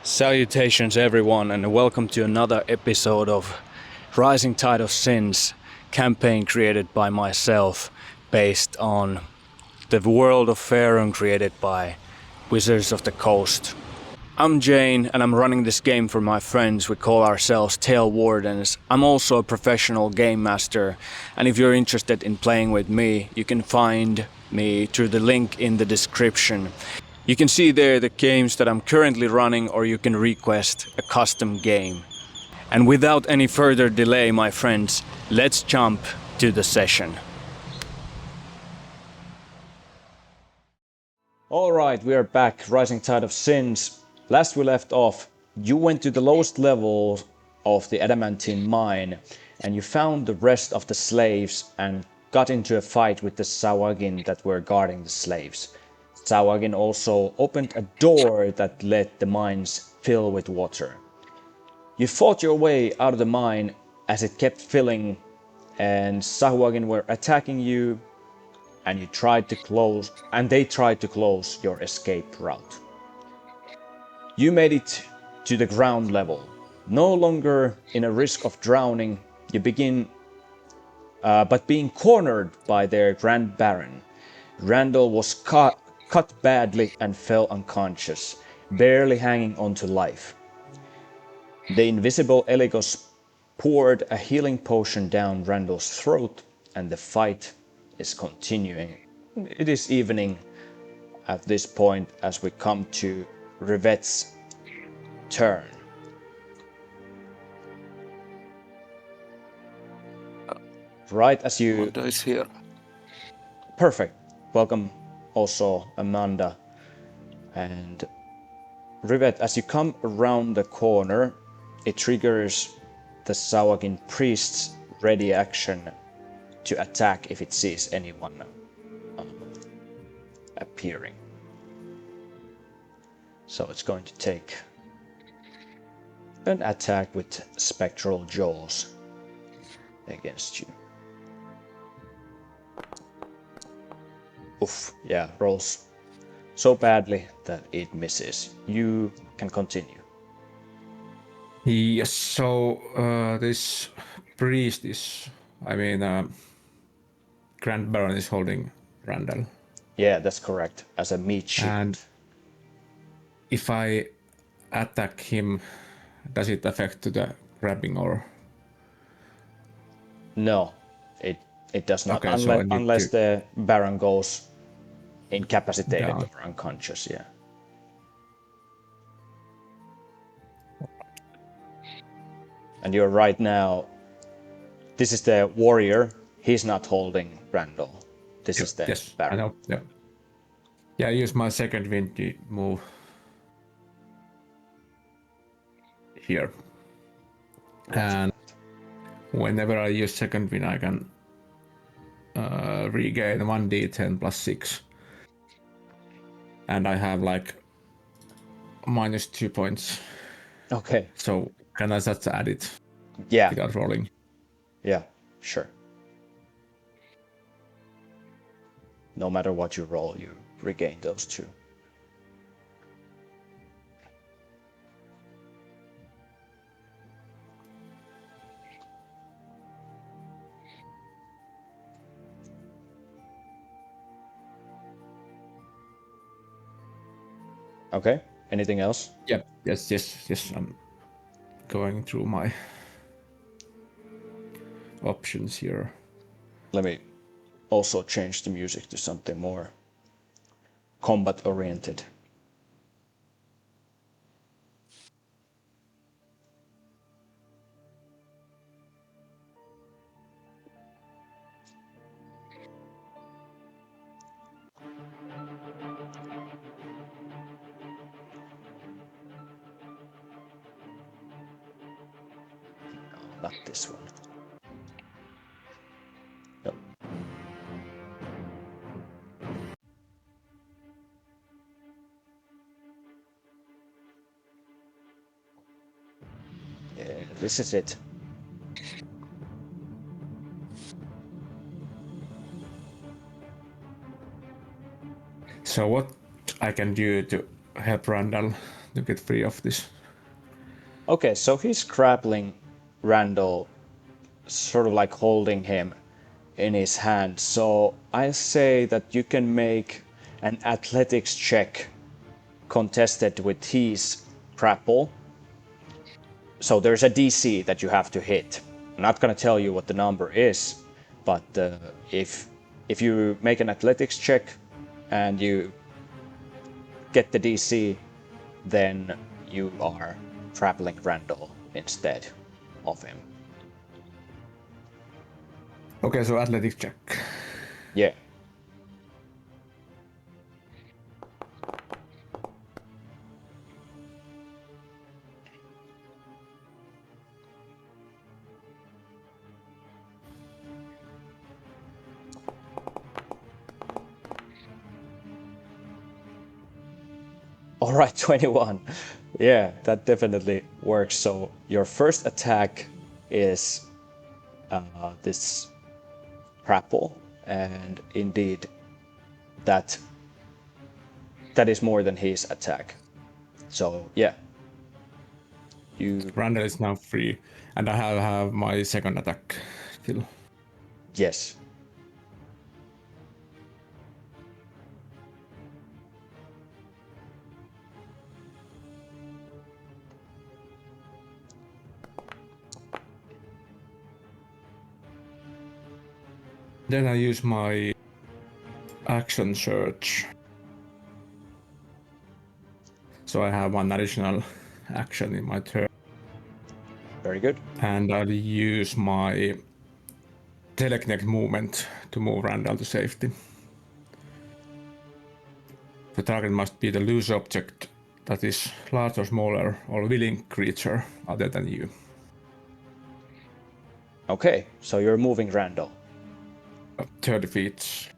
Salutations everyone, and welcome to another episode of Rising Tide of Sins campaign created by myself, based on the world of Faerûn created by Wizards of the Coast. I'm Jane and I'm running this game for my friends. We call ourselves Tale Wardens. I'm also a professional game master, and if you're interested in playing with me, you can find me through the link in the description. You can see there the games that I'm currently running, or you can request a custom game. And without any further delay, my friends, let's jump to the session. Alright, we are back, Rising Tide of Sins. Last we left off, you went to the lowest level of the adamantine mine, and you found the rest of the slaves and got into a fight with the Sawagin that were guarding the slaves. Sawagin also opened a door that let the mines fill with water. You fought your way out of the mine as it kept filling, and Sawagin were attacking you, and they tried to close your escape route. You made it to the ground level. No longer in a risk of drowning, you begin but being cornered by their Grand Baron. Randall was cut badly and fell unconscious, barely hanging on to life. The invisible Eligos poured a healing potion down Randall's throat, and the fight is continuing. It is evening at this point as we come to Rivette's turn. Right as you... Amanda is here. Perfect. Welcome also Amanda. And Rivette, as you come around the corner, it triggers the Sawagin priest's ready action to attack if it sees anyone appearing. So it's going to take an attack with spectral jaws against you. Oof, yeah, rolls so badly that it misses. You can continue. Yes, so this priest is, Grand Baron is holding Randall. Yeah, that's correct, as a meat shield. And if I attack him, does it affect to the grabbing or? No, it does not, Okay, so unless the Baron goes incapacitated down or unconscious, yeah. And you're right now, this is the warrior, he's not holding Randall. This is the yes, Baron. I know, yeah. Yeah, I use my second wind to move here. And whenever I use second wind, I can regain 1d10 plus 6. And I have like -2 points. Okay. So can I just add it? Yeah. Without rolling? Yeah, sure. No matter what you roll, you regain those 2. Okay, anything else? Yep. Yes. I'm going through my options here. Let me also change the music to something more combat oriented. Not this one. No. Yeah, this is it. So what I can do to help Randall to get free of this Okay, so he's grappling Randall, sort of like holding him in his hand. So I say that you can make an athletics check contested with his grapple. So there's a DC that you have to hit. I'm not gonna tell you what the number is, but if you make an athletics check and you get the DC, then you are trappling Randall instead of him. Okay, so athletics check. Yeah. All right, 21. Yeah, that definitely works. So your first attack is this grapple, and indeed that is more than his attack. So yeah, you Randall is now free, and I have my second attack still. yes. Then I use my action search. So I have one additional action in my turn. Very good. And I'll use my telekinetic movement to move Randall to safety. The target must be the loose object that is large or smaller or willing creature other than you. Okay, so you're moving Randall. 30 feet.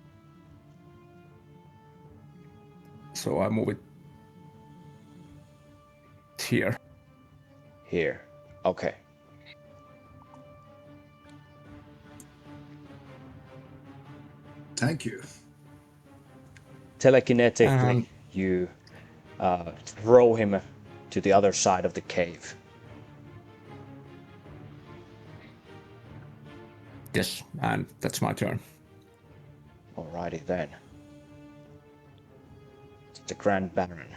So I move it here. Here. Okay. Thank you. Telekinetically, you throw him to the other side of the cave. Yes, and that's my turn. Alrighty then. It's the Grand Baron.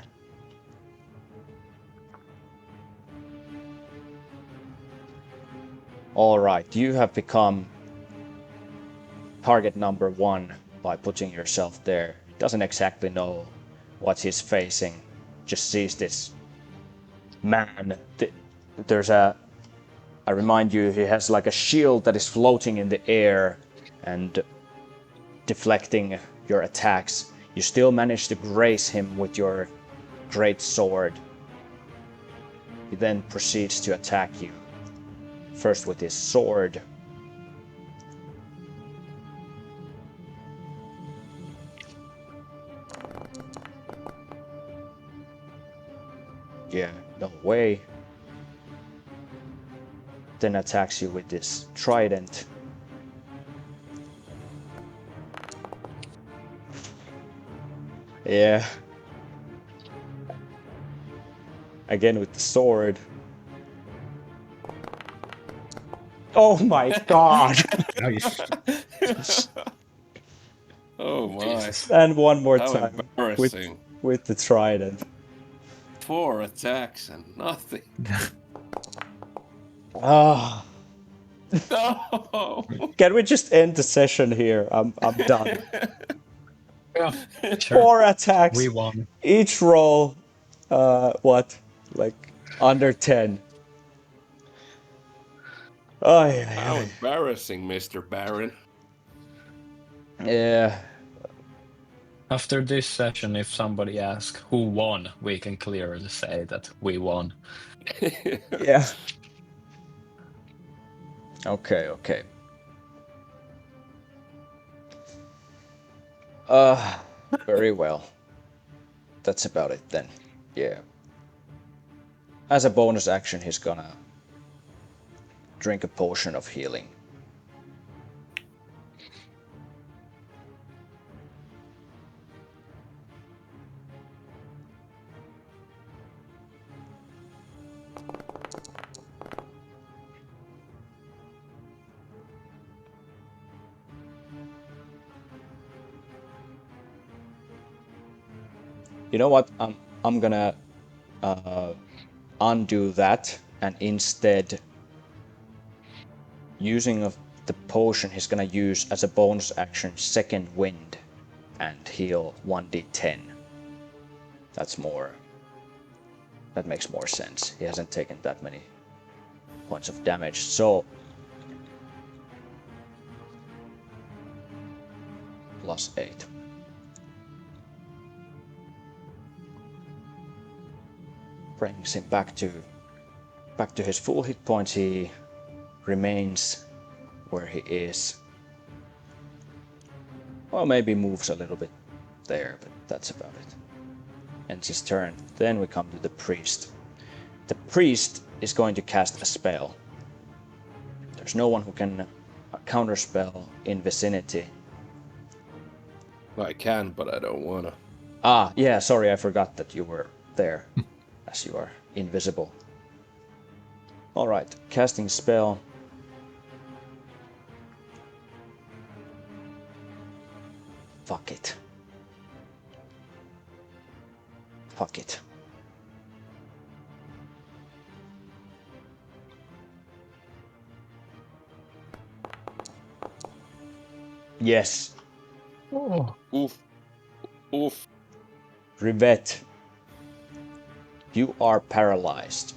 Alright, you have become target number 1 by putting yourself there. Doesn't exactly know what he's facing, just sees this man. There's a I remind you, he has like a shield that is floating in the air and deflecting your attacks. You still manage to graze him with your great sword. He then proceeds to attack you. First with his sword. Yeah, no way. Then attacks you with this trident. Yeah. Again with the sword. Oh my god! Nice. Oh my. And one more How time embarrassing. with the trident. 4 attacks and nothing. Ah. No! Can we just end the session here? I'm done. Yeah, sure. 4 attacks. We won. Each roll, what? Like under 10. Oh yeah. How embarrassing, Mr. Baron. Yeah. After this session, if somebody asks who won, we can clearly say that we won. Yeah. Okay. Very well. That's about it then. Yeah. As a bonus action, he's gonna drink a potion of healing. You know what? I'm gonna undo that, and instead, using of the potion, he's gonna use as a bonus action second wind, and heal 1d10. That's more. That makes more sense. He hasn't taken that many points of damage, so +8. Brings him back to his full hit points. He remains where he is. Or maybe moves a little bit there, but that's about it. Ends his turn. Then we come to the priest. The priest is going to cast a spell. There's no one who can counterspell in vicinity. I can, but I don't wanna. Ah, yeah, sorry, I forgot that you were there, as you are invisible. Alright, casting spell. Fuck it. Fuck it. Yes, Oh. Oof. Oof. Rivet. You are paralyzed.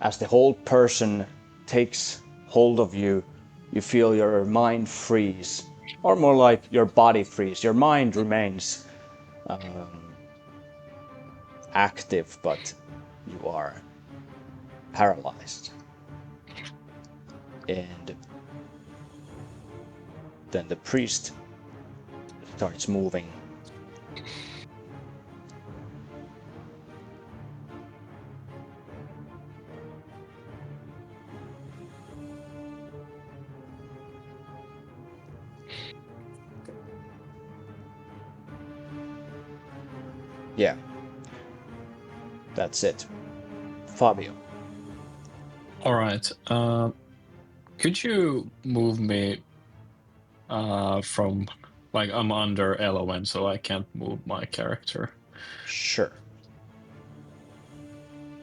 As the whole person takes hold of you, you feel your mind freeze. Or more like your body freeze. Your mind remains active, but you are paralyzed. And then the priest starts moving. Yeah. That's it. Fabio. All right. Could you move me from like I'm under Elowen, so I can't move my character. Sure.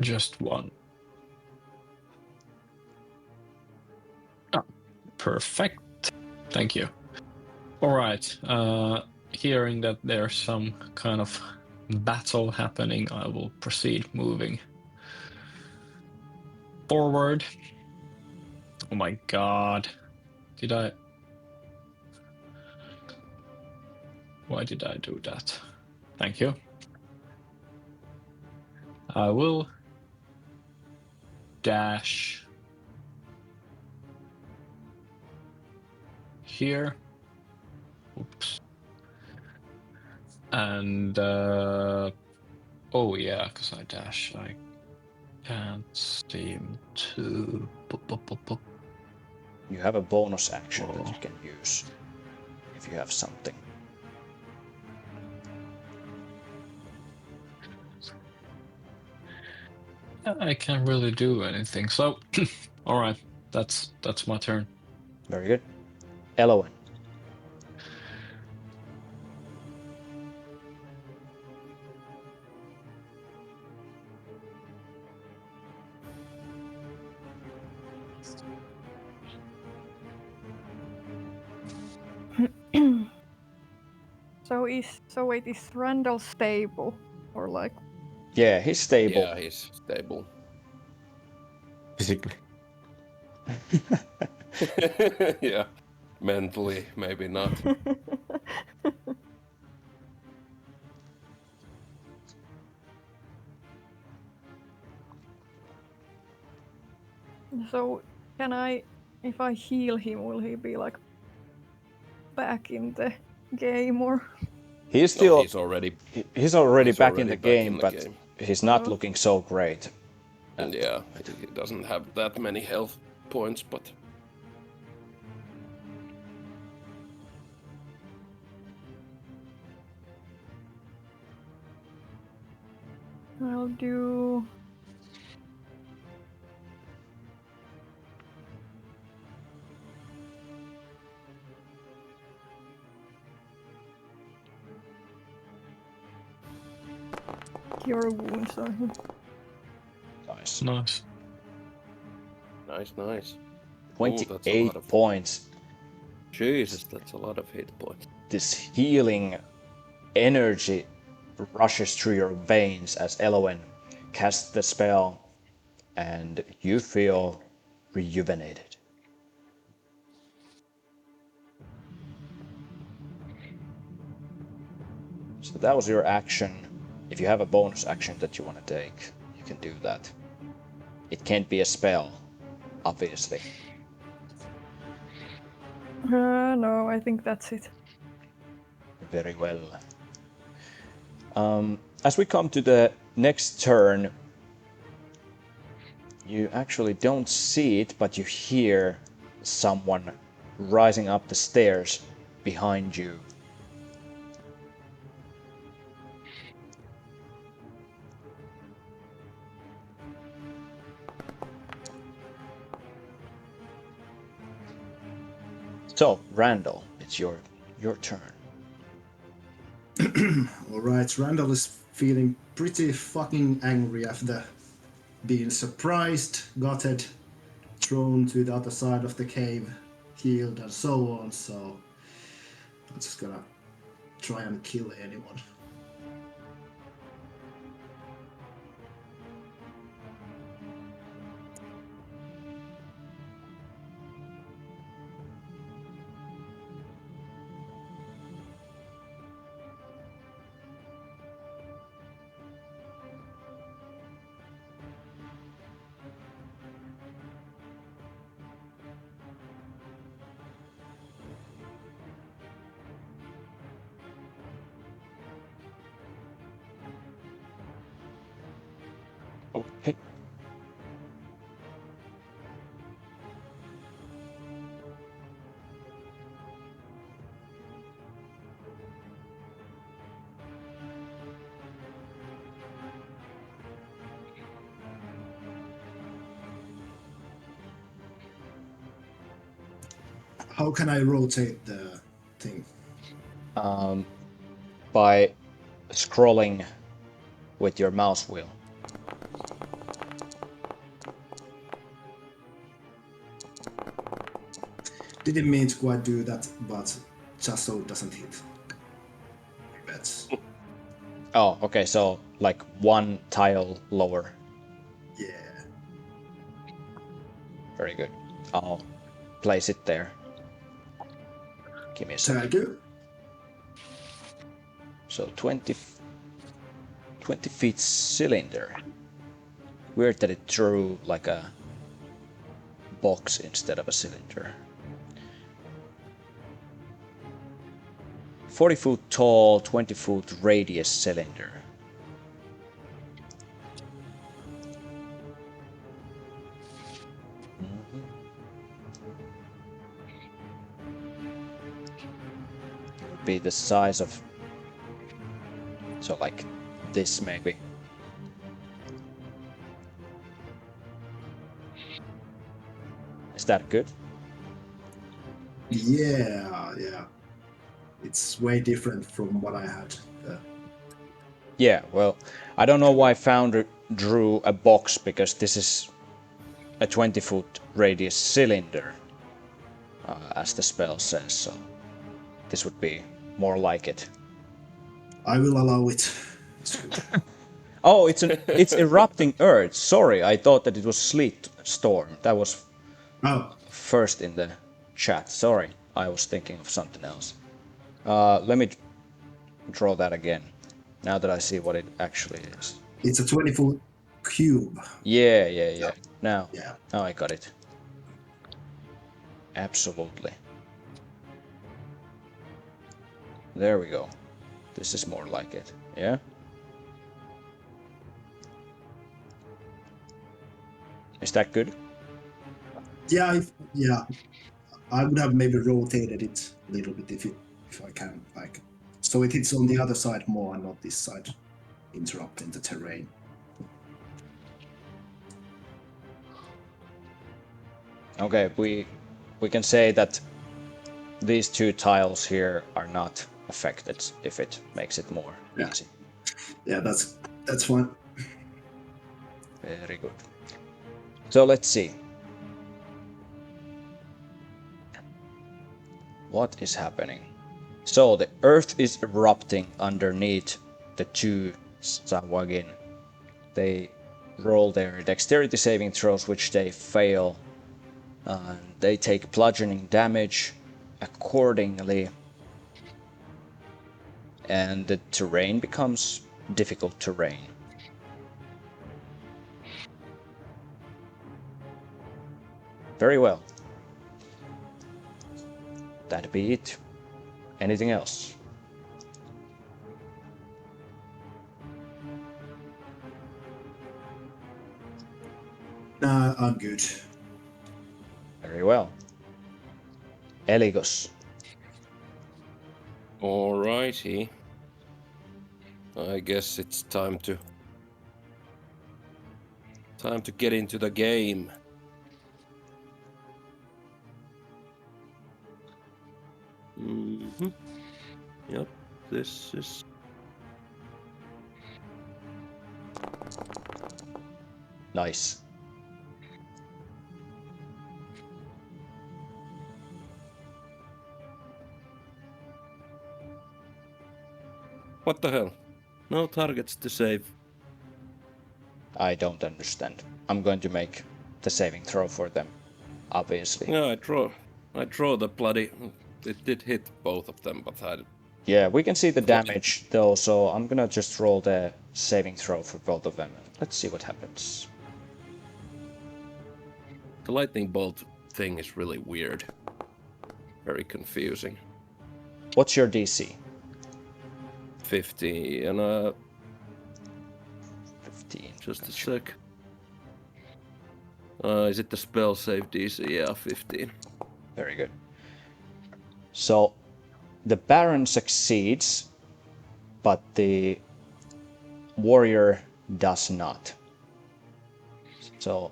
Just one. Oh, perfect. Thank you. All right. Hearing that there's some kind of battle happening, I will proceed moving forward. Oh my god. Did I? Why did I do that? Thank you. I will dash here. Oops. And oh yeah, because I dash, I can't seem to. You have a bonus action that Whoa. you can use if you have something. I can't really do anything. So, all right, that's my turn. Very good. Elowen. So wait, is Randall stable or like? Yeah, he's stable. Yeah, he's stable. Physically. Yeah. Mentally, maybe not. So can I, if I heal him, will he be like back in the game or? He's No, still he's already back in the back game, in the but game. he's not Oh. looking so great. And yeah, he doesn't have that many health points, but I'll do. Cure wounds on him. Nice. Nice. Nice, nice. That's a 28 lot of points. Jesus, that's a lot of hit points. This healing energy rushes through your veins as Elowen casts the spell, and you feel rejuvenated. So that was your action. If you have a bonus action that you want to take, you can do that. It can't be a spell, obviously. No, I think that's it. Very well. As we come to the next turn, you actually don't see it, but you hear someone rising up the stairs behind you. So, Randall, it's your turn. Alright, Randall is feeling pretty fucking angry after being surprised, gutted, thrown to the other side of the cave, healed, and so on, so I'm just gonna try and kill anyone. Okay. How can I rotate the thing? By scrolling with your mouse wheel. Didn't mean to quite do that, but just so it doesn't hit. That's Oh, okay, so like one tile lower. yeah. Very good. I'll place it there. Give me a second. Thank you. So 20 feet cylinder. Weird that it drew like a box instead of a cylinder. 40-foot tall, 20-foot radius cylinder. Be the size of, so like this maybe. Is that good? Yeah. It's way different from what I had. Yeah, well, I don't know why Founder drew a box, because this is a 20-foot radius cylinder, as the spell says, so this would be more like it. I will allow it. It's good. Oh, it's erupting earth. Sorry, I thought that it was sleet storm. That was Oh, first in the chat. Sorry, I was thinking of something else. Let me draw that again, now that I see what it actually is. it's a 20-foot cube. Yeah. Now Yeah. I got it. Absolutely. There we go. This is more like it. Yeah? Is that good? Yeah. I would have maybe rotated it a little bit if I can, like, so it hits on the other side more and not this side, interrupting the terrain. Okay, we can say that these two tiles here are not affected if it makes it more Yeah. easy. Yeah, that's That's fine. Very good. So let's see. What is happening? So the earth is erupting underneath the two Sawagin. They roll their dexterity saving throws, which they fail. They take bludgeoning damage accordingly. And the terrain becomes difficult terrain. Very well. That'd be it. Anything else? Nah, I'm good. Very well. Eligos. Alrighty. I guess it's time to get into the game. Yep, this is... Nice. What the hell? No targets to save. I don't understand. I'm going to make the saving throw for them, obviously. Yeah, I draw the bloody... It did hit both of them, but I... Yeah, we can see the damage though, so I'm gonna just roll the saving throw for both of them. Let's see what happens. The lightning bolt thing is really weird. Very confusing. What's your DC? 50, and 15. just a sec. Is it the spell save DC? Yeah, 15. Very good. So, the Baron succeeds, but the warrior does not. So,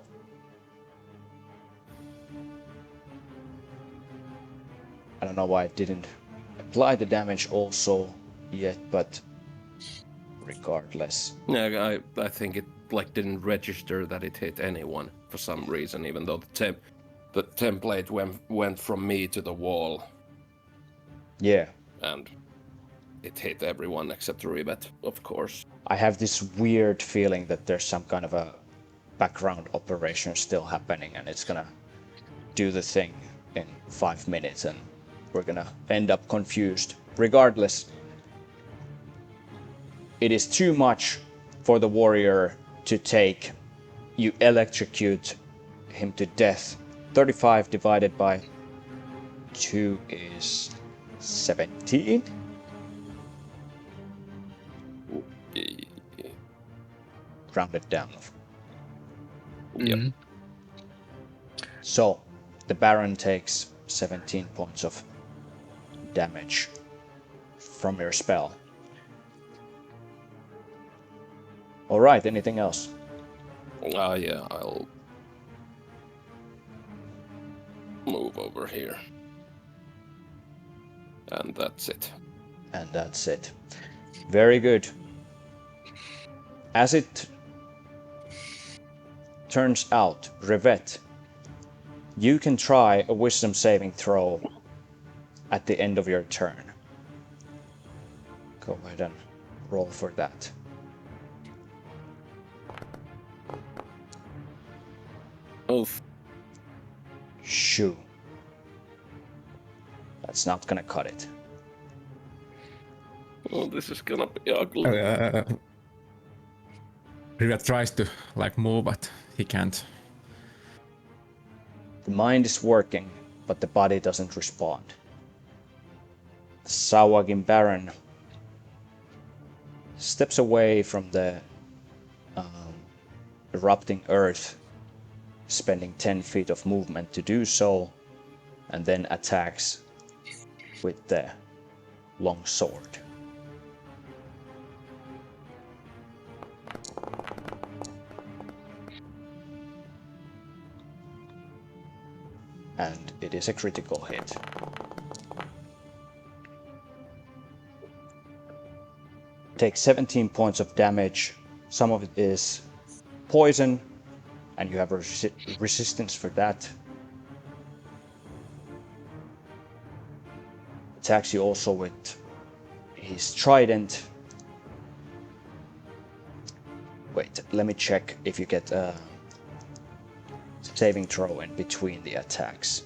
I don't know why I didn't apply the damage also yet, but regardless. Yeah, I think it like didn't register that it hit anyone for some reason, even though the template went from me to the wall. Yeah. And it hit everyone except Rivet, of course. I have this weird feeling that there's some kind of a background operation still happening and it's gonna do the thing in 5 minutes and we're gonna end up confused. Regardless, it is too much for the warrior to take. You electrocute him to death. 35 divided by 2 is 17. Rounded down. Yep. So, the Baron takes 17 points of damage from your spell. Alright, anything else? Yeah, I'll move over here. And that's it. And that's it. Very good. As it turns out, Rivet, you can try a wisdom saving throw at the end of your turn. Go ahead and roll for that. Oof. Shoo. That's not gonna cut it. Oh, this is gonna be ugly. Rivet tries to like move, but he can't. The mind is working, but the body doesn't respond. The Sawagin Baron steps away from the erupting earth, spending 10 feet of movement to do so, and then attacks with the long sword. And it is a critical hit. Take 17 points of damage, Some of it is poison, and you have resistance for that. Attacks you also with his trident. Wait, let me check if you get a saving throw in between the attacks.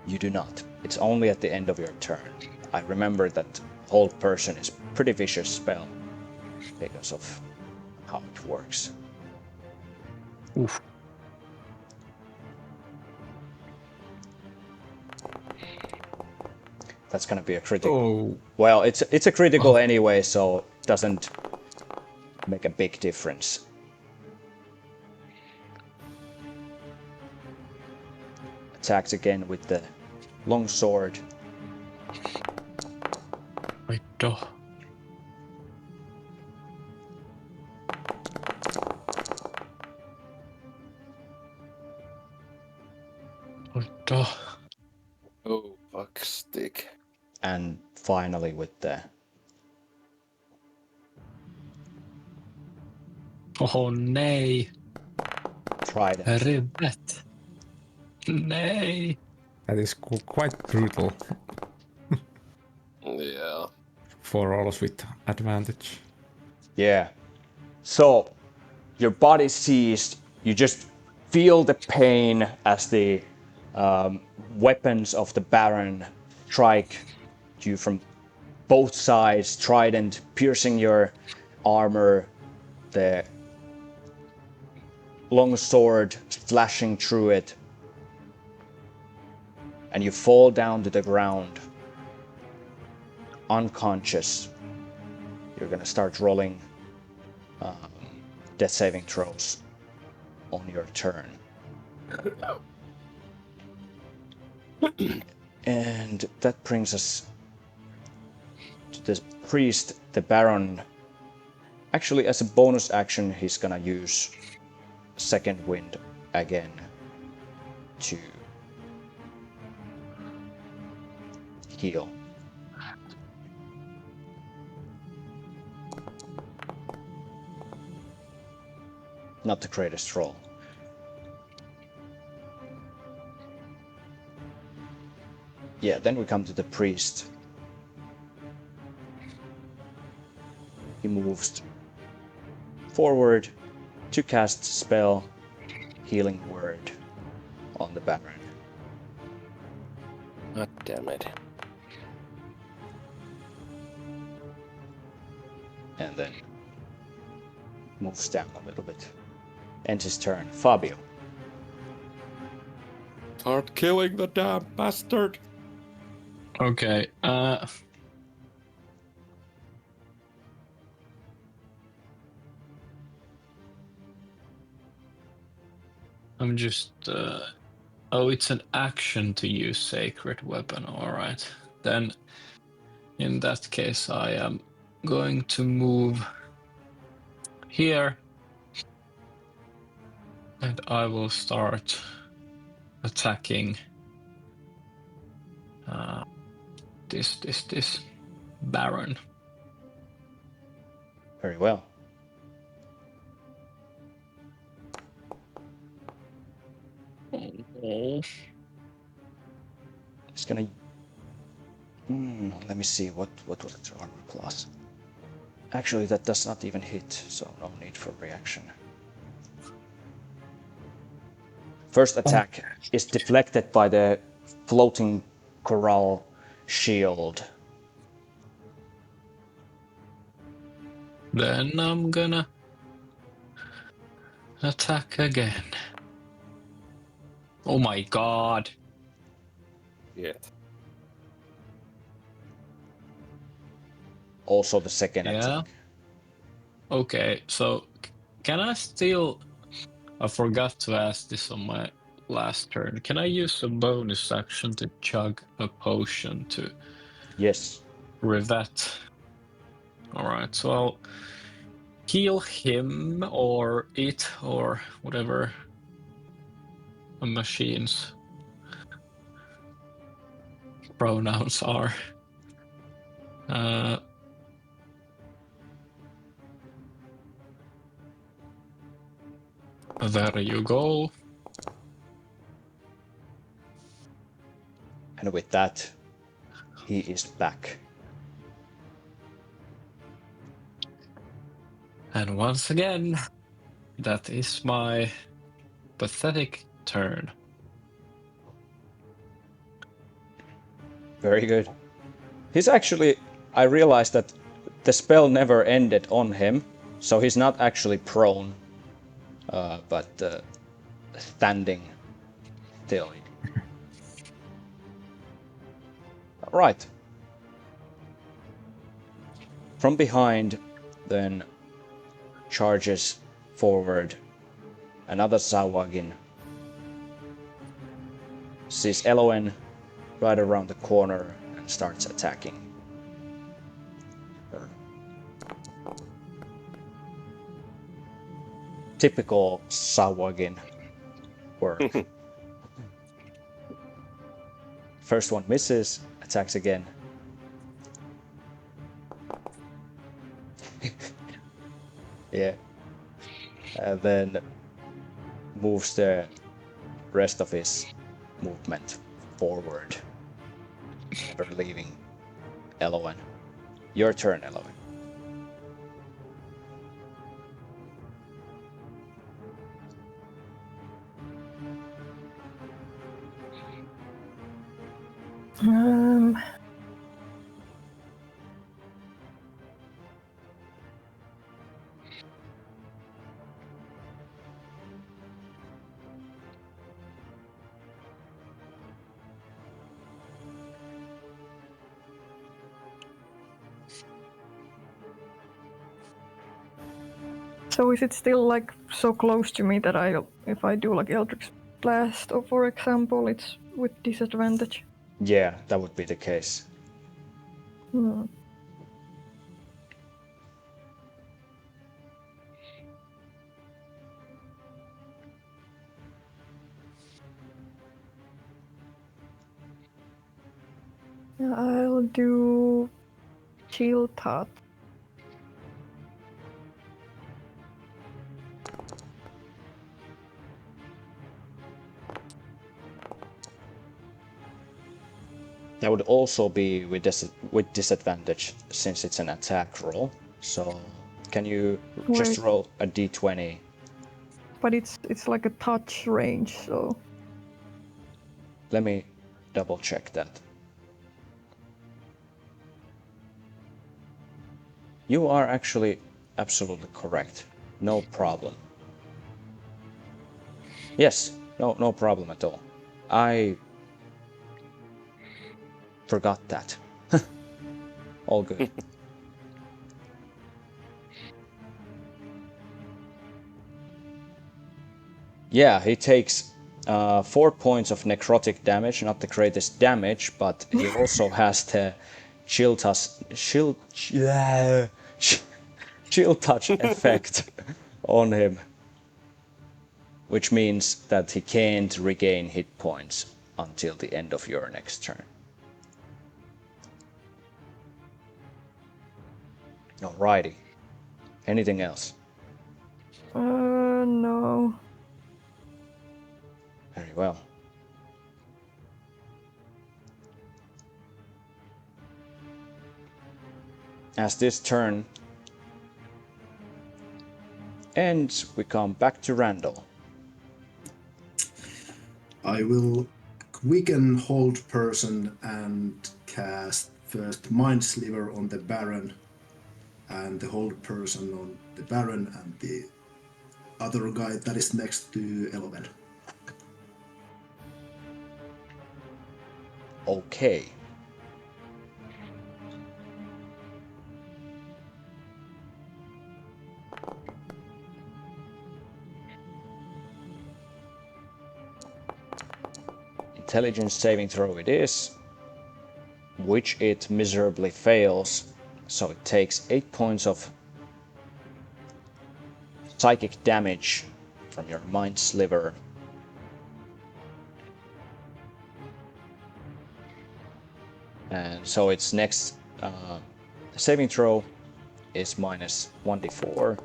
You do not. It's only at the end of your turn. I remember that Hold Person is pretty vicious spell because of how it works. Oof. That's gonna be a critical. Oh, Well, it's a critical anyway, so it doesn't make a big difference. Attacks again with the long sword. right. Oh. Right. Oh. Oh, fuck stick. And finally with the Oh nej, trident. ribbet. Nej. That is quite brutal Yeah. for rolls with advantage. Yeah. So your body seized. You just feel the pain as the weapons of the Baron strike you from both sides. Trident piercing your armor. The long sword slashing through it. And you fall down to the ground, unconscious. You're gonna start rolling death saving throws on your turn. And that brings us to the priest, the Baron. Actually, as a bonus action, he's gonna use second wind again to heal. Not the greatest roll. Yeah, then we come to the priest. He moves forward to cast spell Healing Word on the Baron. God damn it. And then moves down a little bit. Ends his turn. Fabio. Start killing the damn bastard. Okay. I'm just. Oh, it's an action to use sacred weapon. All right. Then, in that case, I am going to move here, and I will start attacking this Baron. Very well. Oh. It's gonna. Let me see. What was its armor class? Actually, that does not even hit, so no need for reaction. First attack is deflected by the floating corral shield. Then I'm gonna attack again. Oh my god. Yeah. Also the second Yeah. attack. Okay, so can I still... I forgot to ask this on my last turn. Can I use a bonus action to chug a potion to Yes. revet? Alright, so I'll heal him or it or whatever a machine's pronouns are. There you go. And with that, he is back. And once again, that is my pathetic turn. Very good. He's actually... I realized that the spell never ended on him, so he's not actually prone, but standing still. Right. From behind, then charges forward another Zawagin. Sees Eloen right around the corner and starts attacking her. Typical Zawagin work. First one misses, attacks again. Yeah. And then moves the rest of his movement forward, never leaving Eloen. Your turn, Eloen. So is it still like so close to me that if I do like Eldritch Blast, or for example, it's with disadvantage? Yeah, that would be the case. Hmm. Yeah, I'll do Chill Thought. That would also be with disadvantage since it's an attack roll. So can you just Wait. roll a d20? But it's like a touch range, so Let me double check that. You are actually absolutely correct. No problem. Yes, no problem at all. I forgot that. All good. Yeah, he takes 4 points of necrotic damage, not the greatest damage, but he also has the chill touch effect on him, which means that he can't regain hit points until the end of your next turn. Alrighty. Anything else? no. Very well. As this turn ends, we come back to Randall. I will quicken hold person and cast first Mind Sliver on the Baron, and the hold person on the Baron and the other guy that is next to Eloven. Okay. Intelligence saving throw it is, which it miserably fails, so it takes 8 points of psychic damage from your Mind Sliver. And so its next saving throw is minus 1d4,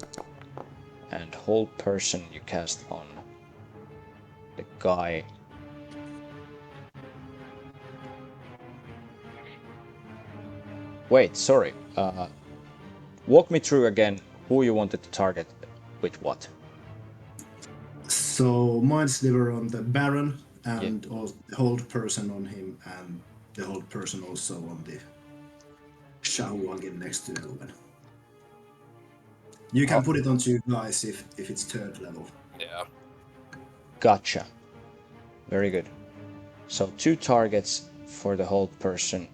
and hold person you cast on the guy. Wait, sorry. Walk me through again who you wanted to target with what. So Mind Sliver on the Baron and the hold person on him, and the hold person also on the Shahuagin next to Elven. You can put it on 2 guys if it's 3rd level. Yeah. Gotcha. Very good. So 2 targets for the hold person.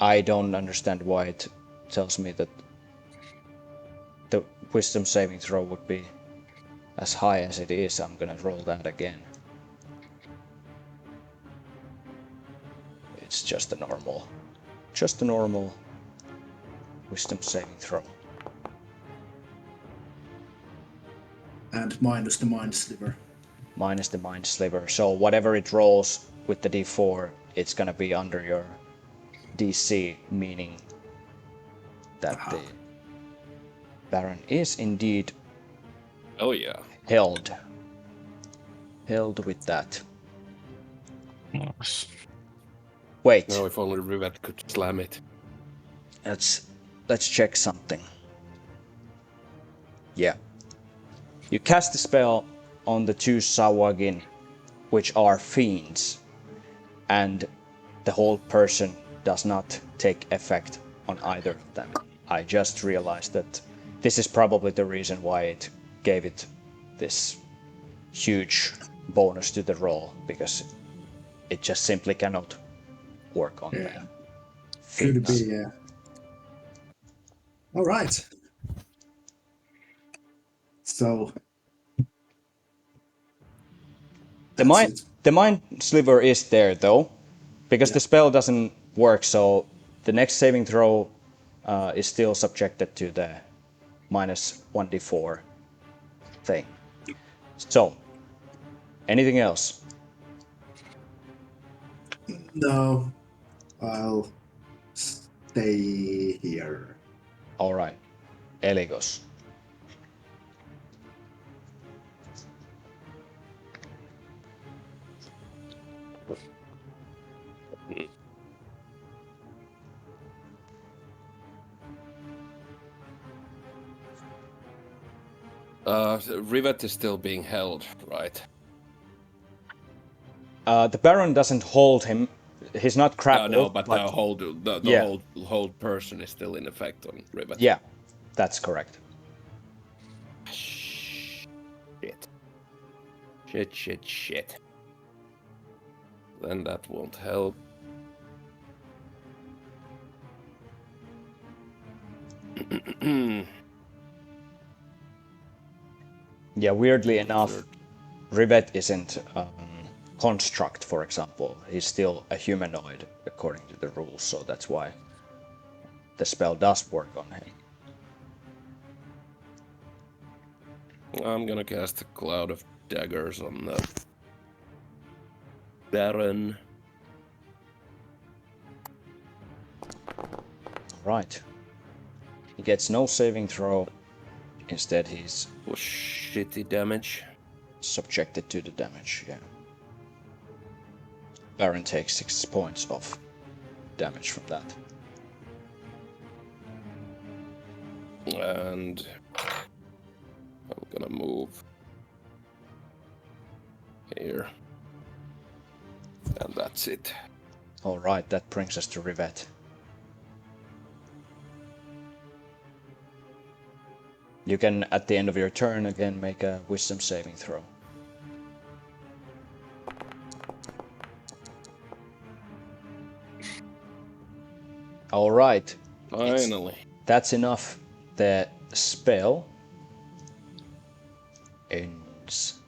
I don't understand why it tells me that the wisdom saving throw would be as high as it is. I'm gonna roll that again. It's just a normal wisdom saving throw. And minus the Mind Sliver. Minus the Mind Sliver. So whatever it rolls with the D4, it's gonna be under your DC, meaning that the Baron is indeed Oh yeah. held with that. Nice. Wait, Now if only Rivet could slam it. let's check something. Yeah. You cast the spell on the 2 Sawagin, which are fiends, and the whole person does not take effect on either of them. I just realized that this is probably the reason why it gave it this huge bonus to the roll, because it just simply cannot work on them. Could be, yeah. All right. So The mind sliver is there though, because the spell doesn't work. So the next saving throw is still subjected to the minus 1d4 thing. So, anything else? No, I'll stay here. All right, Eligos. Rivet is still being held, right? The Baron doesn't hold him. He's not crappled. No, but the yeah. hold person is still in effect on Rivet. Yeah, that's correct. Shit. Then that won't help. Yeah, weirdly enough, Rivet isn't construct, for example. He's still a humanoid according to the rules, so that's why the spell does work on him. I'm gonna cast a cloud of daggers on the Baron. Right. He gets no saving throw. Instead, he's Shitty damage. subjected to the damage, yeah. Baron takes 6 points of damage from that. And I'm gonna move here. And that's it. Alright, that brings us to Rivet. You can, at the end of your turn, again make a wisdom saving throw. Alright. Finally. That's enough. The spell ends.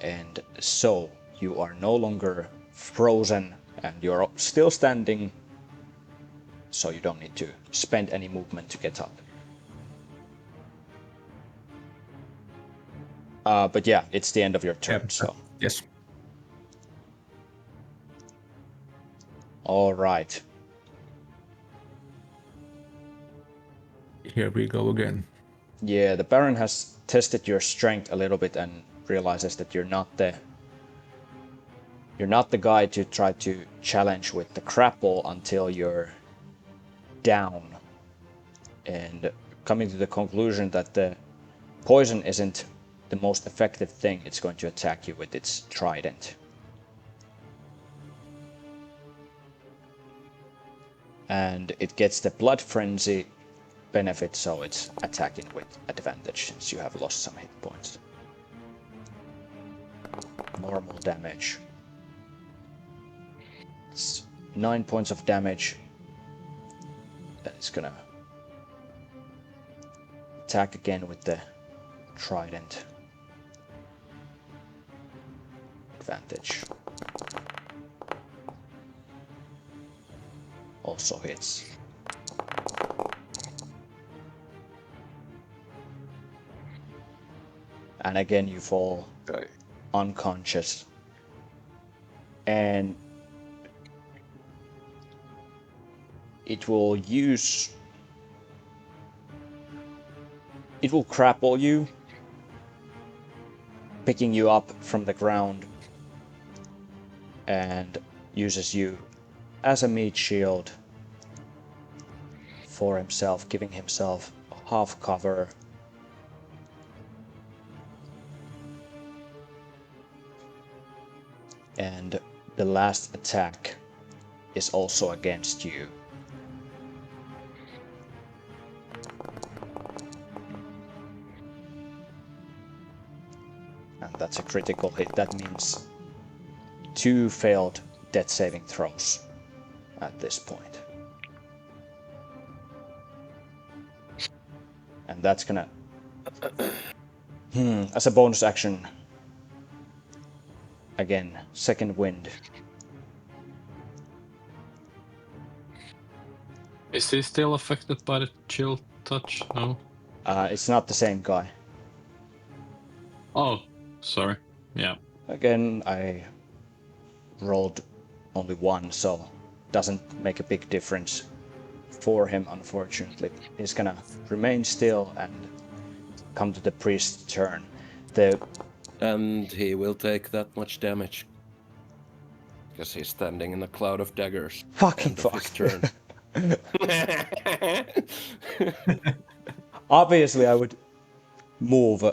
And so you are no longer frozen and you're still standing, so you don't need to spend any movement to get up. But yeah, it's the end of your turn, Yep. so. Yes. All right. here we go again. Yeah, the Baron has tested your strength a little bit and realizes that you're not the guy to try to challenge with the grapple until you're down, and coming to the conclusion that the poison isn't the most effective thing, it's going to attack you with its trident. And it gets the blood frenzy benefit, so it's attacking with advantage since you have lost some hit points. Normal damage. It's 9 points of damage. Then it's gonna attack again with the trident. Advantage. Also hits. And again you fall unconscious. And it will grapple you, picking you up from the ground, and uses you as a meat shield for himself, giving himself half cover. And the last attack is also against you. And that's a critical hit. That means 2 failed death saving throws at this point. And that's gonna... as a bonus action, again, second wind. Is he still affected by the chill touch? No? It's not the same guy. Oh, sorry. Yeah. Again, I rolled only 1, so doesn't make a big difference for him, unfortunately. He's gonna remain still and come to the priest's turn. And he will take that much damage. Because he's standing in a cloud of daggers. Fucking End of his turn. Obviously, I would move.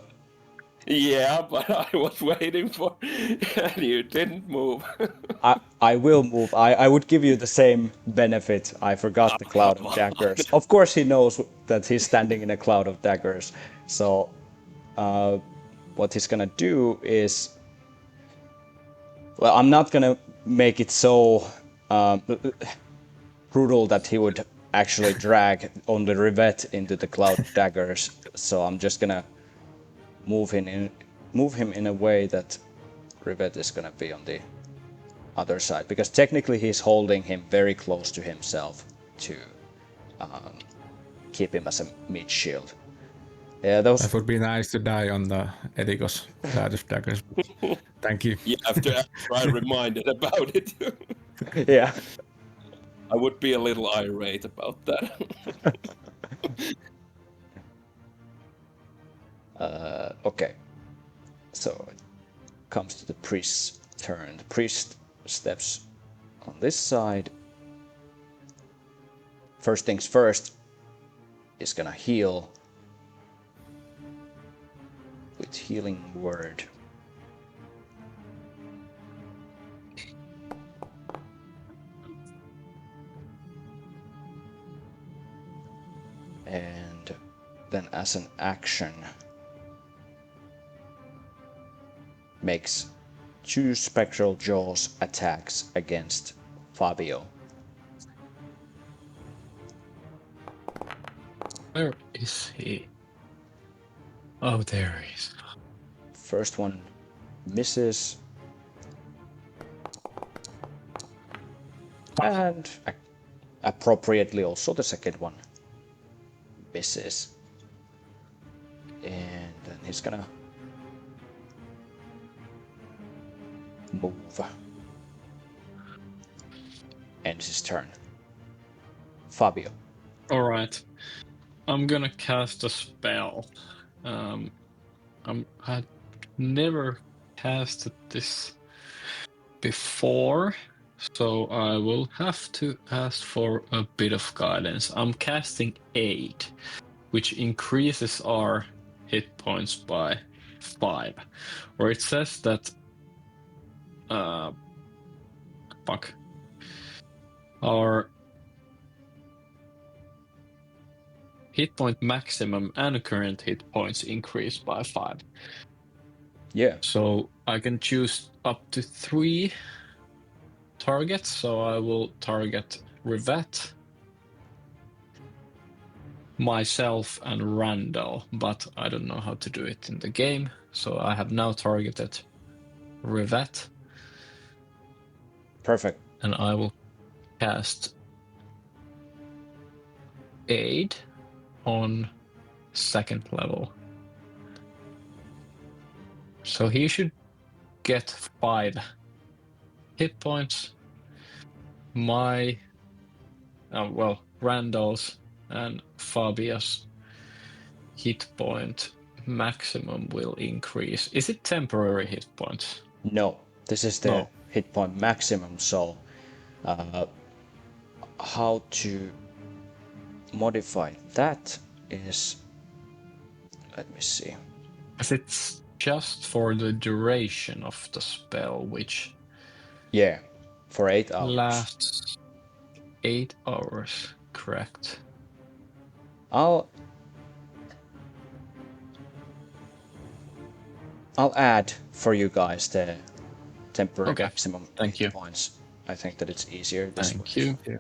Yeah, but I was waiting for... and you didn't move. I will move. I would give you the same benefit. I forgot the cloud of daggers. Of course, he knows that he's standing in a cloud of daggers. So, what he's gonna do is... Well, I'm not gonna make it so brutal that he would actually drag only Rivet into the cloud of daggers. So I'm just gonna move him in a way that Rivet is gonna be on the other side, because technically he's holding him very close to himself to keep him as a meat shield. Yeah, those. That would be nice to die on the Edikos cloud of daggers. Thank you. You have to try reminded about it. Yeah. I would be a little irate about that. Okay. So it comes to the priest's turn. The priest steps on this side. First things first, is gonna heal with healing word. And then as an action, makes 2 spectral jaws attacks against Fabio. Where is he? Oh, there he is. First one misses. And appropriately also the second one misses. And then he's gonna move. Ends his turn. Fabio. All right. I'm gonna cast a spell. I've never casted this before, so I will have to ask for a bit of guidance. I'm casting Aid, which increases our hit points by 5. Or it says that our hit point maximum and current hit points increase by 5. Yeah. So I can choose up to 3 targets. So I will target Rivet, myself, and Randall, but I don't know how to do it in the game. So I have now targeted Rivet, Perfect. and I will cast Aid on 2nd level. So he should get 5 hit points. Randall's and Fabia's hit point maximum will increase. Is it temporary hit points? No, this is the No. hit point maximum. So, how to modify that is, let me see. If it's just for the duration of the spell, which Yeah, for 8 hours. lasts 8 hours, correct? I'll add for you guys the temporary Okay, maximum thank hit you. points. I think that it's easier this Thank way. you.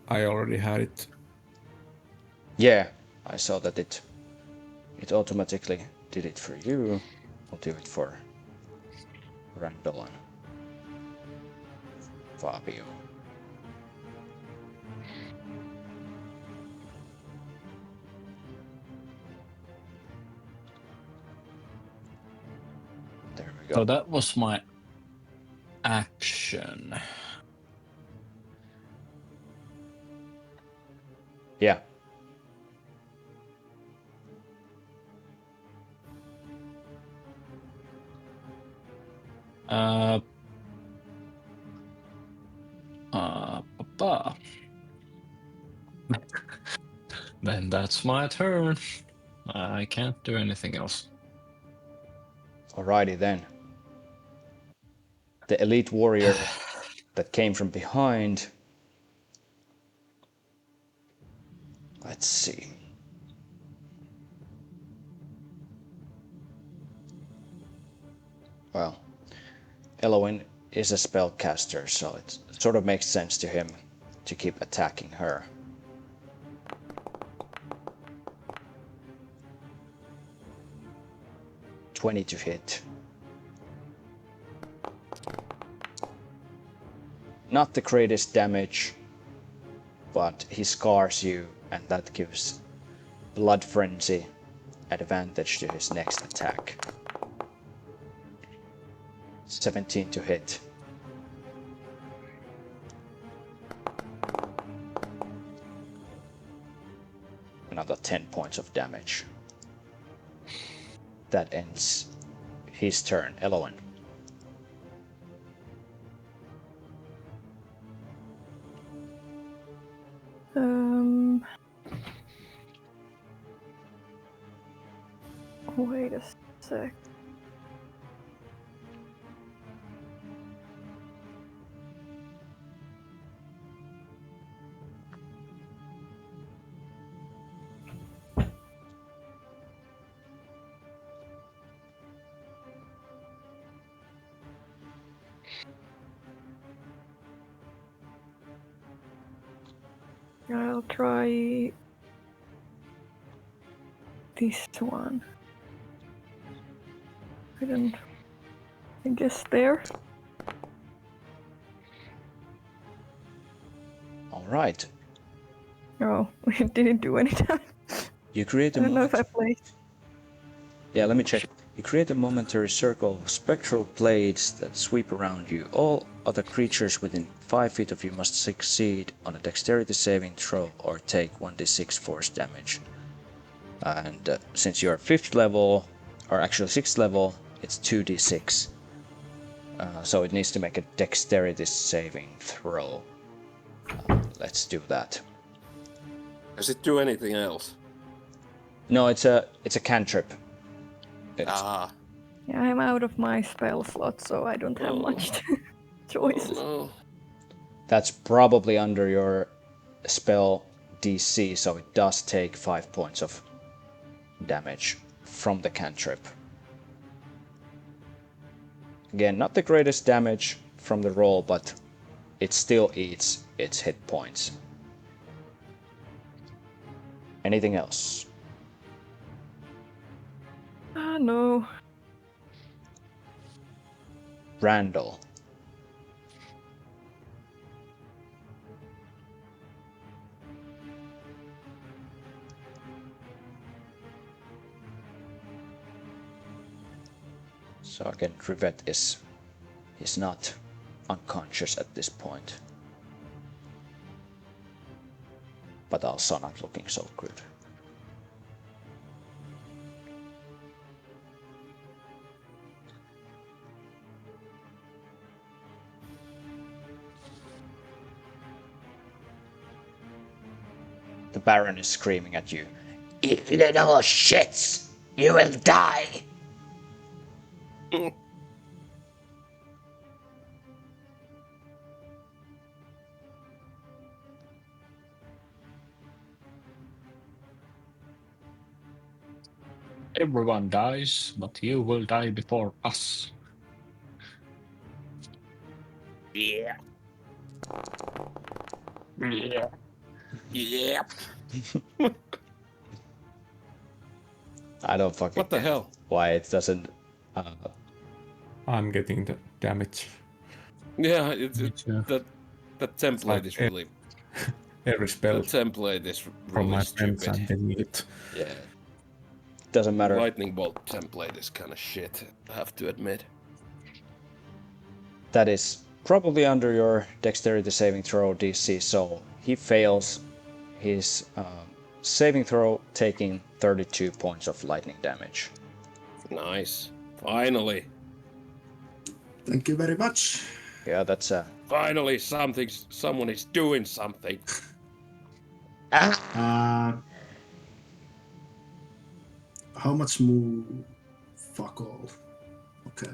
I already had it. Yeah, I saw that it automatically did it for you. I'll do it for Randall and Fabio. There we go. So that was my action. Yeah. Then that's my turn. I can't do anything else. Alrighty then. The elite warrior that came from behind. Let's see. Well, Elowen is a spellcaster, so it sort of makes sense to him to keep attacking her. $20 to hit. Not the greatest damage, but he scars you, and that gives Blood Frenzy advantage to his next attack. 17 to hit. Another 10 points of damage. That ends his turn. Elowen. Wait a sec. I'll try this one. I guess there. Alright. Oh, it didn't do any damage. You create a I don't know if I moment. played. Yeah, let me check. You create a momentary circle of spectral blades that sweep around you. All other creatures within 5 feet of you must succeed on a dexterity saving throw or take 1d6 force damage. And since you're 5th level, or actually 6th level, it's 2d6. So it needs to make a dexterity saving throw. Let's do that. Does it do anything else? No, it's a cantrip. Ah. Yeah, I'm out of my spell slot, so I don't have much choices. Oh, That's probably under your spell DC, so it does take 5 points of damage from the cantrip. Again, not the greatest damage from the roll, but it still eats its hit points. Anything else? No. Randall. So again, Rivet is not unconscious at this point. But also not looking so good. The Baron is screaming at you. You little shits! You will die! Everyone dies, but you will die before us. yeah. Yeah. Yep. I don't fucking What the get hell? why it doesn't. I'm getting the damage. Yeah, it's Me too. that template like is really Every spell the template is from really my friends, I'm stupid. getting it. Yeah. Doesn't matter. Lightning bolt template is kind of shit. I have to admit. That is probably under your dexterity saving throw DC, so he fails his saving throw, taking 32 points of lightning damage. Nice. Finally. Thank you very much. Yeah, that's a. Finally, someone is doing something. How much move? Fuck all. Okay.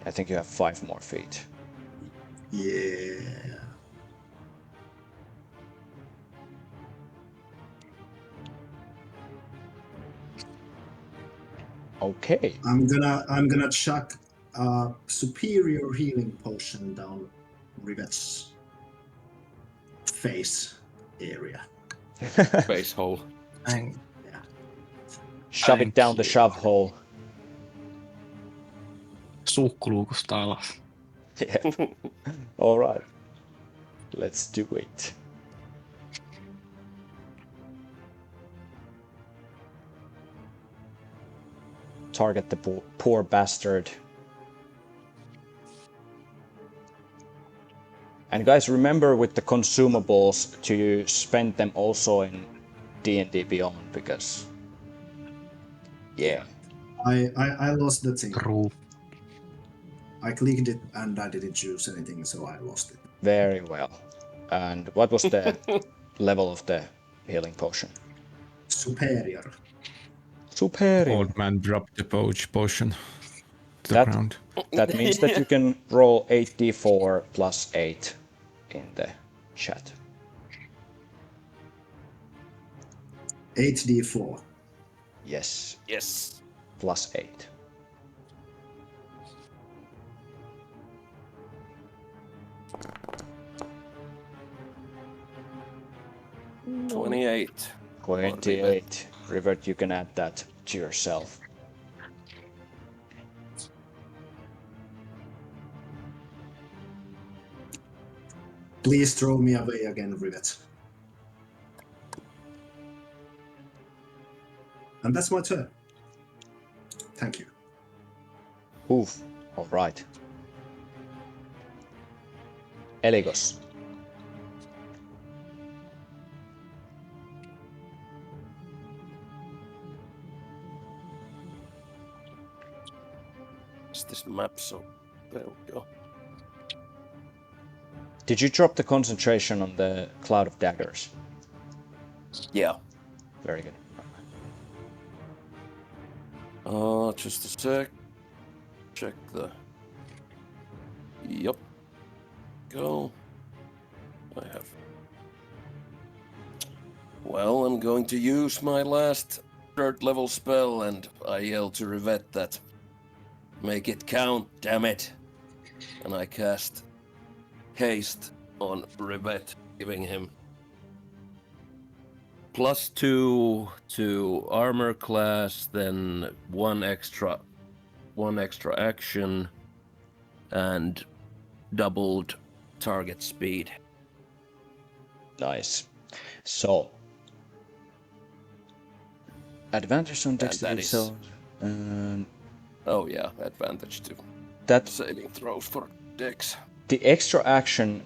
I think you have 5 more feet. Yeah. Okay. I'm gonna chuck a superior healing potion down Rivet's face area. Face hole. Thank Yeah. Shove it down the you. shove hole. Suhkuluukosta alas. Yeah. All right. Let's do it. Target the poor bastard. And guys, remember with the consumables to spend them also in D&D Beyond, because yeah. I lost the thing. True. I clicked it and I didn't choose anything, so I lost it. Very well. And what was the level of the healing potion? Superior. Superior. Old man dropped the potion to the ground. That means that you can roll 8d4 plus 8 in the chat. 8d4. Yes, Yes. plus 8. No. 28. 28. Rivert, you can add that to yourself. Please throw me away again, Rivet. And that's my turn. Thank you. Oof. All right. Eligos. Is this map so? There we go. Did you drop the concentration on the cloud of daggers? Yeah. Very good. Just a sec. Check the. Yup. Go. I have. Well, I'm going to use my last 3rd level spell, and I yell to Rivet that. Make it count, damn it! And I cast haste on Rivet, giving him +2 to armor class, then one extra action, and doubled target speed. Nice. So, advantage on dexterity. is- So, Oh yeah, advantage to that saving throws for Dex. the extra action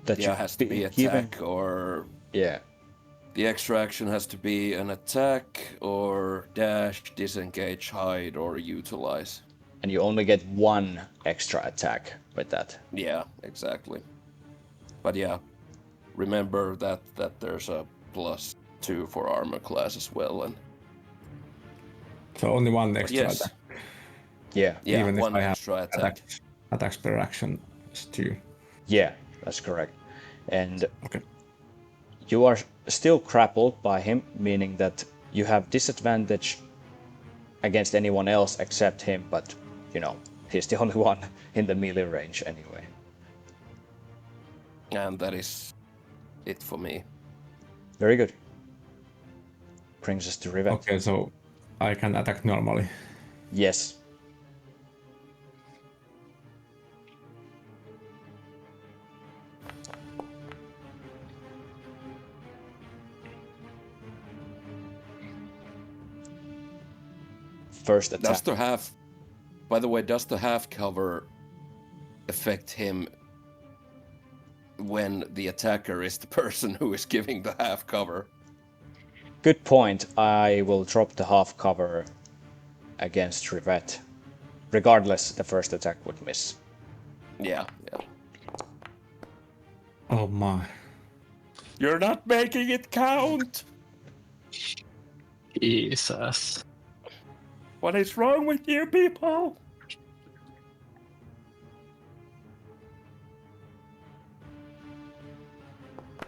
that Yeah, you has to be given. attack or Yeah. the extra action has to be an attack or dash, disengage, hide, or utilize. And you only get one extra attack with that. Yeah, exactly. But yeah, remember that there's a +2 for armor class as well, and So only one but extra yes, attack. Yeah. yeah, Even if one I have extra attack. Attacks per action is 2. Yeah, that's correct. And Okay. you are still grappled by him, meaning that you have disadvantage against anyone else except him, but you know, he's the only one in the melee range anyway. And that is it for me. Very good. Brings us to Rivet. Okay, so I can attack normally. Yes. First attack. Does the half, by the way, does the half cover affect him when the attacker is the person who is giving the half cover? Good point. I will drop the half cover against Rivet. Regardless, the first attack would miss. Yeah. Oh my. You're not making it count! Jesus. What is wrong with you people?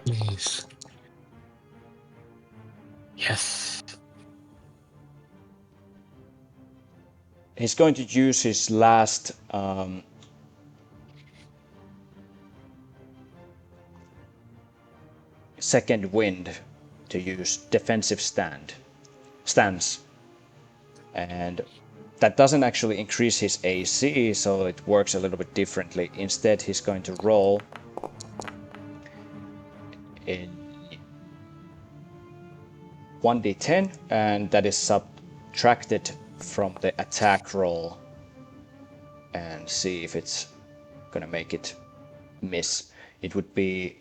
Please. Yes. He's going to use his last second wind to use defensive stance, and that doesn't actually increase his AC, so it works a little bit differently. Instead, he's going to roll in 1d10, and that is subtracted from the attack roll, and see if it's gonna make it miss. It would be,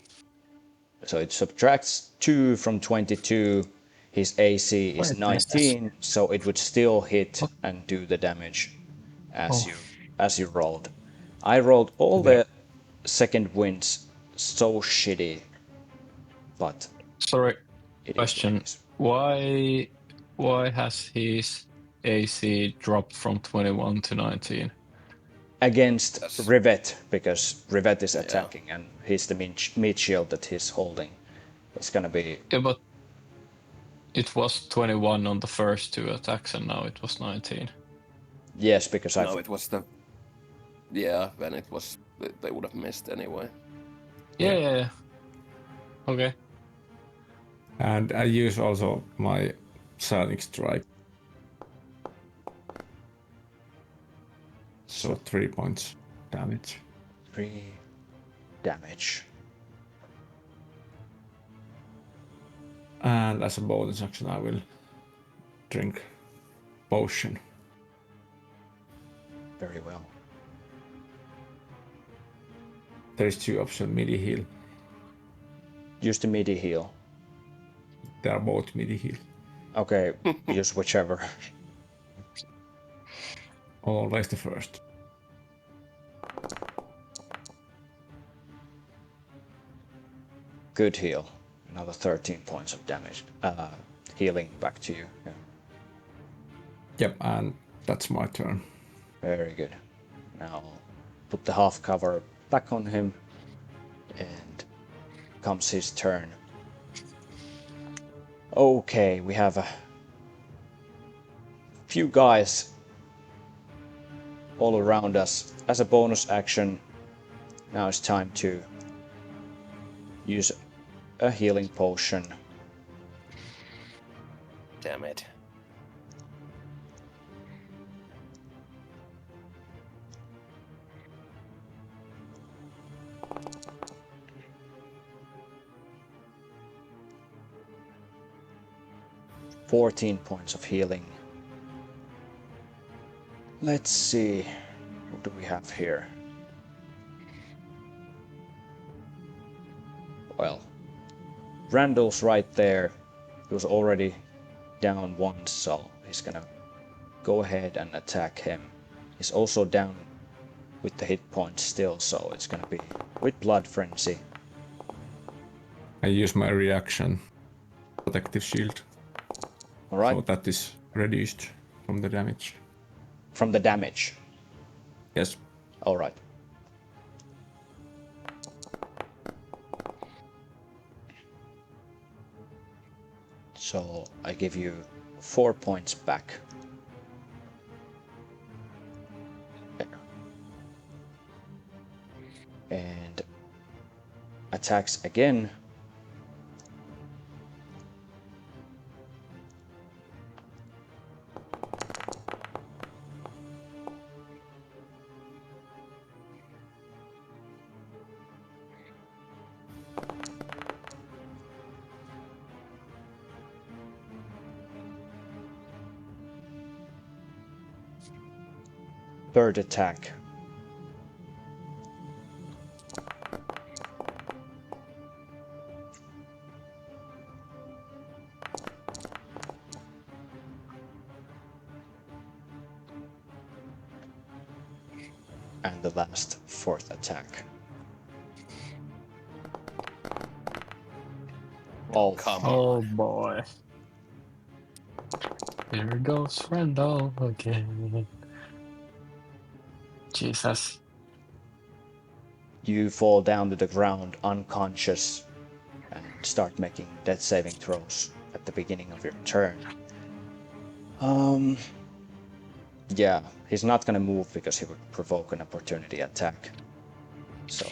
so it subtracts 2 from 22. His AC is Wait, 19, so it would still hit and do the damage as you rolled. I rolled all the second winds so shitty, but Sorry. it is Question. what it is. Why has his AC dropped from 21 to 19? Against Yes. Rivet, because Rivet is attacking and he's the meat shield that he's holding. It's gonna be Yeah, but it was 21 on the first 2 attacks and now it was 19. yes, because No, it was the. Yeah, then it was. They would have missed anyway. Yeah. Okay. And I use also my Sonic Strike. So 3 points damage. 3 damage. And as a bonus action, I will drink potion. Very well. There is 2 options, midi heal. Use the midi heal. They are both midi heal. Okay, use whichever. Always the first. Good heal. Another 13 points of damage. Healing back to you. Yeah. Yep, and that's my turn. Very good. Now put the half cover back on him, and comes his turn. Okay, we have a few guys all around us. As a bonus action, now it's time to use a healing potion. Damn it. $14 points of healing. Let's see, what do we have here? Well, Randall's right there. He was already down once, so he's gonna go ahead and attack him. He's also down with the hit points still, so it's gonna be with Blood Frenzy. I use my reaction protective shield. Alright, So that is reduced from the damage. from the damage. Yes. Alright. So I give you 4 points back. There. And attacks again. Third attack. And the last, fourth attack. Oh, Come on. Oh boy. Here goes Randall again. Jesus. you fall down to the ground unconscious and start making death saving throws at the beginning of your turn. Yeah, he's not gonna move because he would provoke an opportunity attack. So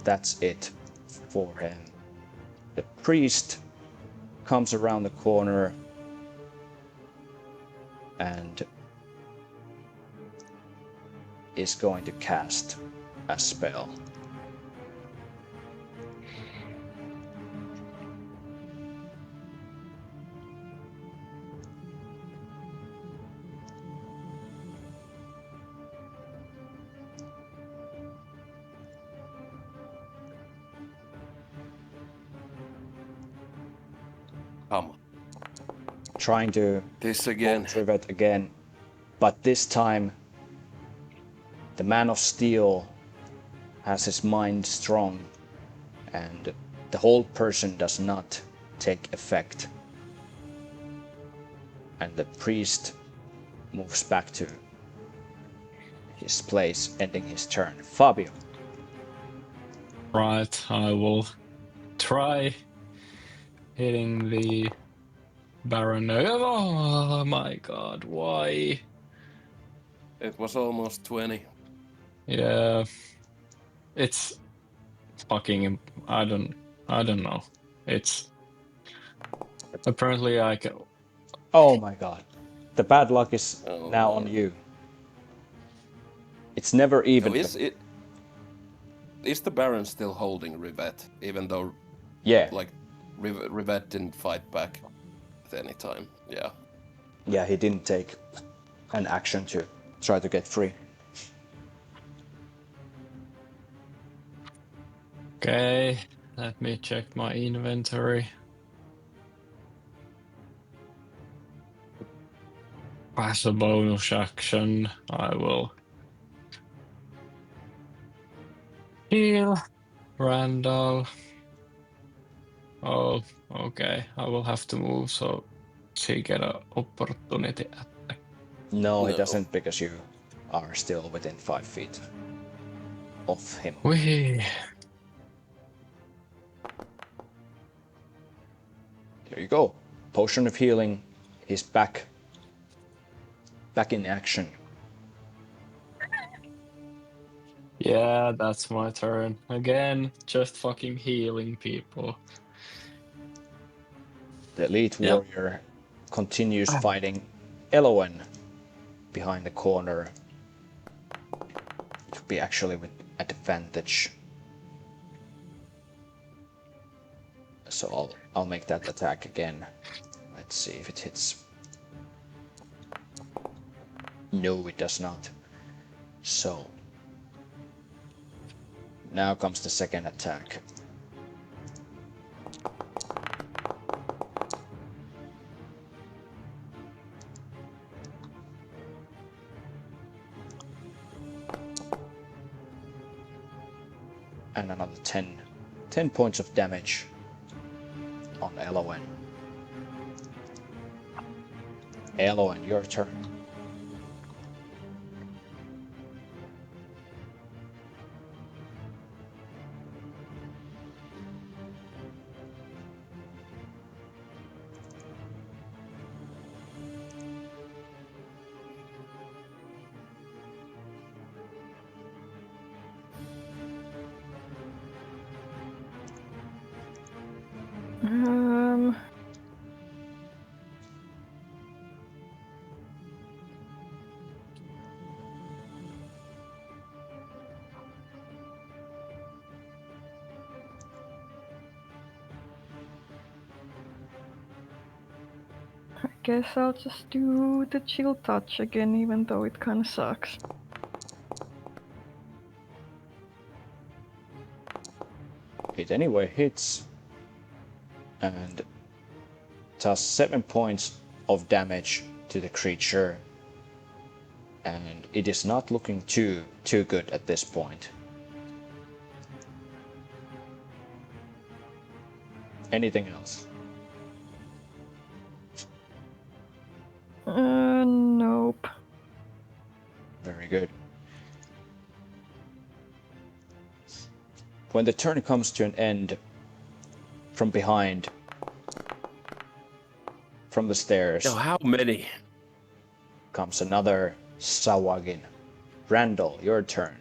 that's it for him. The priest comes around the corner and is going to cast a spell. Come on. Trying to This again. trivet again, but this time the Man of Steel has his mind strong and the hold person does not take effect. And the priest moves back to his place, ending his turn. Fabio. Right, I will try hitting the Baron. Oh my god, why? It was almost 20. Yeah, it's fucking. I don't know. It's apparently I can. Oh my god. The bad luck is Oh, now on you. It's never even. So is the Baron still holding Rivet, even though Yeah. like Rivet didn't fight back at any time? Yeah. Yeah, he didn't take an action to try to get free. Okay, let me check my inventory. As a bonus action, I will heal Randall. Oh, okay. I will have to move so she get an opportunity attack. No, he No. doesn't, because you are still within 5 feet of him. Whee! There you go. Potion of healing. He's back in action. Yeah, that's my turn. Again, just fucking healing people. The elite Yep. warrior continues fighting Elowen behind the corner. It would be actually with advantage. So I'll make that attack again. Let's see if it hits. No, it does not. So now comes the second attack. And another 10 points of damage on Elowen. Elowen, your turn. I guess I'll just do the chill touch again, even though it kind of sucks. It anyway hits and does 7 points of damage to the creature, and it is not looking too good at this point. Anything else? Nope. Very good. When the turn comes to an end, from behind, from the stairs, Now, how many? comes another Sawagin. Randall, your turn.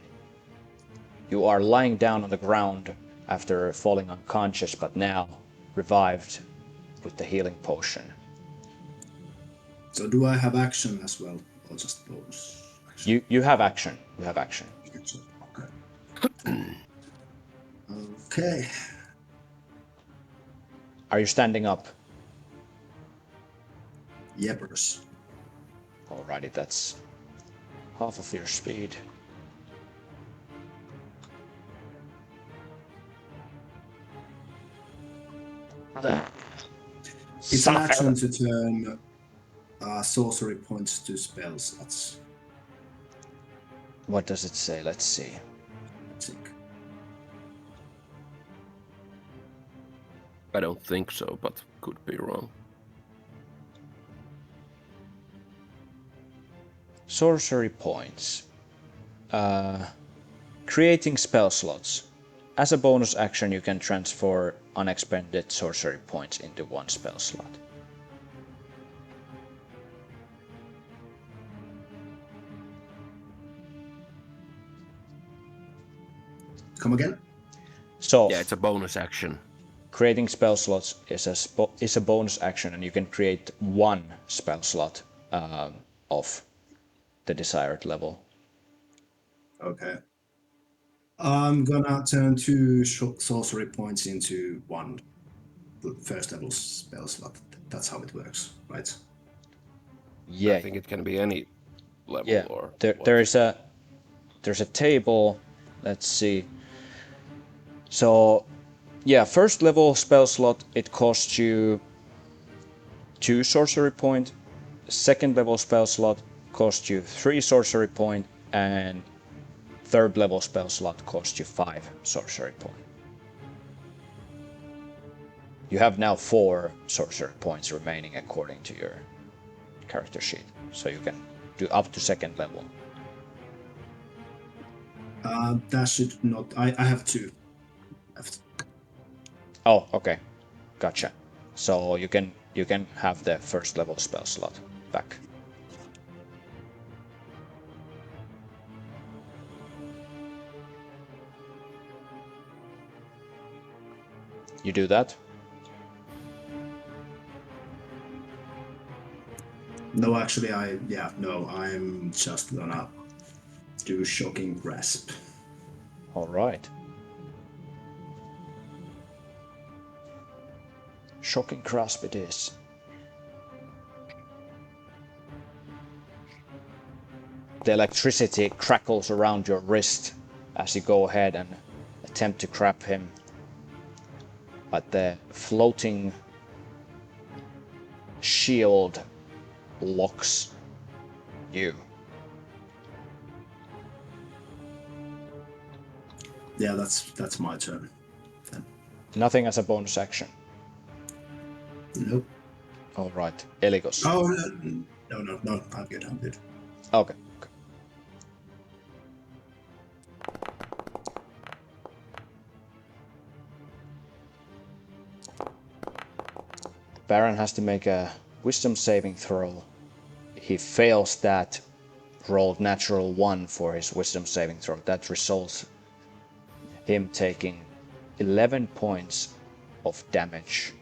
You are lying down on the ground after falling unconscious, but now revived with the healing potion. So do I have action as well, or just bonus action? You have action. You have action. Okay. Okay. Are you standing up? Yepers. Alrighty, that's half of your speed. It's an action to turn sorcery points to spell slots. What does it say? Let's see. I think. I don't think so, but could be wrong. Sorcery points. Creating spell slots. As a bonus action, you can transfer unexpended sorcery points into one spell slot. Come again? So, Yeah, it's a bonus action. creating spell slots is a bonus action, and you can create one spell slot of the desired level. Okay. I'm gonna turn 2 sorcery points into 1 first level spell slot. That's how it works, right? Yeah. I think it can be any level Yeah. or what? There's a table. Let's see. So, yeah, first level spell slot, it costs you 2 sorcery point. Second level spell slot costs you 3 sorcery point, and third level spell slot costs you 5 sorcery point. You have now 4 sorcery points remaining according to your character sheet, so you can do up to second level. That should not. I have 2 left. Oh, okay, gotcha. So you can have the first level spell slot back. You do that? No, actually, I'm just gonna do shocking grasp. All right. Shocking grasp it is. The electricity crackles around your wrist as you go ahead and attempt to grab him, but the floating shield locks you. Yeah, that's my turn. Then. Nothing as a bonus action. Nope. All right, Eligos. Oh no! I'm good. Okay. Baron has to make a wisdom saving throw. He fails that, rolled natural 1 for his wisdom saving throw. That results him taking 11 points of damage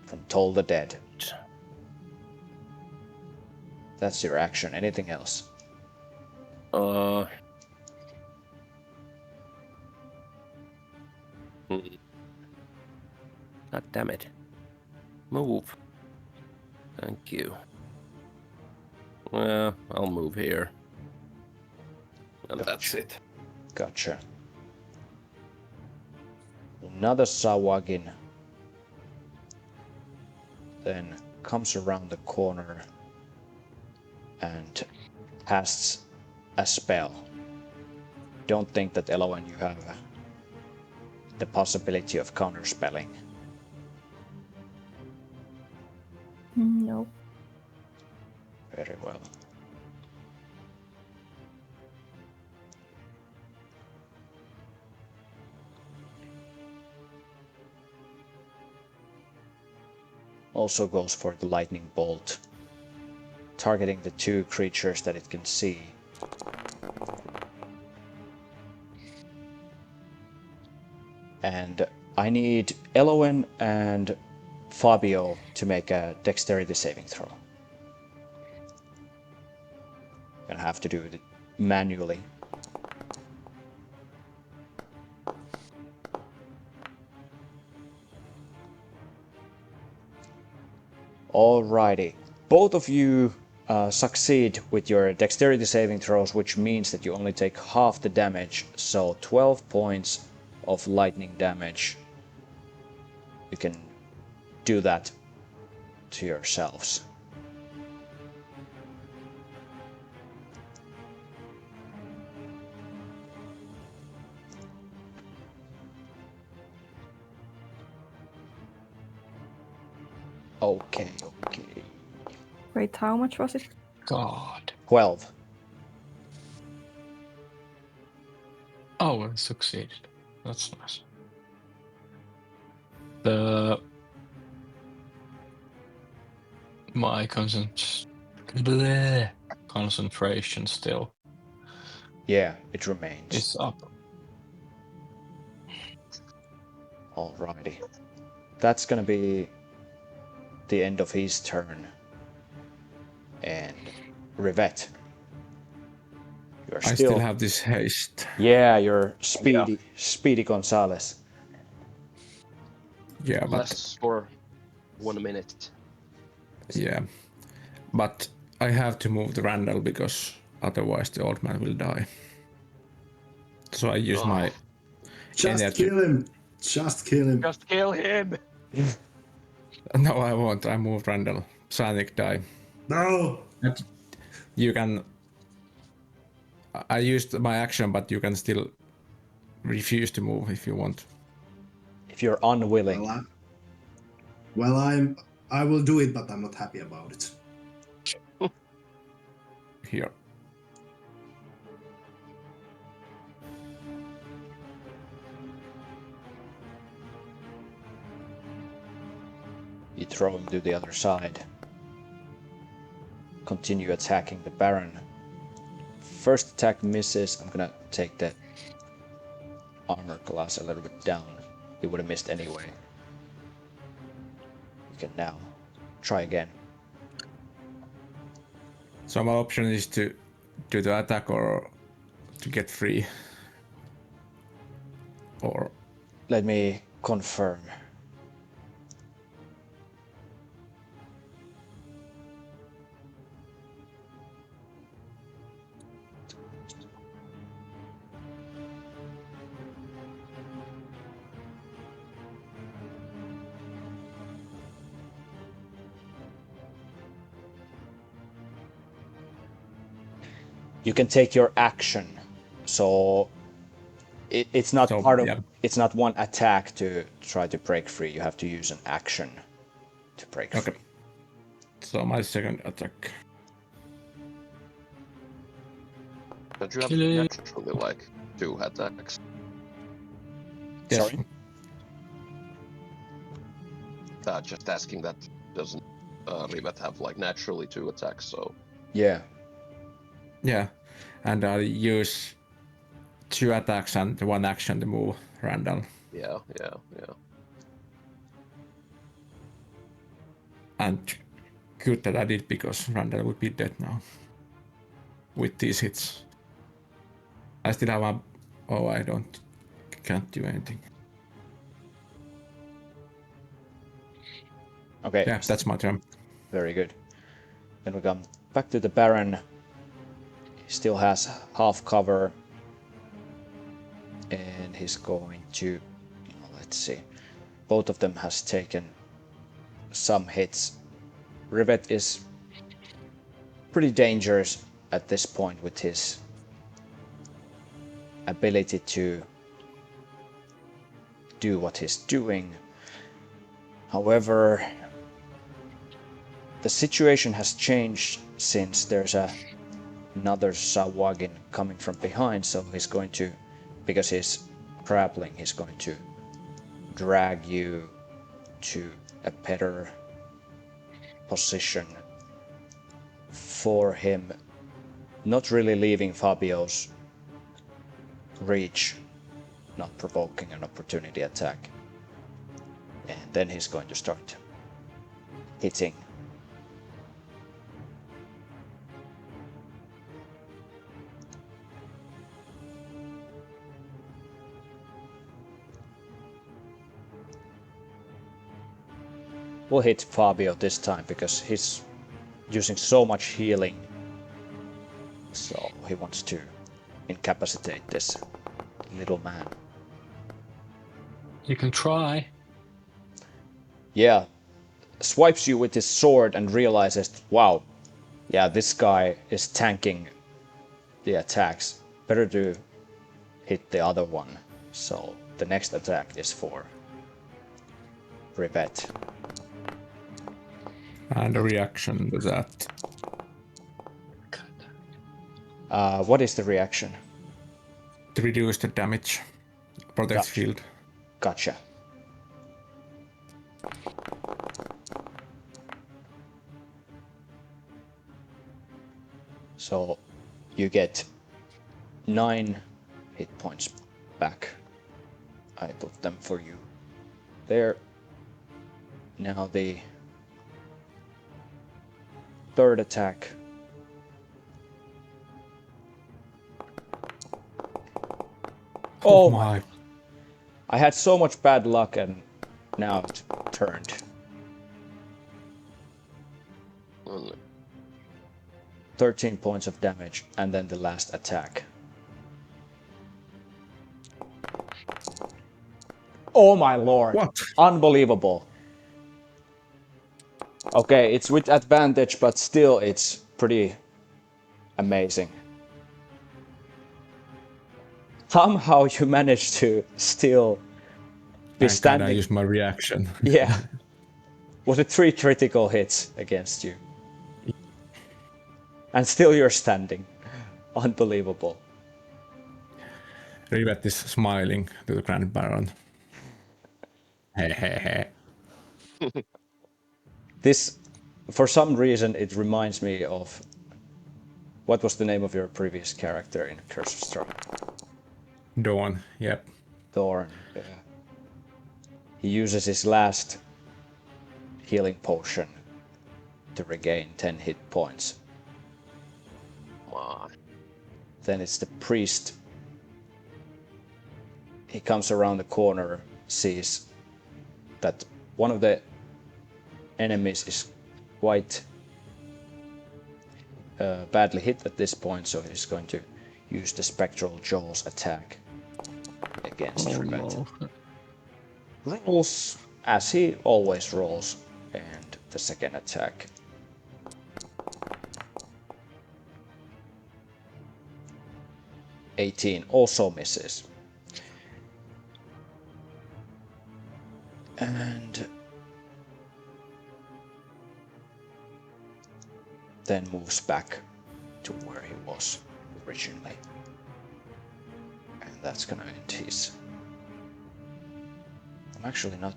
from Toll the Dead. That's your action. Anything else? God damn it. Move. Thank you. Well, I'll move here. And that's it. Gotcha. Another Sawagin then comes around the corner and casts a spell. Don't think that, Elowen, you have the possibility of counterspelling. No. Very well. Also goes for the lightning bolt, targeting the 2 creatures that it can see. And I need Elowen and Fabio to make a dexterity saving throw. Gonna have to do it manually. Alrighty. Both of you succeed with your dexterity saving throws, which means that you only take half the damage, so 12 points of lightning damage. You can do that to yourselves. Okay. Wait, how much was it? God. 12. Oh, I succeeded. That's nice. My concentration still Yeah, it remains. is up. Alrighty. That's gonna be the end of his turn. And Rivet. You're I still have this haste. Yeah, you're Speedy Gonzalez. Yeah, but Lasts for 1 minute. Yeah. But I have to move the Randall because otherwise the old man will die. So I use my Just energy. kill him. Just kill him. Just kill him! No, I won't. I move Randall. Sonic die. No. You can. I used my action, but you can still refuse to move if you want. If you're unwilling. I will do it, but I'm not happy about it. Here. You throw him to the other side. Continue attacking the Baron. First attack misses. I'm gonna take the armor class a little bit down. He would have missed anyway. You can now try again. So my option is to do the attack or to get free. Or Let me confirm. You can take your action, so it's not part of. yeah. It's not one attack to try to break free. You have to use an action to break Okay. free. So my second attack. Don't you have Kill it. naturally like 2 attacks? Yes. Sorry? Just asking that doesn't Rivet have like naturally 2 attacks, so Yeah. Yeah. And I use 2 attacks and 1 action to move Randall. yeah. And good that I did because Randall would be dead now. With these hits. I still have a... Oh, I can't do anything. Okay. Yeah, that's my turn. Very good. Then we come back to the Baron. He still has half cover. And he's going to... Let's see. Both of them has taken some hits. Rivet is pretty dangerous at this point with his ability to do what he's doing. However, the situation has changed since there's another Sawagin coming from behind, so he's going to, because he's grappling, he's going to drag you to a better position for him, not really leaving Fabio's reach, not provoking an opportunity attack. And then he's going to start hitting. We'll hit Fabio this time because he's using so much healing. So he wants to incapacitate this little man. You can try. Yeah, swipes you with his sword and realizes, wow, yeah, this guy is tanking the attacks. Better to hit the other one. So the next attack is for Rivet. And a reaction to that. What is the reaction? To reduce the damage. Protect Gotcha. shield. Gotcha. So you get 9 hit points back. I put them for you there. Now the third attack. Oh my! I had so much bad luck and now it turned. 13 points of damage, and then the last attack. Oh my lord! What? Unbelievable. Okay, it's with advantage, but still it's pretty amazing. Somehow you managed to still be Thank God I standing. used my reaction. Yeah. Was it 3 critical hits against you? And still you're standing. Unbelievable. Rivet is smiling to the Grand Baron. Hehehe. This, for some reason, it reminds me of... What was the name of your previous character in Curse of Strahd? Dawn, yep. Thorn. Yeah. He uses his last healing potion to regain 10 hit points. Come on. Then it's the priest. He comes around the corner, sees that one of the enemies is quite badly hit at this point, so he's going to use the Spectral Jaws attack against Rivet. No. Rolls as he always rolls, and the second attack. (18) also misses. And then moves back to where he was originally. And that's gonna end his... I'm actually not...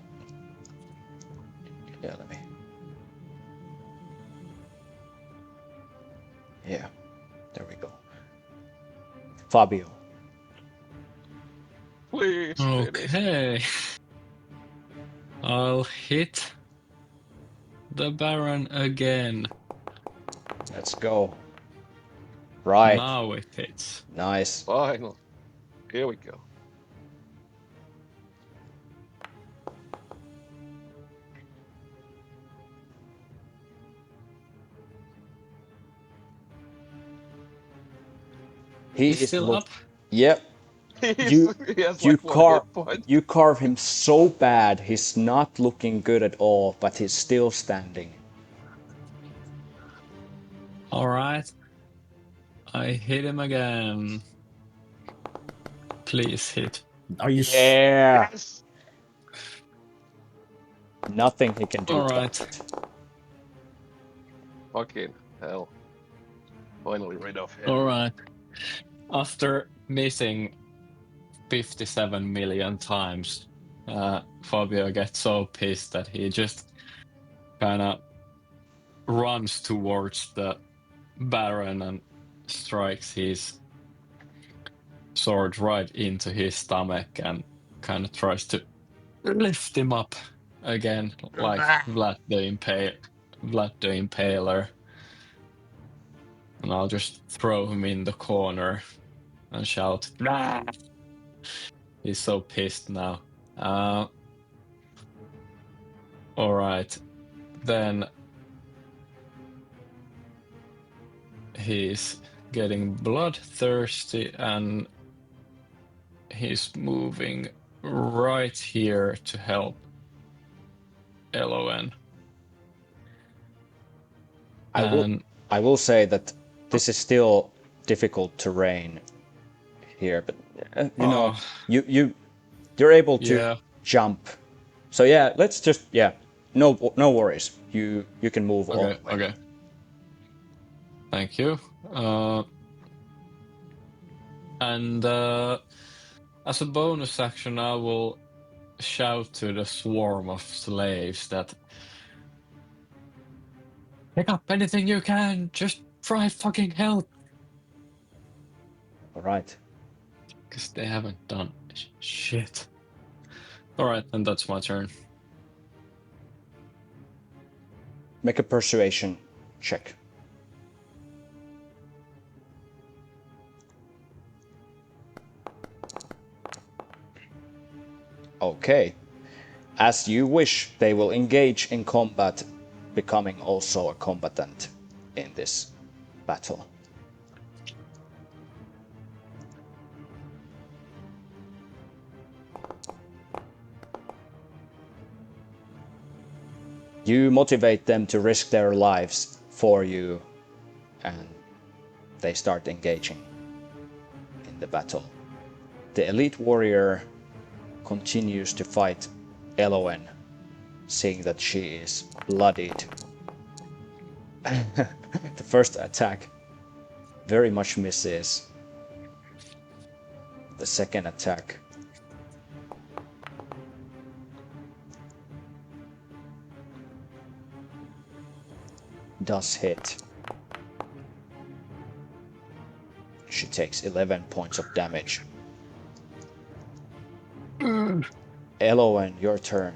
Yeah, let me... Yeah, there we go. Fabio. Please. finish. Okay. I'll hit the Baron again. Let's go. Right. Now it hits. Nice. Finally. Here we go. He He's is still look- up. Yep. You- He has you like one car- hit point. You carve him so bad, he's not looking good at all, but he's still standing. Alright. I hit him again. Please hit. Nice. Yeah. Yes. Nothing he can do All about right. it. Fucking hell. Finally rid of him. Alright. After missing 57 million times, Fabio gets so pissed that he just kind of runs towards the Baron and strikes his sword right into his stomach and kind of tries to lift him up again, like Vlad the Impaler. And I'll just throw him in the corner and shout, "Nah!" He's so pissed now. Alright. Then he's getting bloodthirsty and he's moving right here to help LON. I will say that this is still difficult terrain here, but you know, you're able to jump. So yeah, let's just no worries. You can move all the way. Okay. Thank you. And as a bonus action, I will shout to the swarm of slaves that pick up anything you can. Just try fucking help. All right. Because they haven't done shit. All right, and that's my turn. Make a persuasion check. Okay. As you wish, they will engage in combat, becoming also a combatant in this battle. You motivate them to risk their lives for you, and they start engaging in the battle. The elite warrior continues to fight Elowen, seeing that she is bloodied. The first attack very much misses. The second attack does hit. She takes 11 points of damage. Elowen, your turn.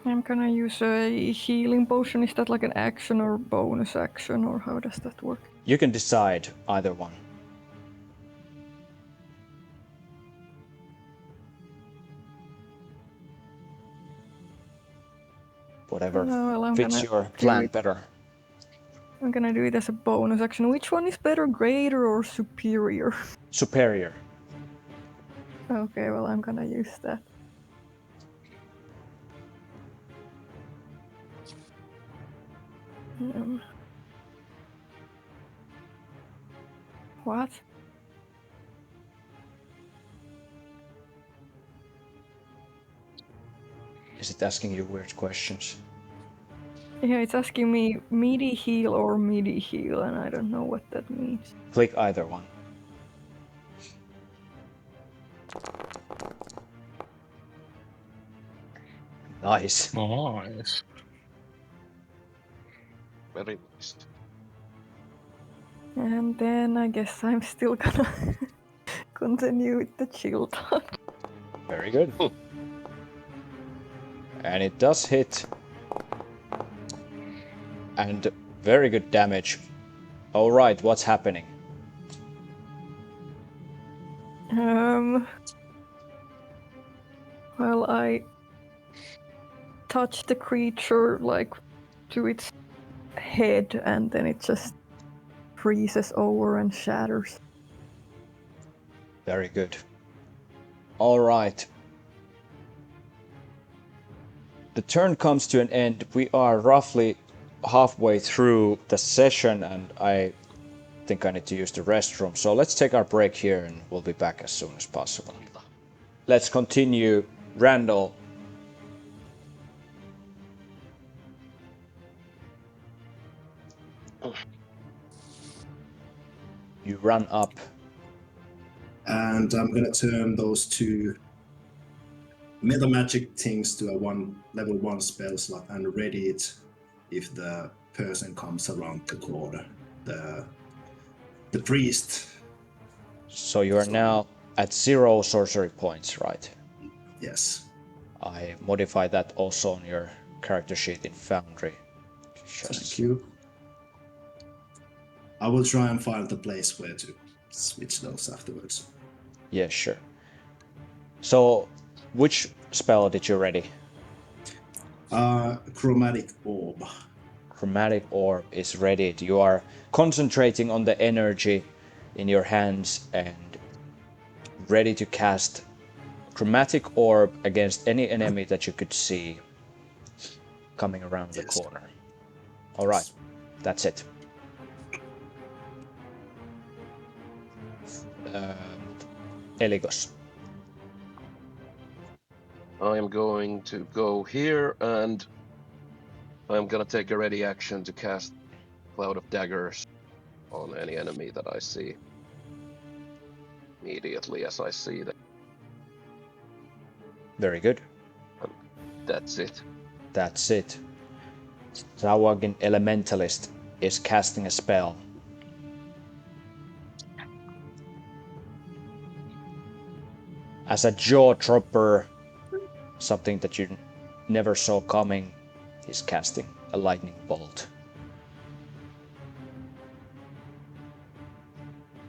I'm gonna use a healing potion. Is that like an action or bonus action, or how does that work? You can decide either one. Whatever Well, fits your plan better. I'm gonna do it as a bonus action. Which one is better, greater or superior? Superior. Okay, well, I'm gonna use that. What? Is it asking you weird questions? Yeah, it's asking me meaty heal or midi heal, and I don't know what that means. Click either one. Nice. Nice. Very nice. And then I guess I'm still gonna continue with the chill talk. Very good. And it does hit. And very good damage. Alright, what's happening? Well, I touch the creature like to its head, and then it just freezes over and shatters. Very good. Alright. The turn comes to an end. We are roughly halfway through the session, and I think I need to use the restroom. So let's take our break here, and we'll be back as soon as possible. Let's continue. Randall. You run up. And I'm gonna turn those two meta magic things to a level 1 spell slot and ready it if the person comes around the corner. The priest. So you are now at 0 sorcery points, right? Yes. I modify that also on your character sheet in Foundry. Thank you. I will try and find the place where to switch those afterwards. Yeah, sure. So, which spell did you ready? Chromatic Orb. Chromatic Orb is readied. You are concentrating on the energy in your hands and ready to cast Chromatic Orb against any enemy that you could see coming around the corner. Alright, that's it. Eligos. I am going to go here, and I'm gonna take a ready action to cast Cloud of Daggers on any enemy that I see. Immediately as I see them. Very good. That's it. That's it. Zawagin Elementalist is casting a spell. As a jaw dropper, something that you never saw coming, he's casting a lightning bolt.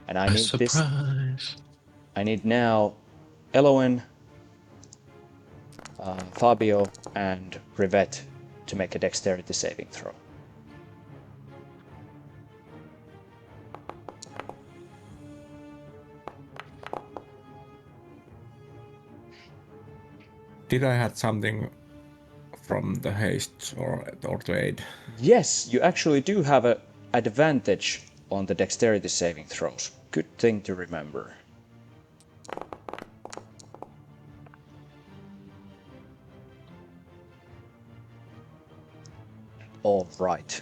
And I A need this. surprise. I need now Elowen, Fabio, and Rivette to make a dexterity saving throw. Did I had something from the haste or to aid? Yes, you actually do have an advantage on the dexterity saving throws. Good thing to remember. All right.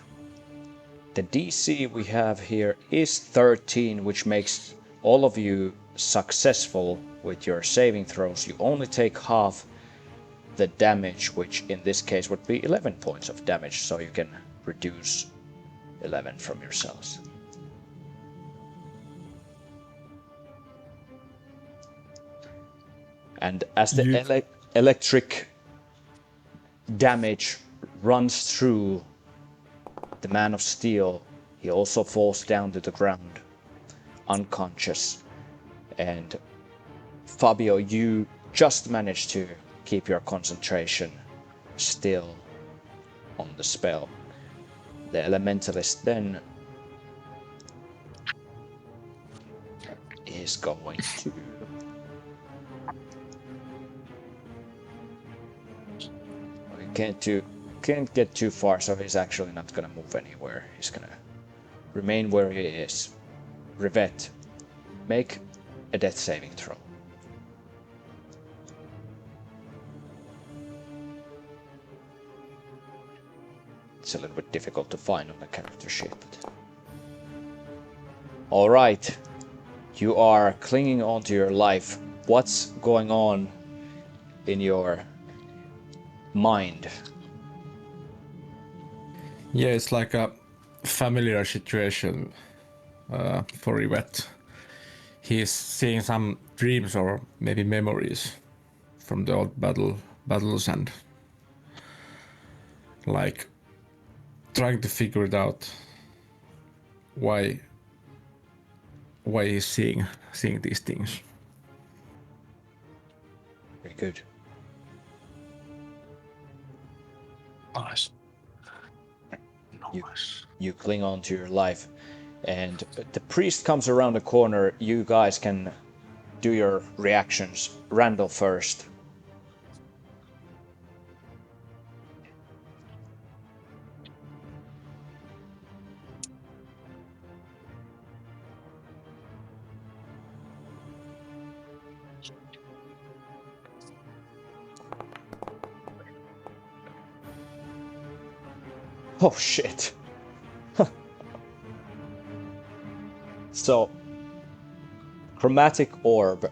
The DC we have here is 13, which makes all of you successful with your saving throws. You only take half the damage, which in this case would be 11 points of damage, so you can reduce 11 from yourselves. And as the electric damage runs through the Man of Steel, he also falls down to the ground, unconscious. And Fabio, you just managed to keep your concentration still on the spell. The Elementalist then is going to... Can't get too far, so he's actually not gonna move anywhere. He's gonna remain where he is. Rivette, make a death saving throw. It's a little bit difficult to find on the character sheet. But... Alright, you are clinging on to your life. What's going on in your mind? Yeah, it's like a familiar situation for Yvette. He's seeing some dreams or maybe memories from the old battles and like trying to figure it out why he's seeing these things. Very good. Nice. You cling on to your life, and the priest comes around the corner. You guys can do your reactions. Randall first. Oh shit. So, chromatic orb.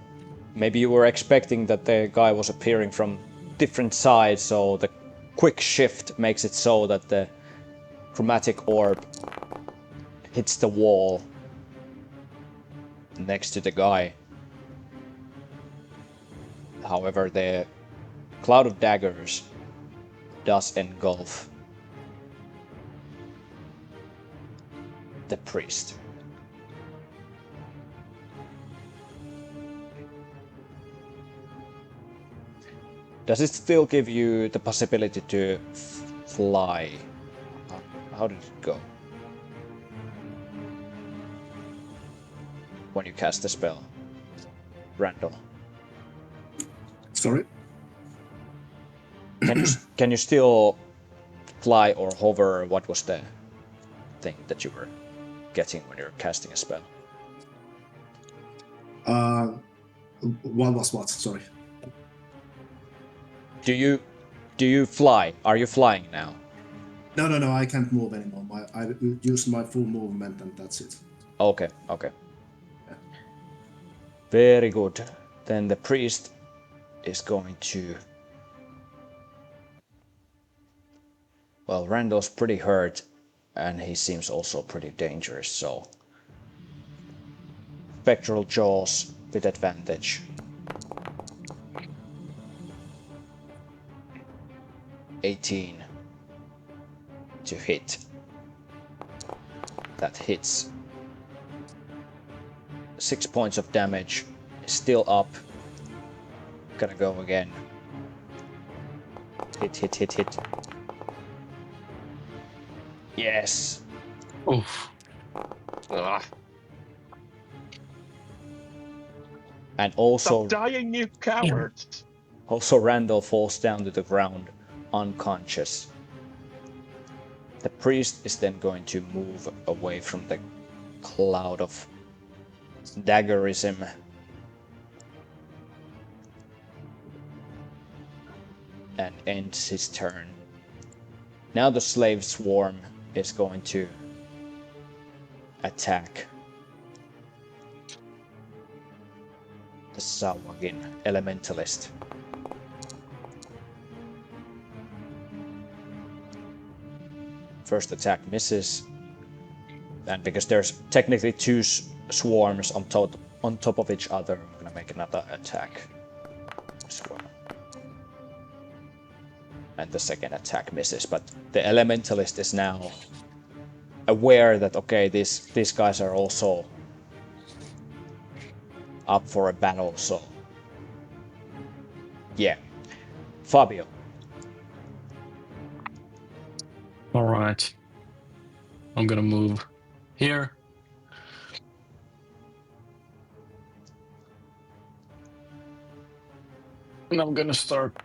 Maybe you were expecting that the guy was appearing from different sides, so the quick shift makes it so that the chromatic orb hits the wall next to the guy. However, the cloud of daggers does engulf the priest. Does it still give you the possibility to fly? How did it go? When you cast the spell, Randall. Sorry? Can you still fly or hover? What was the thing that you were getting when you were casting a spell? What was what? Sorry. Do you fly? Are you flying now? No, I can't move anymore. I used my full movement and that's it. Okay. Very good. Then the priest is going to... Well, Randall's pretty hurt. and he seems also pretty dangerous, so spectral jaws with advantage. 18 to hit. That hits. 6 points of damage. Still up. Gonna go again. Hit. Yes. Oof. Ah, And also, stop dying, you cowards! also Randall falls down to the ground, unconscious. The priest is then going to move away from the cloud of daggerism. And ends his turn. Now the slave swarm is going to attack the Sawagin elementalist. First attack misses, and because there's technically two swarms on top of each other, I'm gonna make another attack as well. And the second attack misses, but the elementalist is now aware that okay, these guys are also up for a battle, so yeah. Fabio. All right. I'm gonna move here. And I'm gonna start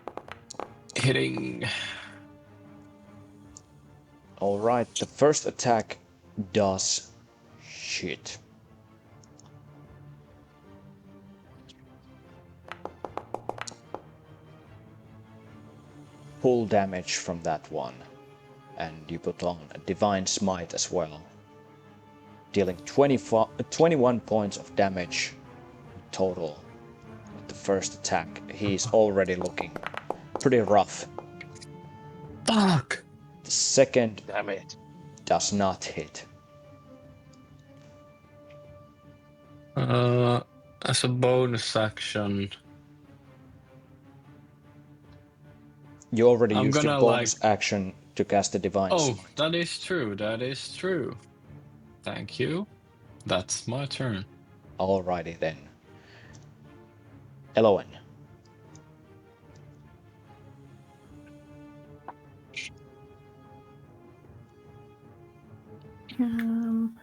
hitting. Alright, the first attack does shit. Full damage from that one. And you put on a Divine Smite as well. Dealing 21 points of damage total with the first attack. He's already looking pretty rough. Fuck! The second Damn it. does not hit. As a bonus action, You already I'm used your gonna, bonus action to cast the Divine oh, Smite. that is true. That is true. Thank you. That's my turn. Alrighty then. Elowen. Um,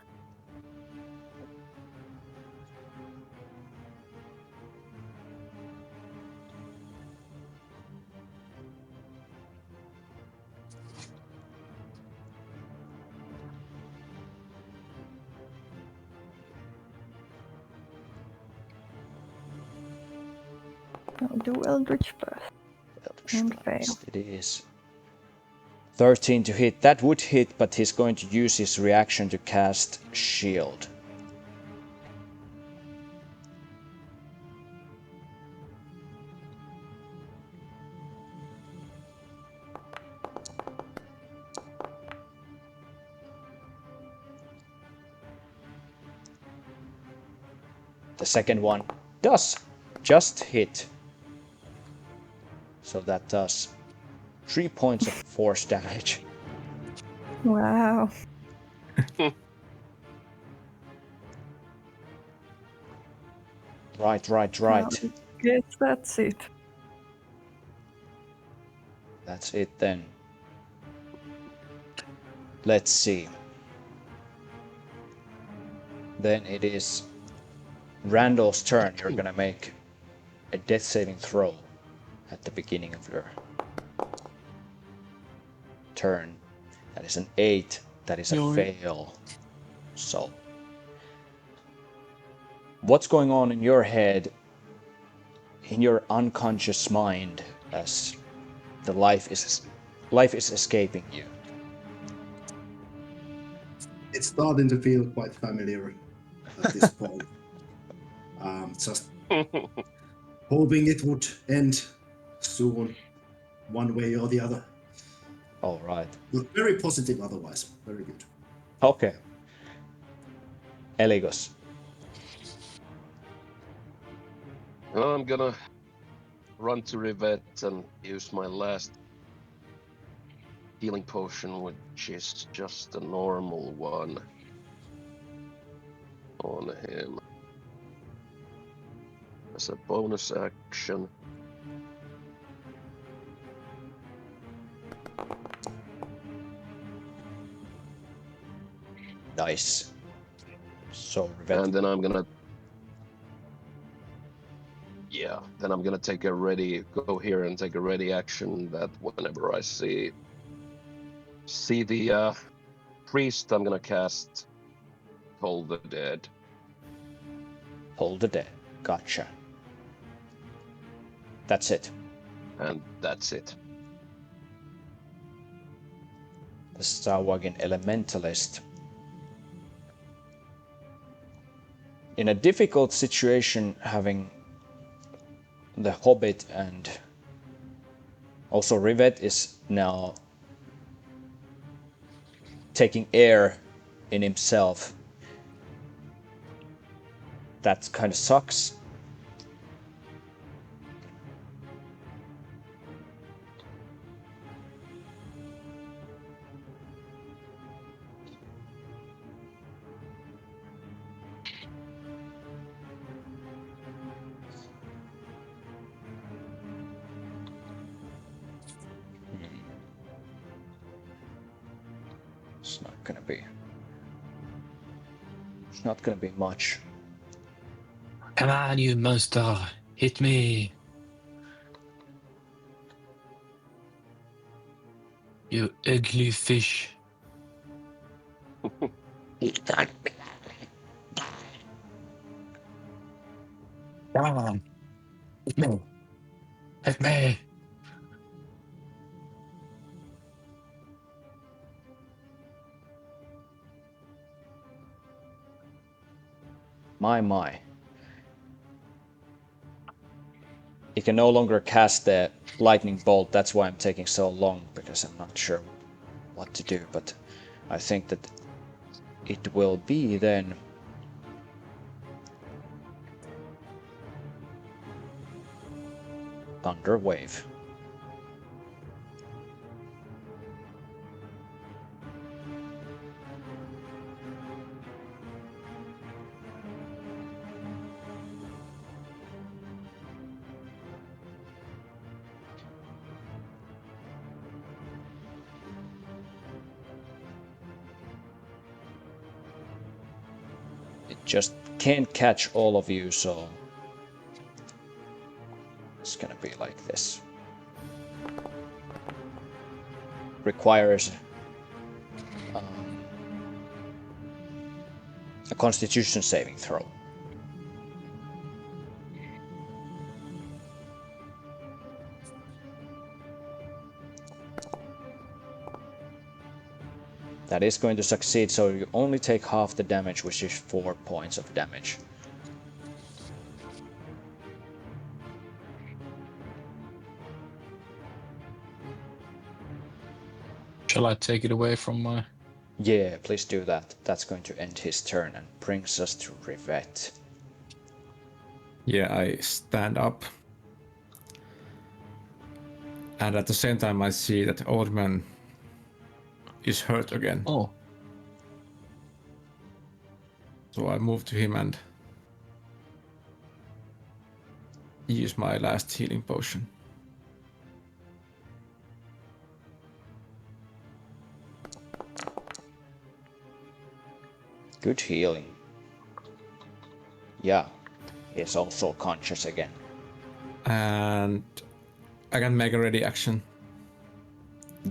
I'll do Eldritch Blast. And fail. It is 13 to hit. That would hit, but he's going to use his reaction to cast Shield. The second one does just hit. So that does 3 points of force damage. Wow. Right. Well, yes, that's it. That's it then. Let's see. Then it is Randall's turn. You're gonna make a death saving throw at the beginning of your turn. That is an 8. That is a fail. So, what's going on in your head, in your unconscious mind, as the life is escaping you? It's starting to feel quite familiar at this point. Just hoping it would end soon, one way or the other. All right. But very positive otherwise. Very good. Okay. Eligos. I'm gonna run to Rivet and use my last healing potion, which is just a normal one on him. As a bonus action. Nice. So Rivet. And then I'm gonna take a ready, go here and take a ready action that whenever I see the priest, I'm gonna cast Toll the Dead. Hold the dead. Gotcha. That's it. And that's it. The Sahuagin Elementalist. In a difficult situation, having the Hobbit and also Rivet is now taking air in himself. That kind of sucks. It's not gonna be. It's not gonna be much. Come on, you monster! Hit me! You ugly fish! Come on! Hit me! Hit me! My. He can no longer cast the lightning bolt. That's why I'm taking so long, because I'm not sure what to do, but I think that it will be then Thunder Wave. It just can't catch all of you, so it's gonna be like this. Requires a Constitution saving throw. That is going to succeed, so you only take half the damage, which is 4 points of damage. Shall I take it away from my... Yeah, please do that. That's going to end his turn and brings us to Rivet. Yeah, I stand up. And at the same time I see that old man is hurt again. Oh. So I move to him and use my last healing potion. Good healing. Yeah, he is also conscious again. And I can make a ready action.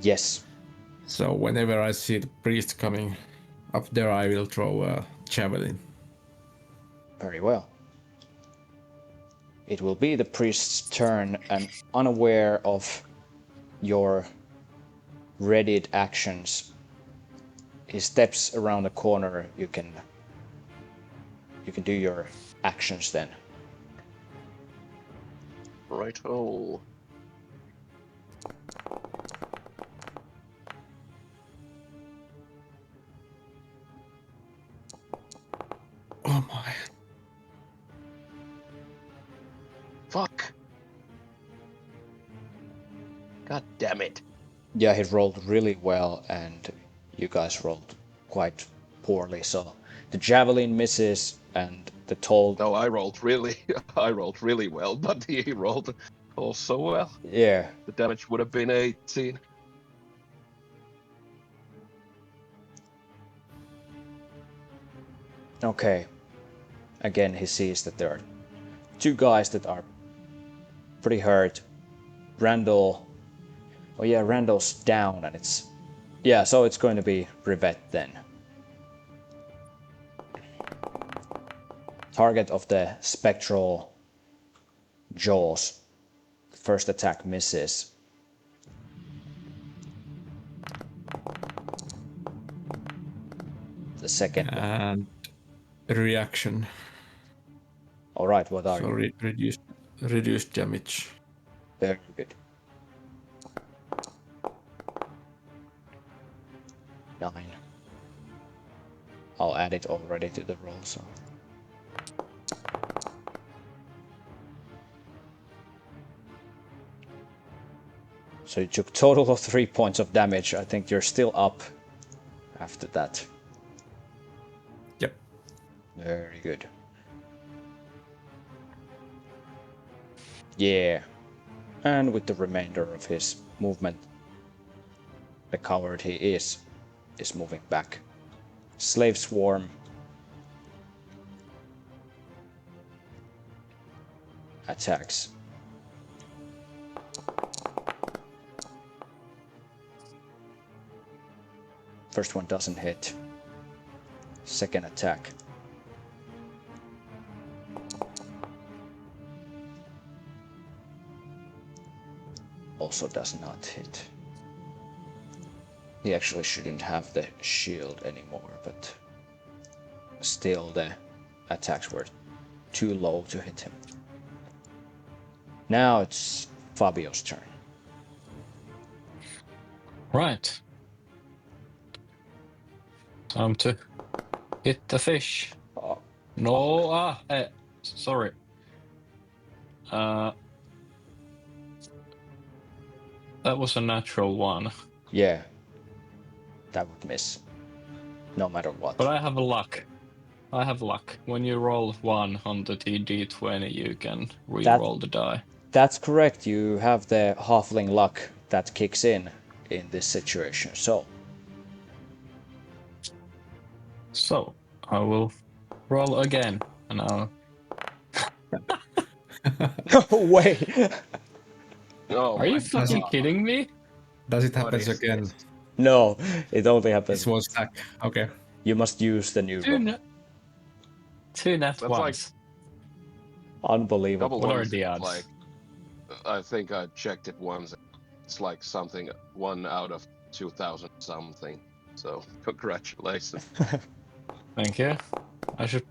Yes. So whenever I see the priest coming up there, I will throw a javelin. Very well. It will be the priest's turn, and unaware of your readied actions, he steps around the corner. You can do your actions then. Righto. God damn it. Yeah, he rolled really well, and you guys rolled quite poorly. So the javelin misses, and the toll. No, I rolled really well, but he rolled also well. Yeah, The damage would have been 18. okay. Again, he sees that there are two guys that are pretty hurt. Randall. Oh yeah, Randall's down, and it's. Yeah, so it's going to be Rivet then. Target of the spectral jaws. First attack misses. The second one. And reaction. Alright, what are So you? reduced damage. Very good. 9. I'll add it already to the roll, so. So you took total of 3 points of damage. I think you're still up after that. Yep. Very good. Yeah. And with the remainder of his movement, the coward he is moving back. Slave swarm. Attacks. First one doesn't hit. Second attack. Also does not hit. He actually shouldn't have the shield anymore, but still the attacks were too low to hit him. Now it's Fabio's turn. Right. Time to hit the fish. Oh, No, sorry. That was a natural one. yeah. That would miss. No matter what. But I have luck. I have luck. When you roll 1 on the D20, you can re-roll the die. That's correct. You have the halfling luck that kicks in this situation. So. So, I will roll again. And I'll... No way! Oh Are you my fucking God. kidding me? Does it What happen is again? this? No, it only happens. It's one stack. Okay. You must use the new roll. Two net That's ones. like Unbelievable. double What are ones. the odds? Like, I think I checked it once. It's like something 1 out of 2,000 something. So congratulations. Thank you. I should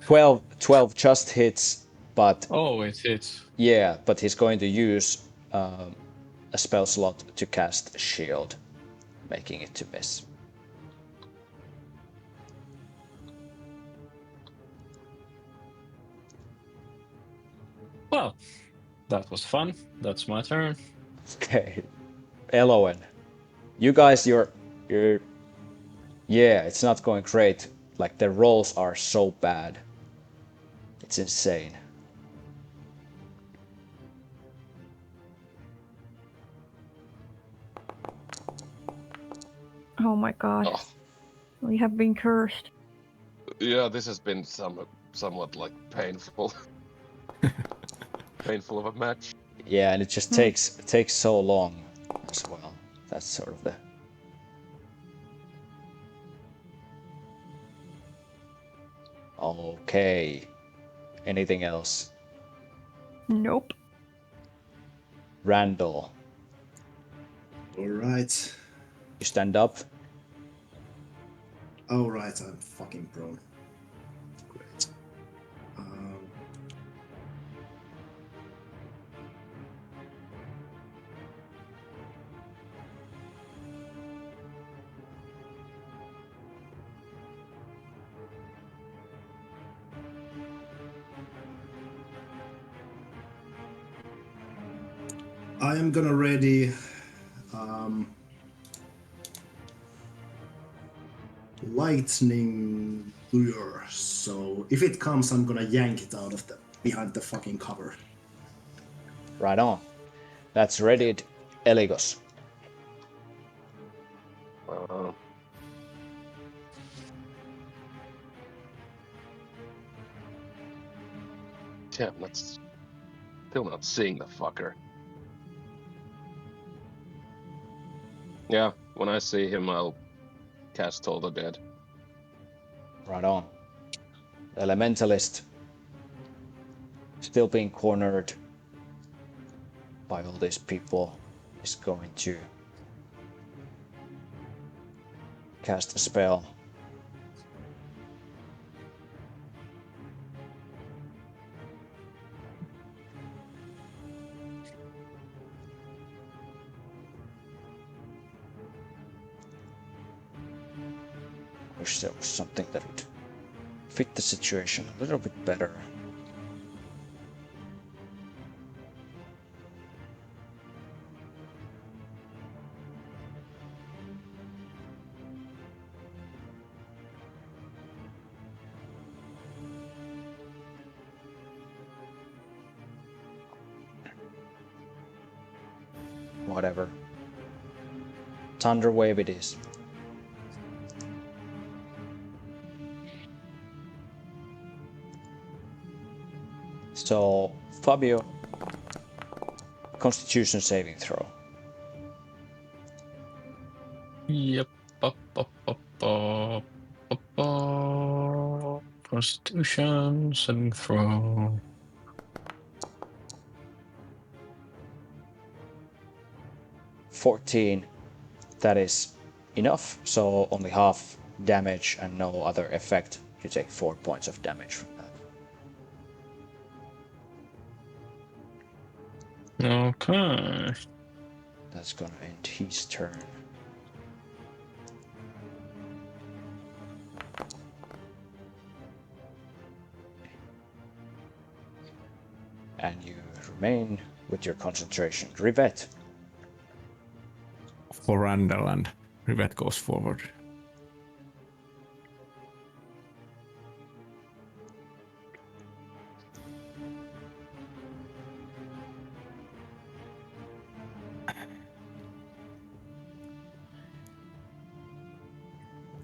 12 just hits, but Oh, it hits. yeah, but he's going to use a spell slot to cast shield, making it to miss. Well, that was fun. That's my turn. Okay, Elowen, you guys, you're, yeah, it's not going great. Like the rolls are so bad, it's insane. Oh my god. Oh, We have been cursed. yeah, this has been somewhat like painful. Painful of a match. Yeah, and it just takes so long as well. That's sort of the. Okay. Anything else? Nope. Randall, Alright. you stand up. Oh, right, I'm fucking prone. Great. I am gonna ready lightning lure. So if it comes, I'm gonna yank it out of the behind the fucking cover. Right on. That's readied Eligos. Damn, that's still not seeing the fucker. Yeah, when I see him, I'll cast Toll the Dead. Right on. The Elementalist, still being cornered by all these people, is going to cast a spell. Wish there was something that would fit the situation a little bit better. Whatever. Thunder Wave it is. So, Fabio, Constitution saving throw. Yep. Constitution saving throw. 14. That is enough, so only half damage and no other effect. You take 4 points of damage from that. Okay. That's gonna end his turn. And you remain with your concentration. Rivet. For Randall, and Rivet goes forward.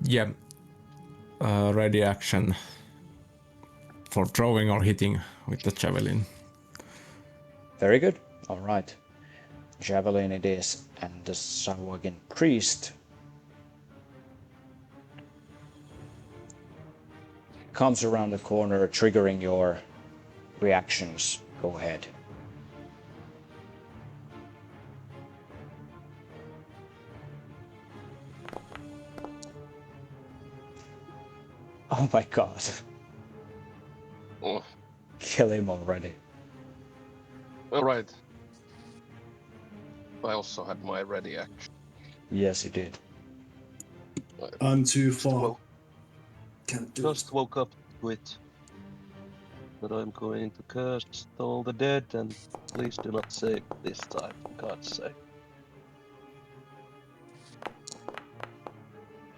Yeah. Ready action for throwing or hitting with the javelin. Very good. All right. Javelin it is, and the Sahuagin priest comes around the corner, triggering your reactions. Go ahead. Oh my god. Oh, Kill him already. alright. I also had my ready action. Yes, you did. I'm too Just far. woke- Can't do Just woke up to it. But I'm going to cast Toll the Dead, and please do not save this time, for God's sake.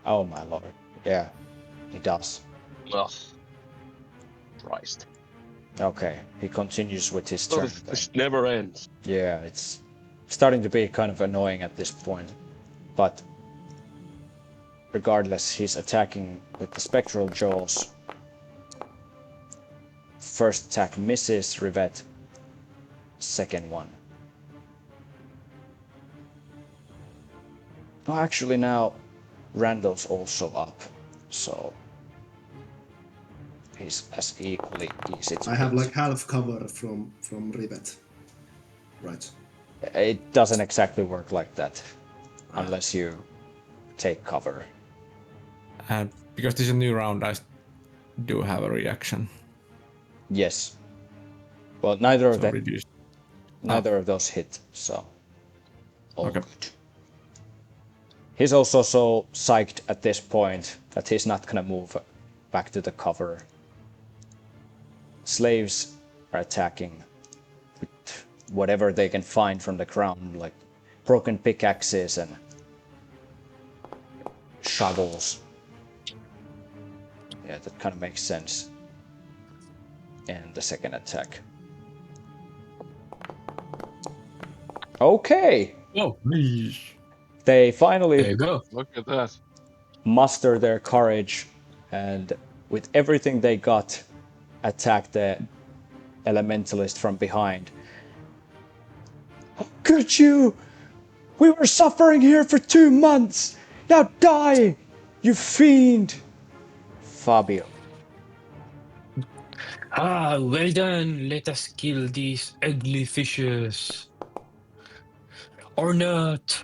Oh my lord. Yeah, he does. Ugh. Christ. Okay, he continues with his So turn. this never ends. Yeah, it's starting to be kind of annoying at this point. But regardless, he's attacking with the Spectral Jaws. First attack misses Rivet. Second one. Oh, actually now Randall's also up, so he's as equally easy to I have hit. like half cover from Rivet. Right. It doesn't exactly work like that, unless you take cover. And because this is a new round, I do have a reaction. Yes. Well, neither of So them, reduced. neither of those hit, so all Okay. good. He's also so psyched at this point that he's not gonna move back to the cover. Slaves are attacking with whatever they can find from the ground, like broken pickaxes and shovels. Yeah, that kind of makes sense. And the second attack. Okay! Oh, They there finally you go. Look at that. muster their courage and with everything they got, attack the elementalist from behind. How could you? We were suffering here for 2 months! Now die! You fiend! Fabio. Well done. Let us kill these ugly fishes. Or not.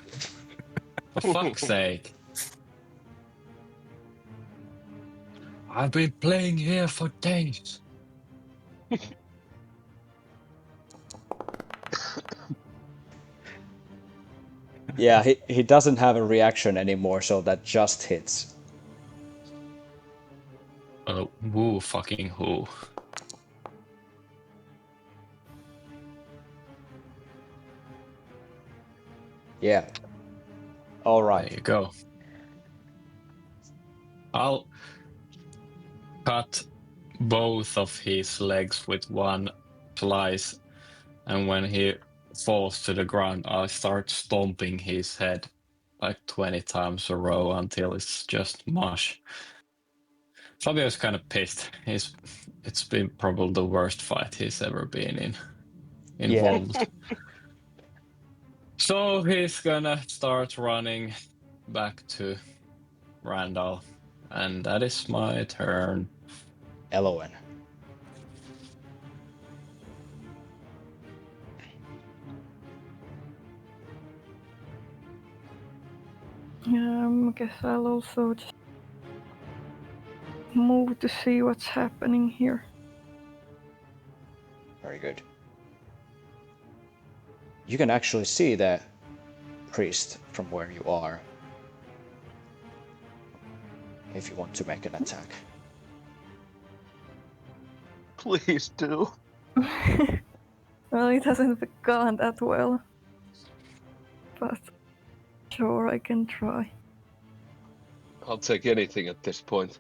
For fuck's sake. I've been playing here for days. Yeah, he doesn't have a reaction anymore, so that just hits. Woo fucking who. Yeah. There Alright. you go. I'll cut both of his legs with one slice, and when he falls to the ground, I'll start stomping his head like 20 times a row until it's just mush. Fabio's kind of pissed. It's been probably the worst fight he's ever been involved. So he's gonna start running back to Randall, and that is my turn. Elowen. I guess I'll also just move to see what's happening here. Very good. You can actually see the priest from where you are. If you want to make an attack. Please do. Well, it hasn't gone that well. But sure, I can try. I'll take anything at this point.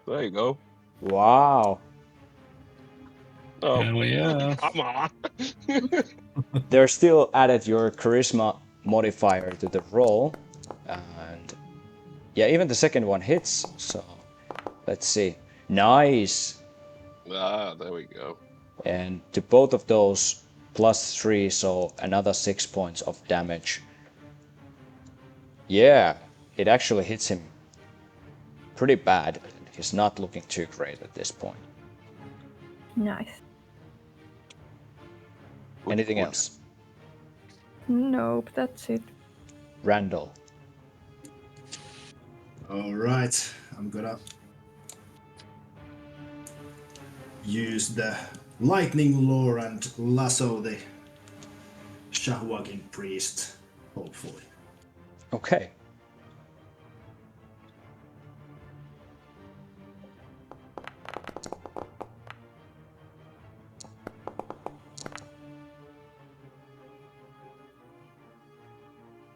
There you go. Wow. Oh, Hell yeah. come on. There's still added your charisma modifier to the roll. And yeah, even the second one hits. So let's see. Nice. There we go. And to both of those, +3, so another 6 points of damage. Yeah, it actually hits him pretty bad. He's not looking too great at this point. Nice. Anything else? Nope, that's it. Randall. Alright, I'm gonna use the lightning lure and lasso the Shahwagin priest, hopefully. Okay.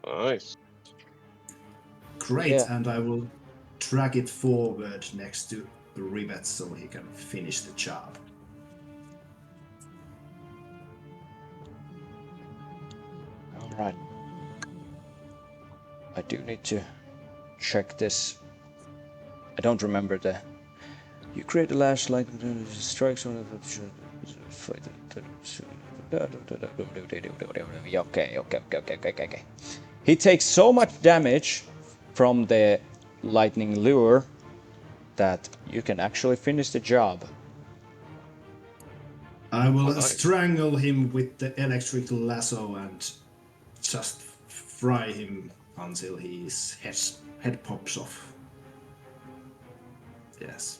Nice. Great, Yeah. and I will drag it forward next to the rivet so he can finish the job. Alright. I do need to check this. I don't remember the... You create a lash like strikes on the... Okay. He takes so much damage from the lightning lure that you can actually finish the job. I will nice. strangle him with the electric lasso and just fry him until his head pops off. Yes.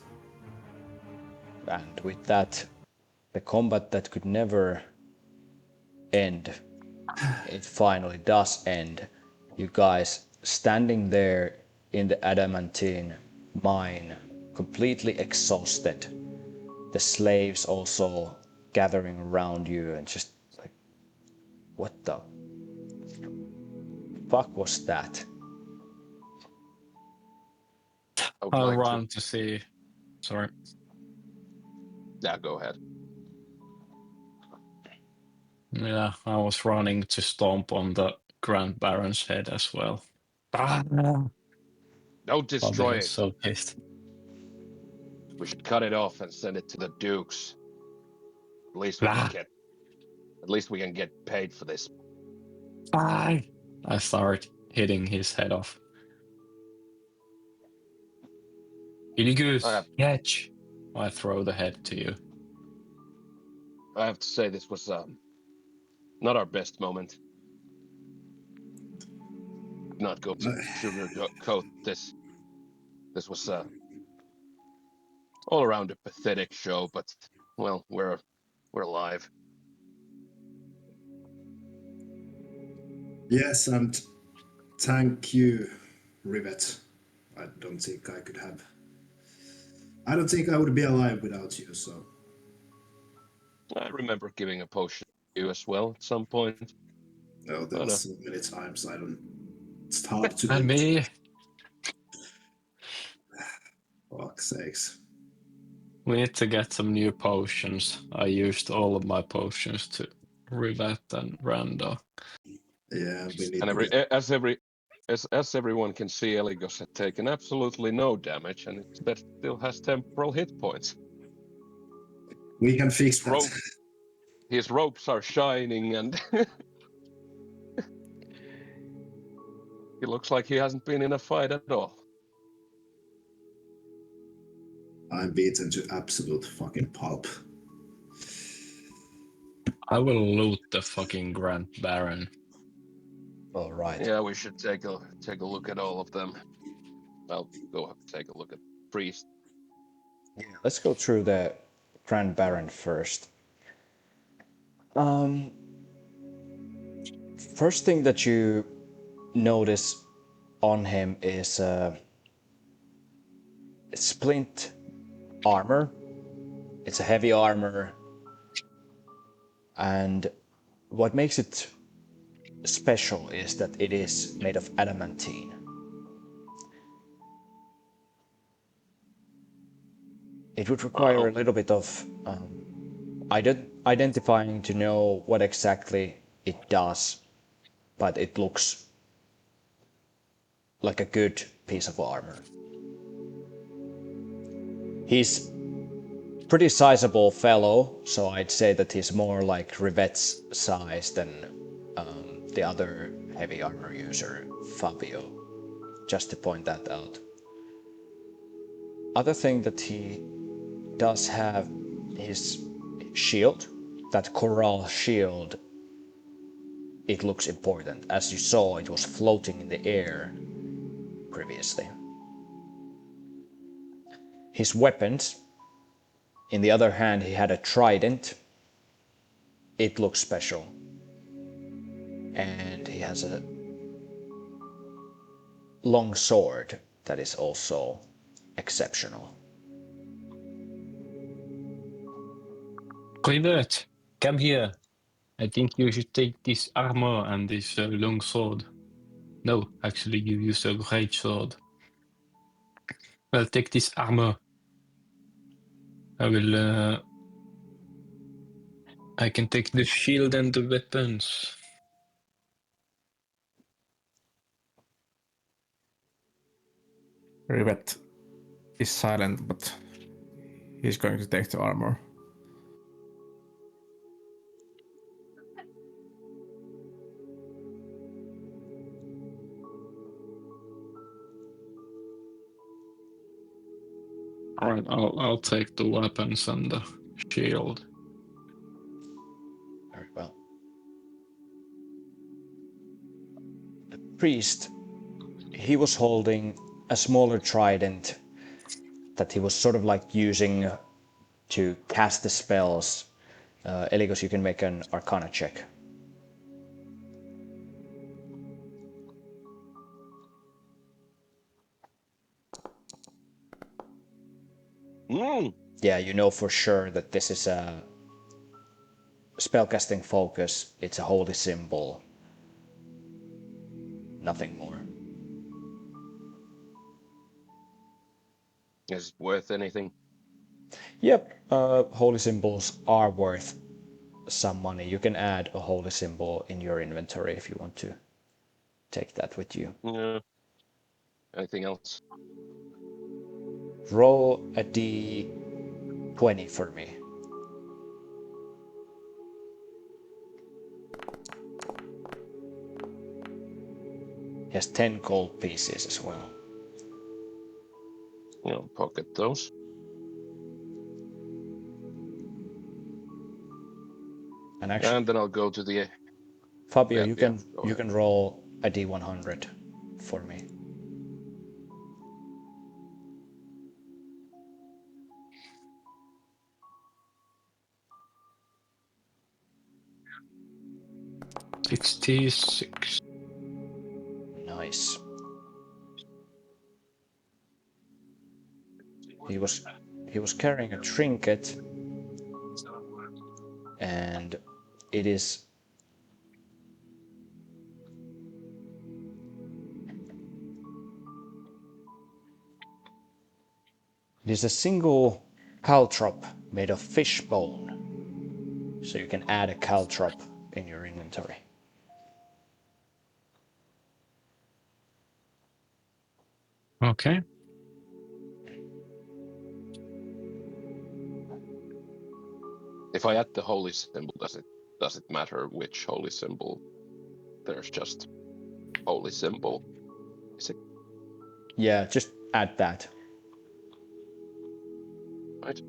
And with that, the combat that could never end, it finally does end. You guys standing there in the adamantine mine, completely exhausted, the slaves also gathering around you and just like, what the fuck was that? I would I'll like run to see. Sorry. Yeah, go ahead. Yeah, I was running to stomp on the Grand Baron's head as well. Ah, Don't destroy Fabio's it. so pissed. We should cut it off and send it to the dukes. At least we can Ah, get. At least we can get paid for this. I start hitting his head off. Iligus, catch! I throw the head to you. I have to say this was not our best moment. Not go to sugarcoat this. This was all around a pathetic show, but well, we're alive. Yes, and thank you, Rivet. I don't think I could have. I don't think I would be alive without you, so. I remember giving a potion to you as well at some point. No, there Oh, was so many times I don't. It's hard to. And me. Fuck's sakes. We need to get some new potions. I used all of my potions to Rivet and Rando. Yeah, we need And to get. as everyone can see, Eligos had taken absolutely no damage, and instead still has temporal hit points. We can fix His, that. his ropes are shining, and he looks like he hasn't been in a fight at all. I'm beaten to absolute fucking pulp. I will loot the fucking Grand Baron. All right. Yeah, we should take a look at all of them. I'll go take a look at Priest. Let's go through the Grand Baron first. First thing that you notice on him is splint armor. It's a heavy armor, and what makes it special is that it is made of adamantine. It would require a little bit of identifying to know what exactly it does, but it looks like a good piece of armor. He's pretty sizable fellow, so I'd say that he's more like Rivet's size than the other heavy armor user, Fabio, just to point that out. Other thing that he does have his shield, that coral shield. It looks important. As you saw, it was floating in the air previously. His weapons, in the other hand, he had a trident. It looks special. And he has a long sword that is also exceptional. Rivet, come here. I think you should take this armor and this long sword. No, actually, you use a great sword. Well, take this armor. I will. I can take the shield and the weapons. Rivet is silent, but he's going to take the armor. Alright, I'll take the weapons and the shield. Very well. The priest, he was holding a smaller trident that he was sort of like using to cast the spells. Eligos, you can make an Arcana check. Yeah, you know for sure that this is a spellcasting focus. It's a holy symbol. Nothing more. Is it worth anything? Yep, holy symbols are worth some money. You can add a holy symbol in your inventory if you want to take that with you. Yeah. Anything else? Roll a d20 for me. He has 10 gold pieces as well. I'll pocket those. And actually, And then I'll go to the. Fabio, Yeah, you yeah, can go you ahead. can roll a d100 for me. $66. Nice. He was carrying a trinket, and it is a single caltrop made of fish bone. So you can add a caltrop in your inventory. Okay. If I add the holy symbol, does it matter which holy symbol? There's just holy symbol. Is it Yeah, just add that. right?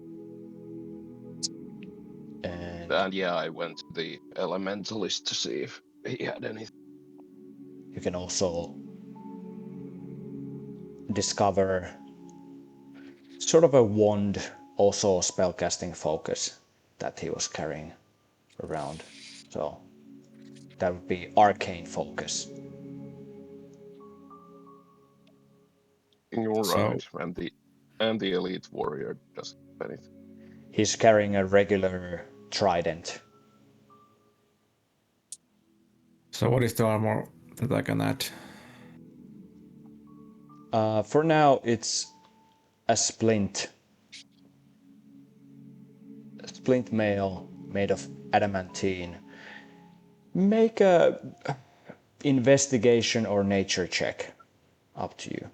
And And yeah, I went to the elementalist to see if he had anything. you can also discover sort of a wand, also a spellcasting focus that he was carrying around. So that would be arcane focus. You're So right. And the elite warrior doesn't have anything. He's carrying a regular trident. so what is the armor that I can add? For now, it's a splint mail made of adamantine. Make a investigation or nature check. Up to you.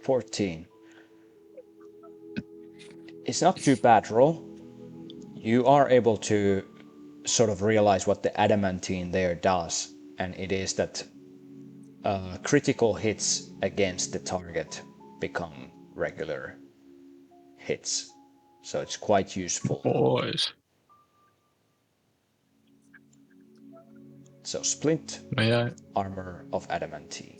$14. It's not too bad roll. You are able to sort of realize what the adamantine there does, and it is that critical hits against the target become regular hits. So it's quite useful. Boys. So splint May I? armor of adamantine.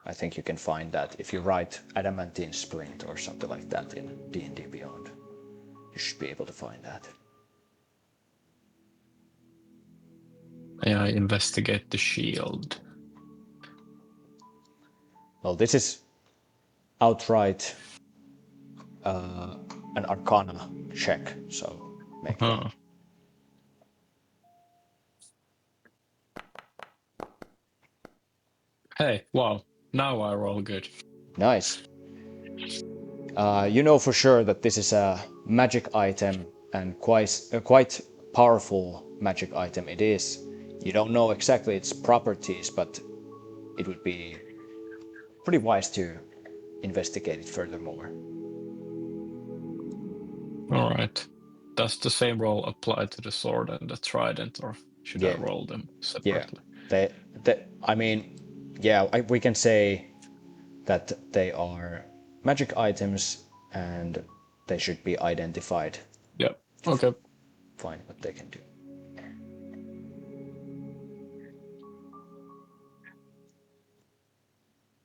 I think you can find that if you write adamantine splint or something like that in D&D Beyond. You should be able to find that. May I investigate the shield? Well, this is outright an Arcana check, so make that. Huh. Hey, wow. Now I roll good. Nice. You know for sure that this is a magic item and quite powerful magic item it is. You don't know exactly its properties, but it would be pretty wise to investigate it furthermore. Alright. Does the same roll apply to the sword and the trident, or should I Yeah, roll them yeah. separately? I mean, yeah, we can say that they are magic items and they should be identified. Yeah. Okay. Find what they can do.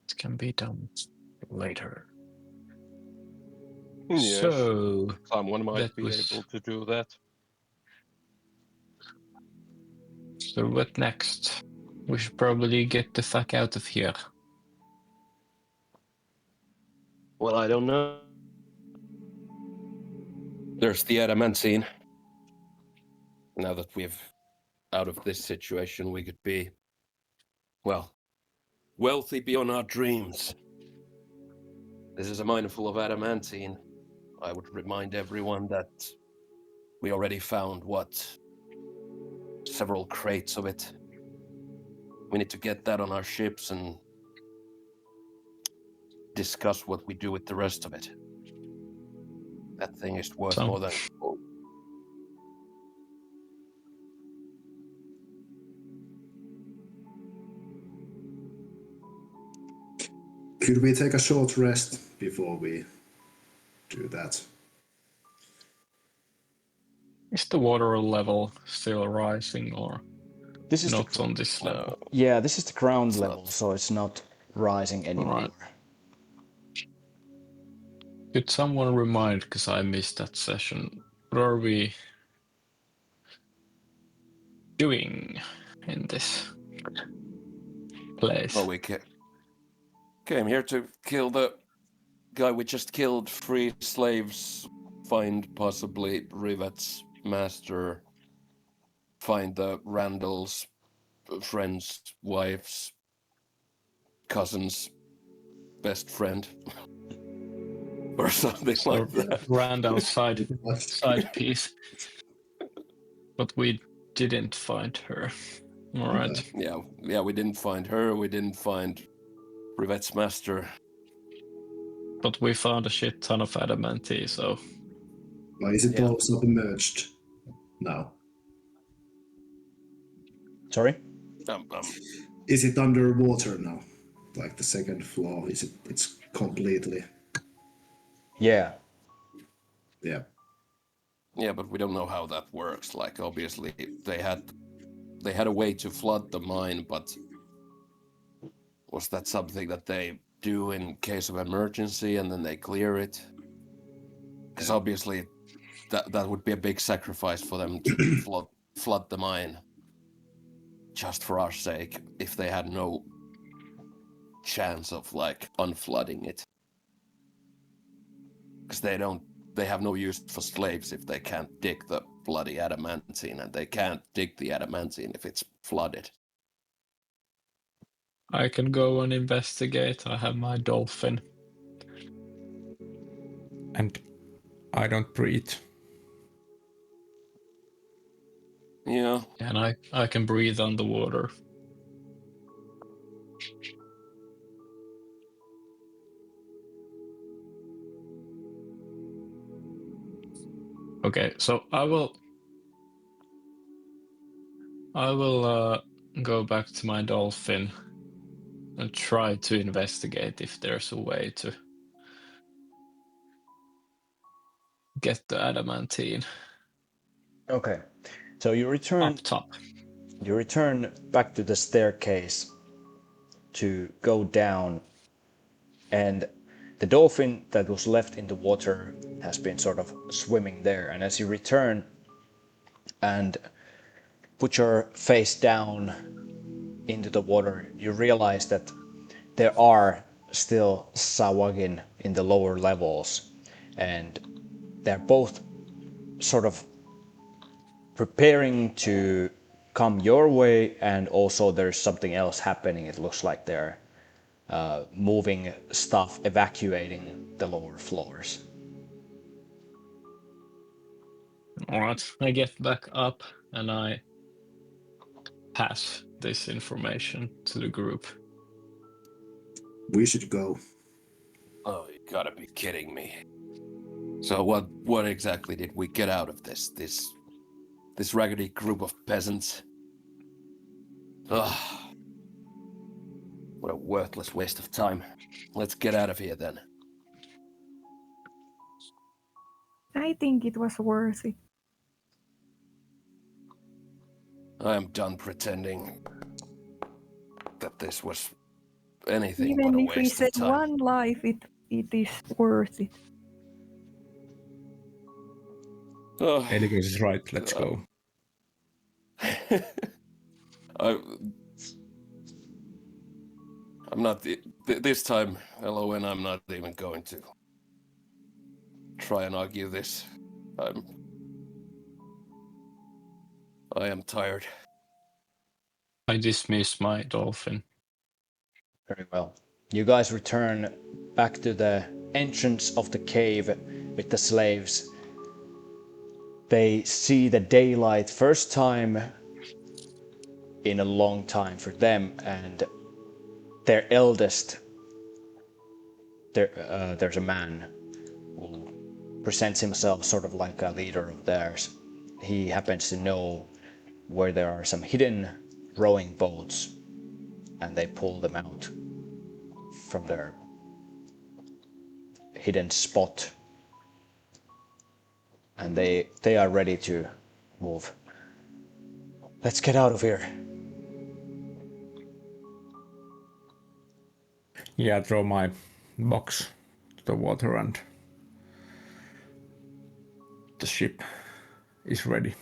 It can be done later. Yes, So someone might that be was- able to do that. so what next? We should probably get the fuck out of here. Well, I don't know. There's the adamantine. Now that we've out of this situation, we could be, well, wealthy beyond our dreams. This is a mine full of adamantine. I would remind everyone that we already found, several crates of it. We need to get that on our ships and discuss what we do with the rest of it. That thing is worth So- more than gold. Could we take a short rest before we do that? Is the water level still rising or This is not the on this level? yeah, this is the ground It's level, not. so it's not rising anymore. Alright. Could someone remind, because I missed that session, what are we doing in this place? Well, we came here to kill the guy we just killed, free slaves, find possibly Rivet's master, find the Randall's friend's wife's cousin's best friend. Or something So like that. Randall's side piece. But we didn't find her. Alright. Yeah, we didn't find her, we didn't find Rivet's master. But we found a shit ton of adamantine, so Or is it Yeah. all submerged now? Sorry? Is it underwater now? Like the second floor? It's completely. Yeah. Yeah. Yeah, but we don't know how that works. Like, obviously, they had a way to flood the mine, but was that something that they do in case of emergency and then they clear it? Because obviously, that would be a big sacrifice for them to flood the mine, just for our sake, if they had no chance of like unflooding it. Because they have no use for slaves if they can't dig the bloody adamantine, and they can't dig the adamantine if it's flooded. I can go and investigate. I have my dolphin. And I don't breathe. Yeah, And I can breathe underwater. Okay, so I will go back to my dolphin and try to investigate if there's a way to get the adamantine Okay. So you return up top. back to the staircase to go down, and the dolphin that was left in the water has been sort of swimming there. And as you return and put your face down into the water, you realize that there are still Sawagin in the lower levels, and they're both sort of preparing to come your way, and also there's something else happening. It looks like they're moving stuff, evacuating the lower floors. Alright, I get back up and I pass this information to the group. We should go. oh, you gotta be kidding me. So what exactly did we get out of this raggedy group of peasants? Ugh. What a worthless waste of time. Let's get out of here then. I think it was worth it. I am done pretending that this was anything Even but a if we waste save of time. one life, it is worth it. Oh, Eligos is right. Let's go. I'm not this time, LON. I'm not even going to try and argue this. I am tired. I dismiss my dolphin. Very well. You guys return back to the entrance of the cave with the slaves. They see the daylight first time in a long time for them, and their eldest, there's a man who presents himself sort of like a leader of theirs. He happens to know where there are some hidden rowing boats, and they pull them out from their hidden spot, and they are ready to move. Let's get out of here. Yeah, throw my box to the water and the ship is ready.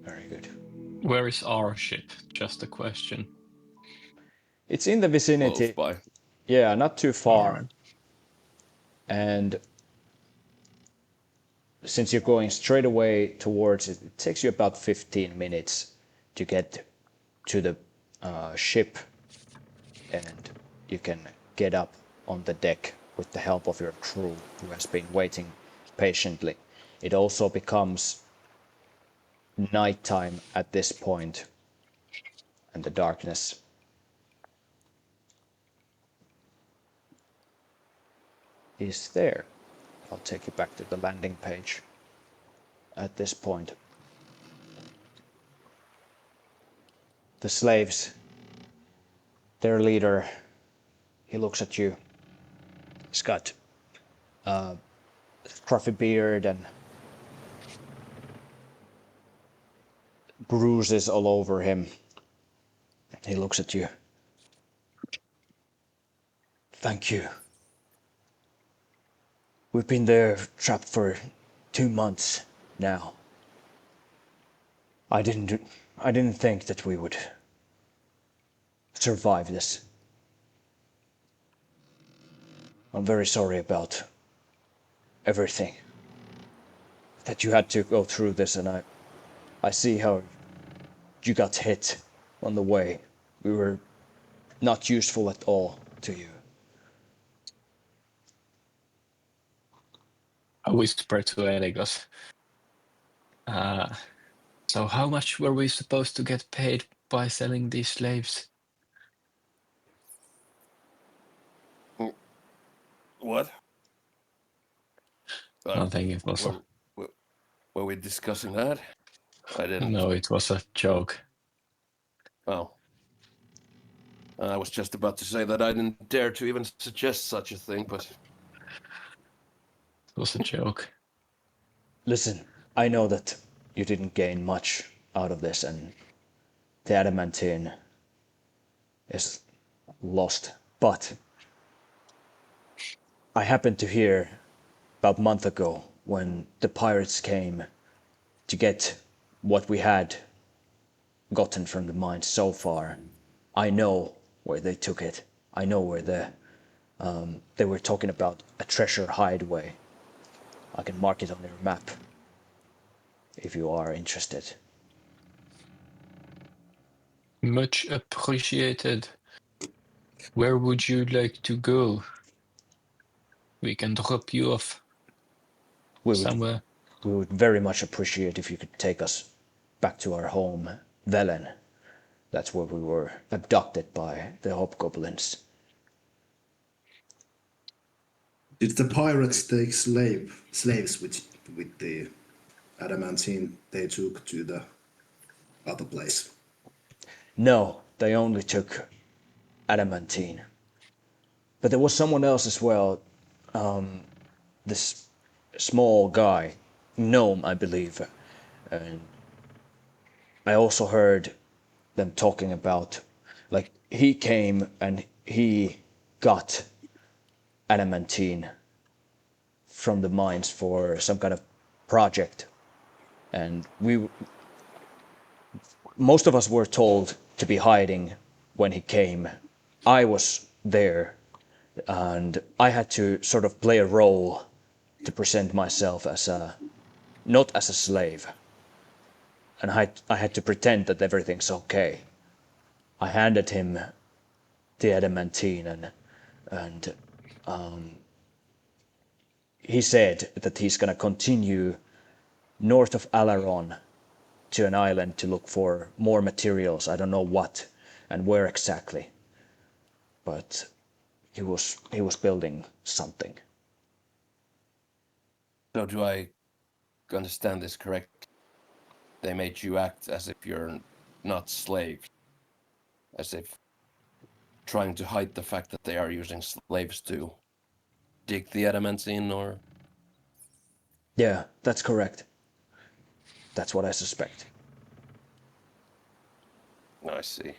Very good. Where is our ship? Just a question. It's in the Close vicinity. by. Yeah, not too far. Alright. And since you're going straight away towards it, it takes you about 15 minutes to get to the ship, and you can get up on the deck with the help of your crew who has been waiting patiently. It also becomes nighttime at this point, and the darkness is there. I'll take you back to the landing page at this point. The slaves, their leader, he looks at you. He's got a scruffy beard and bruises all over him. He looks at you. Thank you. We've been there trapped for 2 months now. I didn't think that we would survive this. I'm very sorry about everything. That you had to go through this, and I see how you got hit on the way. We were not useful at all to you. I whisper to Eligos. So how much were we supposed to get paid by selling these slaves? What? Nothing, it was Were we discussing that? I didn't. No, it was a joke. Oh. I was just about to say that I didn't dare to even suggest such a thing, but... It was a joke. Listen, I know that you didn't gain much out of this, and the adamantine is lost, but I happened to hear about a month ago when the pirates came to get what we had gotten from the mines so far. I know where they took it. I know where they were talking about a treasure hideaway. I can mark it on your map if you are interested. Much appreciated. Where would you like to go? We can drop you off somewhere. We would very much appreciate if you could take us back to our home, Velen. That's where we were abducted by the hobgoblins. Did the pirates take slaves with the adamantine they took to the other place? No, they only took adamantine. But there was someone else as well. This small guy, gnome, I believe. And I also heard them talking about, like, he came and he got adamantine from the mines for some kind of project, and most of us were told to be hiding when he came. I was there, and I had to sort of play a role to present myself as not as a slave, and I had to pretend that everything's okay. I handed him the adamantine, and he said that he's gonna continue north of Alaron to an island to look for more materials. I don't know what and where exactly, but he was building something. So do I understand this correct? They made you act as if you're not slaves, as if trying to hide the fact that they are using slaves to dig the adamantine, or? Yeah, that's correct. That's what I suspect. I see.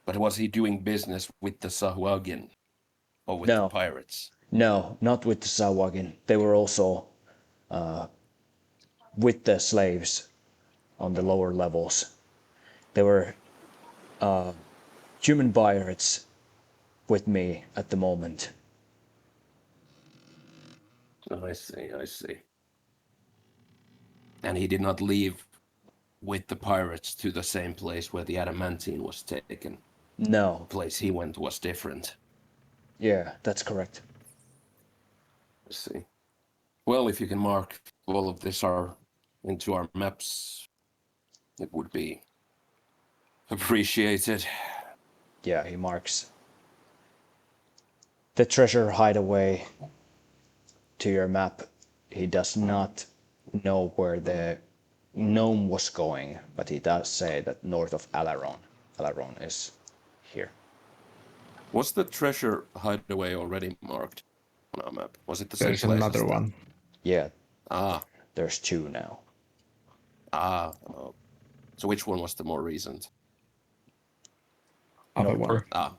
But was he doing business with the Sahuagin, or with the No. pirates? No, not with the Sawagin. They were also with the slaves on the lower levels. They were human pirates with me at the moment. I see, I see. And he did not leave with the pirates to the same place where the adamantine was taken. No. The place he went was different. Yeah, that's correct. I see. Well, if you can mark all of this into our maps, it would be appreciated. Yeah, he marks the treasure hideaway to your map. He does not know where the gnome was going, but he does say that north of Alaron. Alaron is here. Was the treasure hideaway already marked on our map? Was it the same There's place? another one. Yeah, Ah, there's two now. oh. So which one was the more recent? Other one. Ah.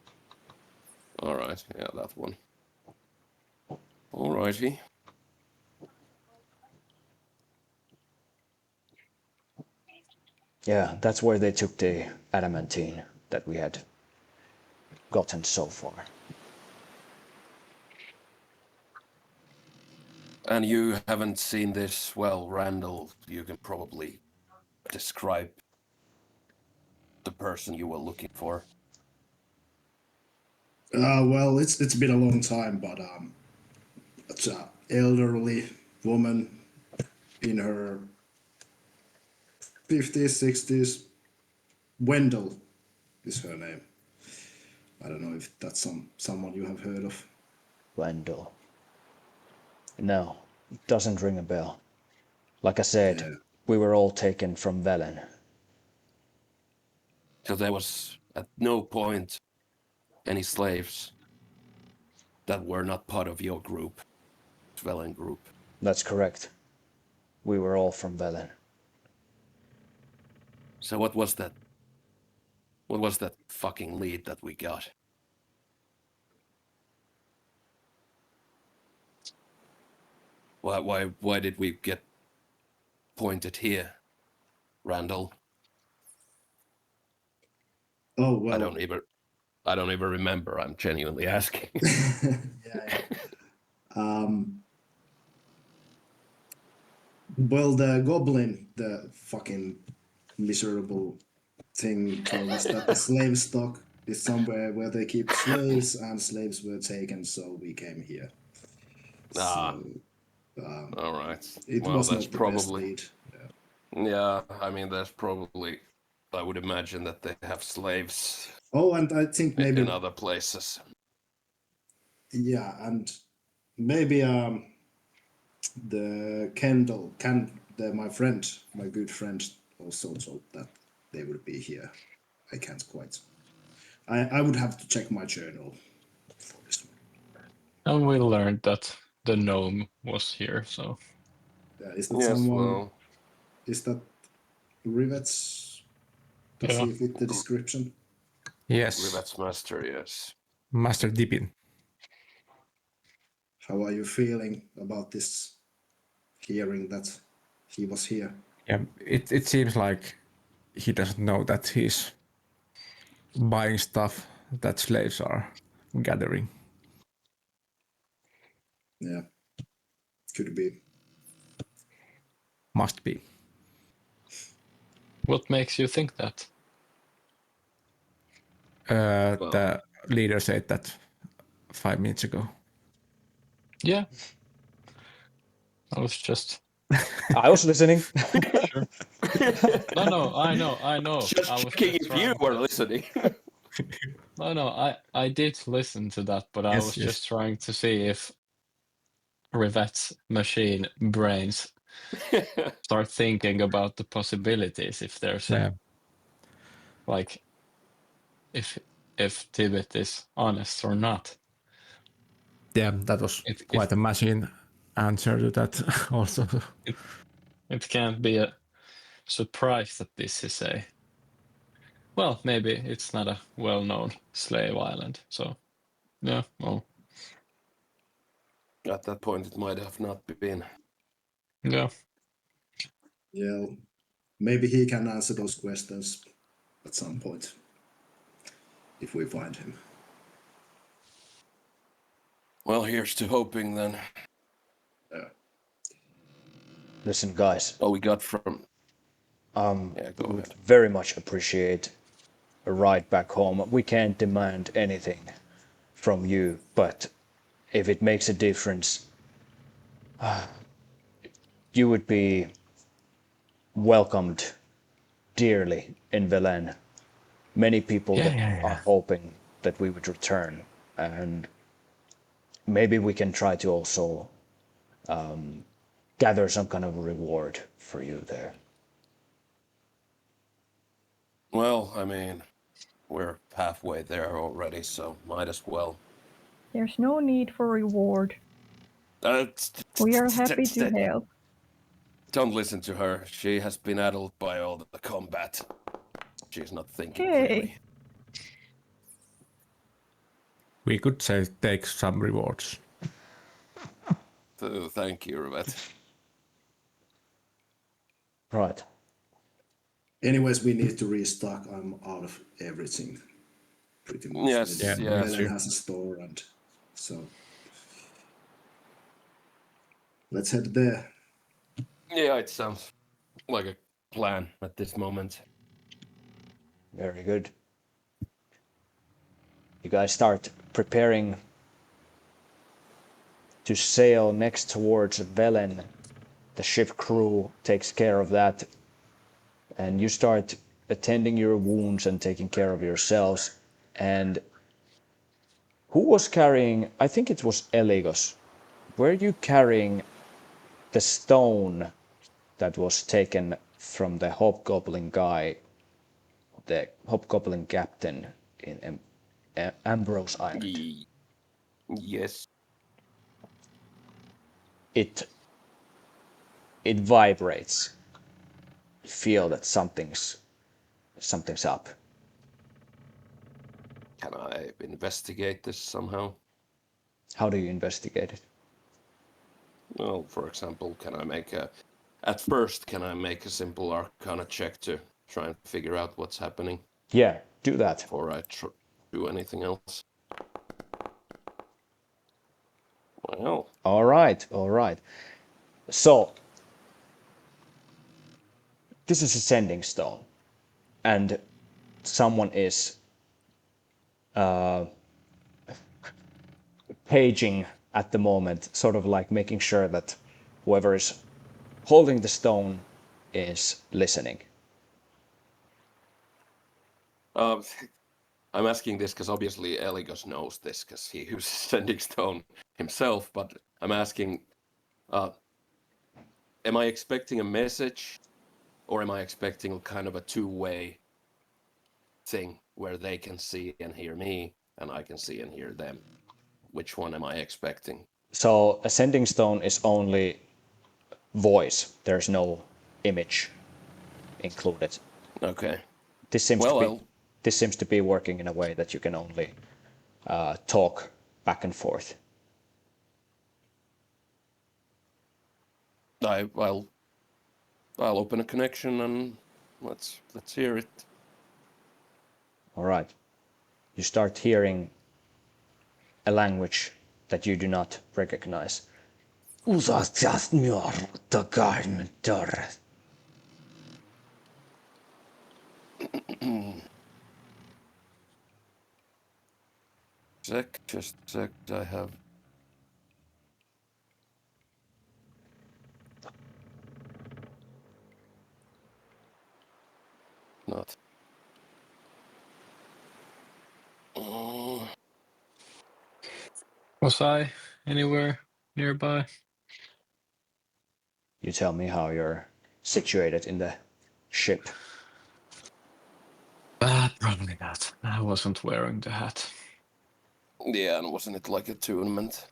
All right. Yeah, that one. All righty. Yeah, that's where they took the adamantine that we had gotten so far. And you haven't seen this? Well, Randall, you can probably describe the person you were looking for. Well, it's been a long time, but it's an elderly woman in her 50s, 60s. Wendell is her name. I don't know if that's someone you have heard of. Wendell. No, it doesn't ring a bell. Like I said, Yeah. we were all taken from Velen. So there was at no point any slaves that were not part of your group, Svelen group. That's correct. We were all from Velen. So what was that? What was that fucking lead that we got? Why did we get pointed here, Randall? Oh well. I don't even remember. I'm genuinely asking. Yeah. Well, the goblin, the fucking miserable thing, told us that the slave stock is somewhere where they keep slaves, and slaves were taken, so we came here. Ah. So, All right. it Well, was that's not the best probably. lead. Yeah, I mean, there's probably. I would imagine that they have slaves Oh, and I think maybe in other places. yeah, and maybe the Kendall, my good friend, also told that they would be here. I can't quite. I would have to check my journal for this one. And we learned that the gnome was here, so Is that Yes, someone? well, Is that Rivets? Does yeah. he fit the description? Yes. Rivets Master, yes. Master Dippin. How are you feeling about this, hearing that he was here? Yeah, it seems like he doesn't know that he's buying stuff that slaves are gathering. Yeah, could be. Must be. What makes you think that? The leader said that 5 minutes ago. Yeah. I was just I was listening. sure. No, I know. Just I was checking just if you trying were to. listening. No, I did listen to that, but I Yes, was yes. just trying to see if Rivette's machine brains start thinking about the possibilities. If there's Yeah. like, if Tibet is honest or not. Yeah, that was quite a machine answer to that also. It can't be a surprise that this is a. Well, maybe it's not a well-known slave island, so yeah. Well, At that point, it might have not been. yeah. Yeah, maybe he can answer those questions at some point if we find him. Well, here's to hoping then. Listen, guys, Oh, we got from. yeah, go would ahead. very much appreciate a ride back home. We can't demand anything from you, but if it makes a difference, you would be welcomed dearly in Velen. Many people that are hoping that we would return, and maybe we can try to also gather some kind of reward for you there. Well, I mean, we're halfway there already, so might as well. There's no need for reward. We are happy to help. Don't listen to her. She has been addled by all the combat. She's not thinking Hey. clearly. We could say take some rewards. Thank you, Rivette. Right. Anyways, we need to restock. I'm out of everything, pretty much. Yes, Yeah, yeah. Velen has a store, and so let's head there. Yeah, it sounds like a plan at this moment. Very good. You guys start preparing to sail next towards Velen. The ship crew takes care of that, and you start attending your wounds and taking care of yourselves. And who was carrying? I think it was Eligos. Were you carrying the stone that was taken from the hobgoblin guy, the hobgoblin captain in Ambrose Island? Yes. It vibrates. You feel that something's up. Can I investigate this somehow? How do you investigate it? Well, for example, at first, can I make a simple Arcana check to try and figure out what's happening? Yeah, do that. Before I do anything else? Well. All right. So, this is a sending stone, and someone is paging at the moment, sort of like making sure that whoever is holding the stone is listening. I'm asking this because obviously Eligos knows this because he uses sending stone himself, but I'm asking, am I expecting a message or am I expecting kind of a two-way thing where they can see and hear me and I can see and hear them? Which one am I expecting? So a sending stone is only voice. There's no image included. Okay. This seems to be working in a way that you can only talk back and forth. I'll open a connection and let's hear it. All right. You start hearing a language that you do not recognize. Just a sec, I have... Not. Was I anywhere nearby? You tell me how you're situated in the ship. Probably not. I wasn't wearing the hat. Yeah, and wasn't it like a tournament?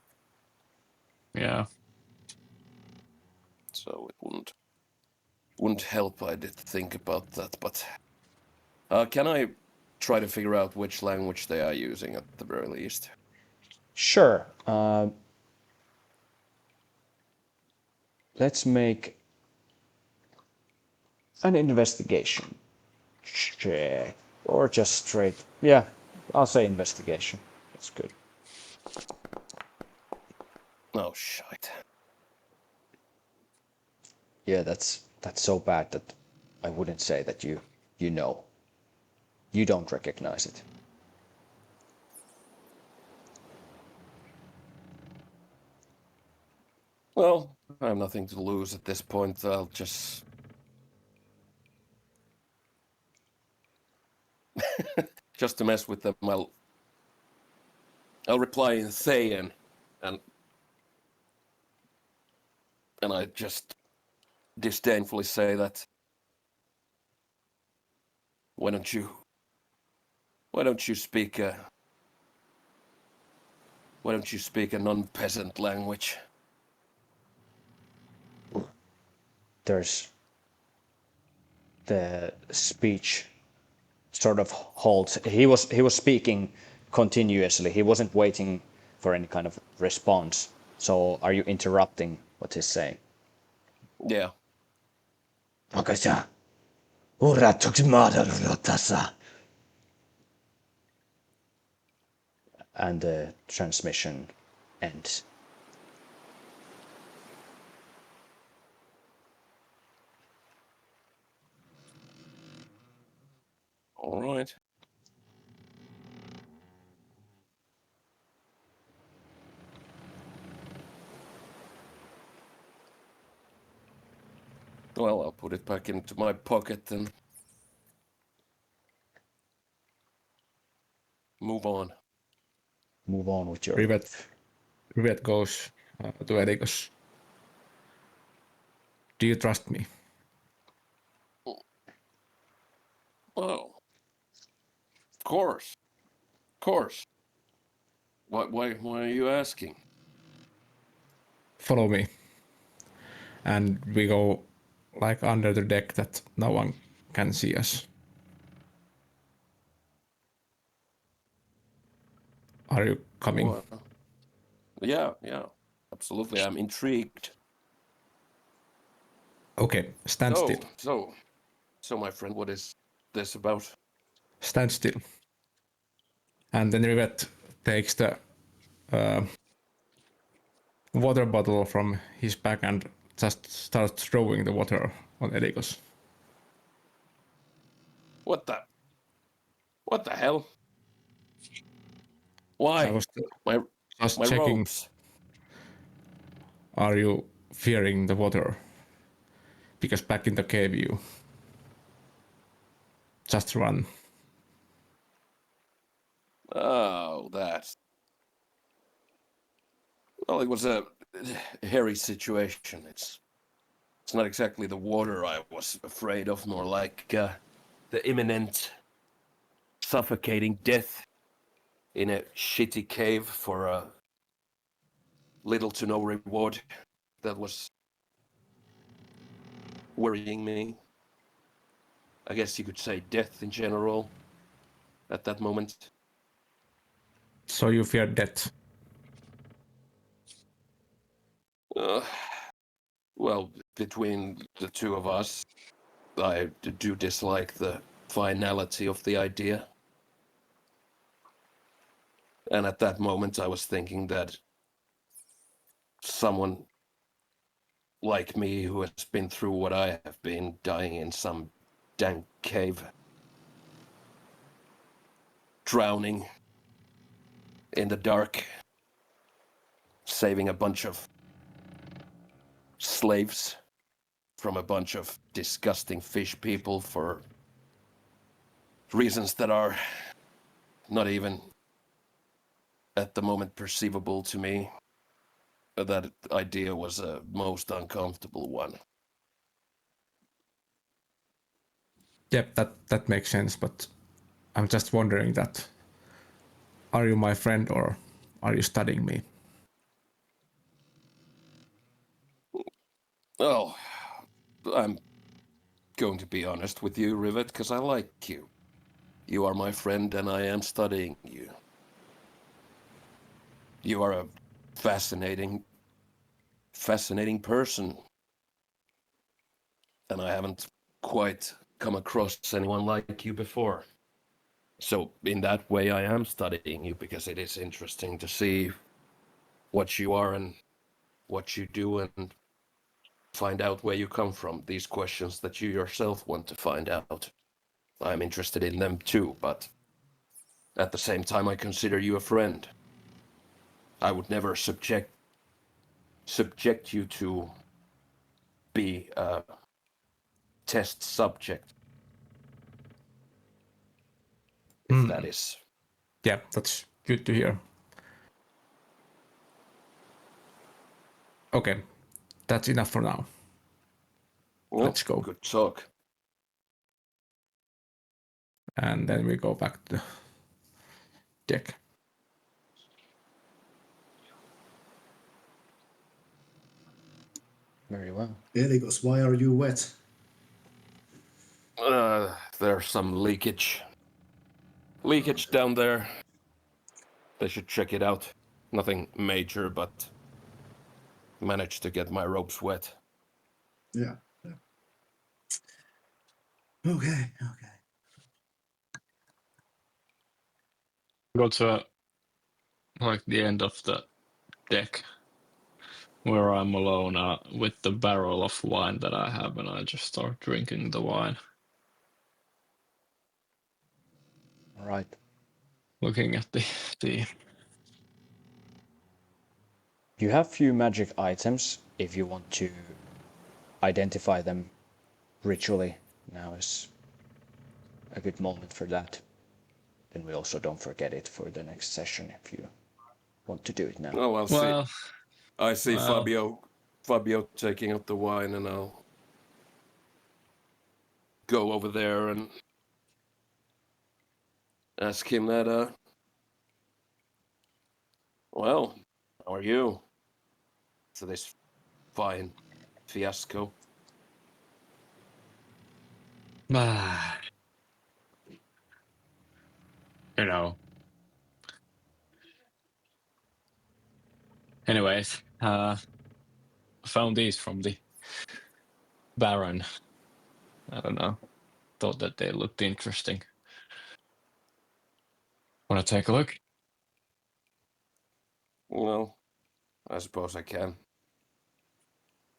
Yeah. So it wouldn't help. I did think about that, but can I try to figure out which language they are using at the very least? Sure. Let's make an investigation check. Or just straight. Yeah, I'll say investigation. That's good. Oh shite. Yeah, that's so bad that I wouldn't say that you know. You don't recognize it. Well, I have nothing to lose at this point. I'll just... just to mess with them, I'll reply in Thayan, and I just disdainfully say that... Why don't you speak a non-peasant language? There's the speech sort of halts. He was speaking continuously. He wasn't waiting for any kind of response. So are you interrupting what he's saying? Yeah. And the transmission ends. All right. Well, I'll put it back into my pocket and move on. Move on with your Rivet goes to Erikos. Do you trust me? Oh, of course. Of course. Why are you asking? Follow me. And we go like under the deck that no one can see us. Are you coming? Well, yeah. Absolutely. I'm intrigued. Okay, stand still. So, my friend, what is this about? Stand still. And then Rivet takes the water bottle from his bag and just starts throwing the water on Erikos. What the hell? Why? I was My just my checking, robes. are you fearing the water? Because back in the cave you just run. Oh, that. Well, it was a hairy situation. It's not exactly the water I was afraid of, more like the imminent suffocating death in a shitty cave for a little to no reward. That was worrying me. I guess you could say death in general at that moment. So you fear death. Well, between the two of us, I do dislike the finality of the idea. And at that moment, I was thinking that someone like me who has been through what I have been, dying in some dank cave, drowning in the dark, saving a bunch of slaves from a bunch of disgusting fish people for reasons that are not even at the moment perceivable to me. That idea was a most uncomfortable one. Yep, that makes sense, but I'm just wondering that, are you my friend or are you studying me? Oh, I'm going to be honest with you, Rivet, because I like you. You are my friend and I am studying you. You are a fascinating person. And I haven't quite come across anyone like you before. So in that way, I am studying you because it is interesting to see what you are and what you do and find out where you come from. These questions that you yourself want to find out. I'm interested in them too, but at the same time, I consider you a friend. I would never subject you to be a test subject. If that is. Yeah, that's good to hear. Okay, that's enough for now. Well, Let's go. Good talk. And then we go back to the deck. Very well. Eligos, why are you wet? There's some leakage. Leakage down there. They should check it out. Nothing major, but managed to get my ropes wet. Yeah. Okay. Go to like the end of the deck where I'm alone with the barrel of wine that I have, and I just start drinking the wine, All right. looking at the sea. You have few magic items if you want to identify them ritually. Now is a good moment for that. Then we also don't forget it for the next session if you want to do it now. Oh, I'll Well, see. I see well, Fabio taking out the wine, and I'll go over there and ask him that, well, how are you? To this fine fiasco. you know. Anyways, found these from the Baron. I don't know. Thought that they looked interesting. Want to take a look? Well, I suppose I can.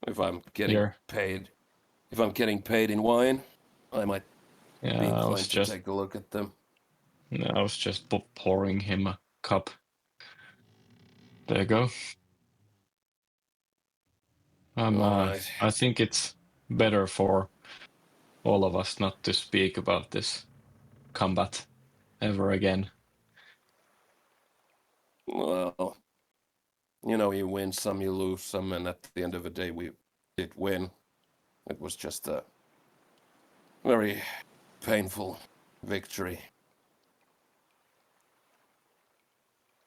If I'm getting Here. paid. If I'm getting paid in wine, I might be Yeah, inclined to take a look at them. I was just pouring him a cup. There you go. All right. I think it's better for all of us not to speak about this combat ever again. Well, you win some, you lose some, and at the end of the day, we did win. It was just a very painful victory.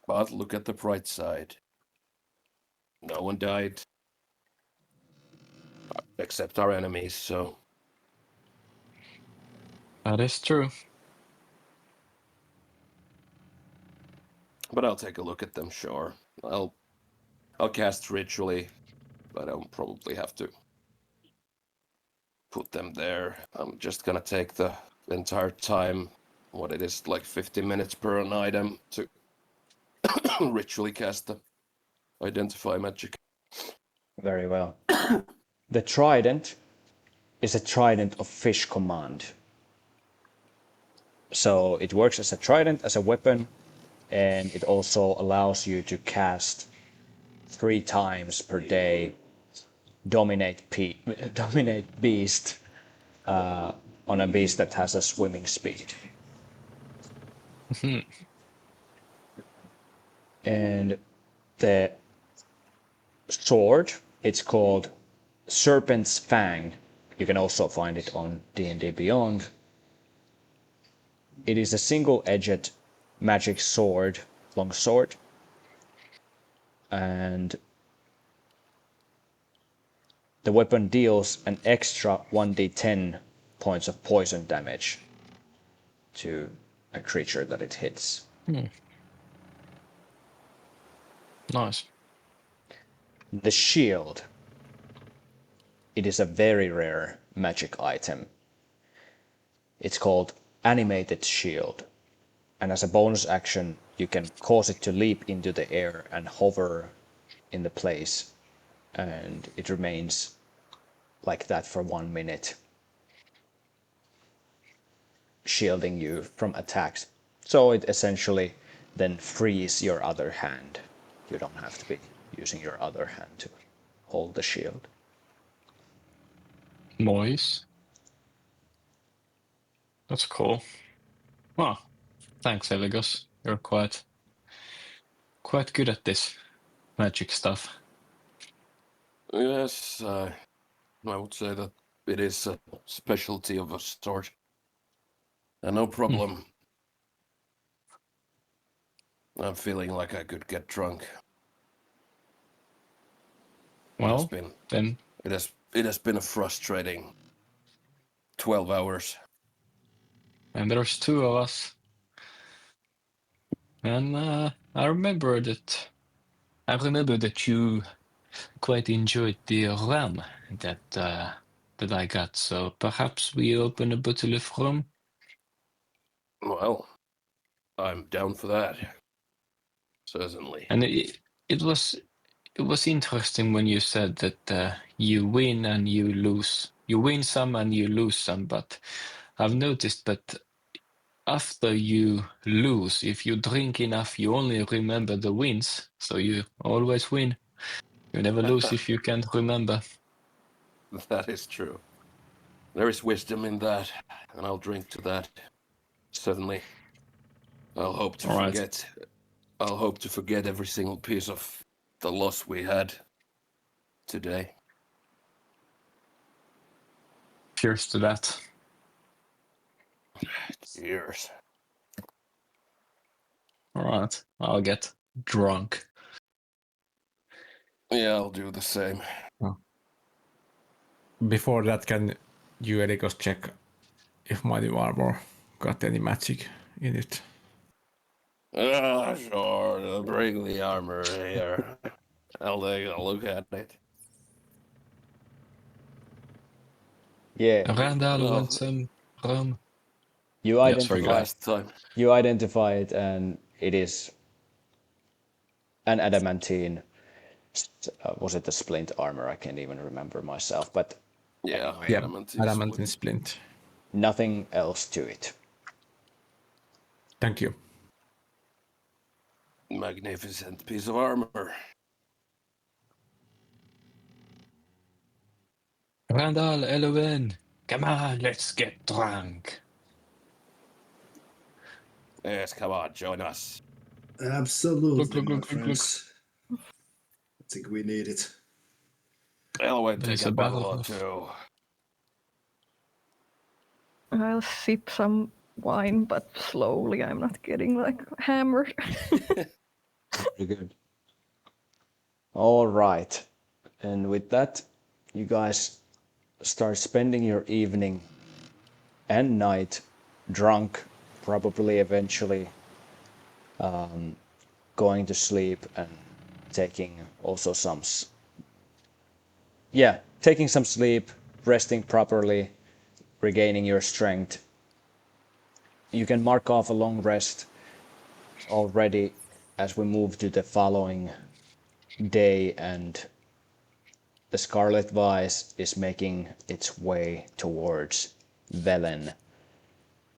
But look at the bright side. No one died. Except our enemies, so... That is true. But I'll take a look at them, sure. I'll cast ritually I don't probably have to put them there. I'm just gonna take the entire time, what it is, like 50 minutes per an item, to ritually cast the Identify magic. Very well. The trident is a trident of fish command. So it works as a trident, as a weapon, and it also allows you to cast 3 times per day dominate beast on a beast that has a swimming speed. And the sword, it's called Serpent's Fang. You can also find it on D&D Beyond. It is a single-edged magic sword, long sword, and the weapon deals an extra 1d10 points of poison damage to a creature that it hits. Nice. The shield. It is a very rare magic item. It's called Animated Shield. And as a bonus action, you can cause it to leap into the air and hover in the place. And it remains like that for 1 minute, shielding you from attacks. So it essentially then frees your other hand. You don't have to be using your other hand to hold the shield. Noise. That's cool. Well, thanks, Eligos. You're quite good at this magic stuff. Yes, I would say that it is a specialty of a sort. And no problem. I'm feeling like I could get drunk. Well, then It has been a frustrating 12 hours. and there's 2 of us. And I remember that you quite enjoyed the rum that I got. So perhaps we open a bottle of rum. Well, I'm down for that. Certainly. And it was interesting when you said that you win and you lose. You win some and you lose some. But I've noticed that after you lose, if you drink enough, you only remember the wins. So you always win. You never lose if you can't remember. That is true. There is wisdom in that, and I'll drink to that. Certainly. I'll hope to forget every single piece of the loss we had today. Cheers to that. Cheers. All right, I'll get drunk. Yeah, I'll do the same. Before that, can you, Erikos, check if my new armor got any magic in it? Sure. Bring the armor here. I'll take a look at it. Yeah. Randall wants some rum. You Yeah, sorry, identify, Last time. you identify it, and it is an adamantine. Was it a splint armor? I can't even remember myself, but Yeah, Yeah, adamantine adamantine splint. splint. nothing else to it. Thank you. Magnificent piece of armor. Randall, Elowen, come on, let's get drunk. Yes, come on, join us. Absolutely, Look, my look, friends. I think we need it. Elwyn, There's take a a bottle battle or of- two. I'll sip some wine, but slowly. I'm not getting like hammered. Very good. All right. And with that, you guys start spending your evening and night drunk, probably eventually going to sleep and taking also some yeah, taking some sleep, resting properly, regaining your strength. You can mark off a long rest already as we move to the following day, and the Scarlet Vise is making its way towards Velen.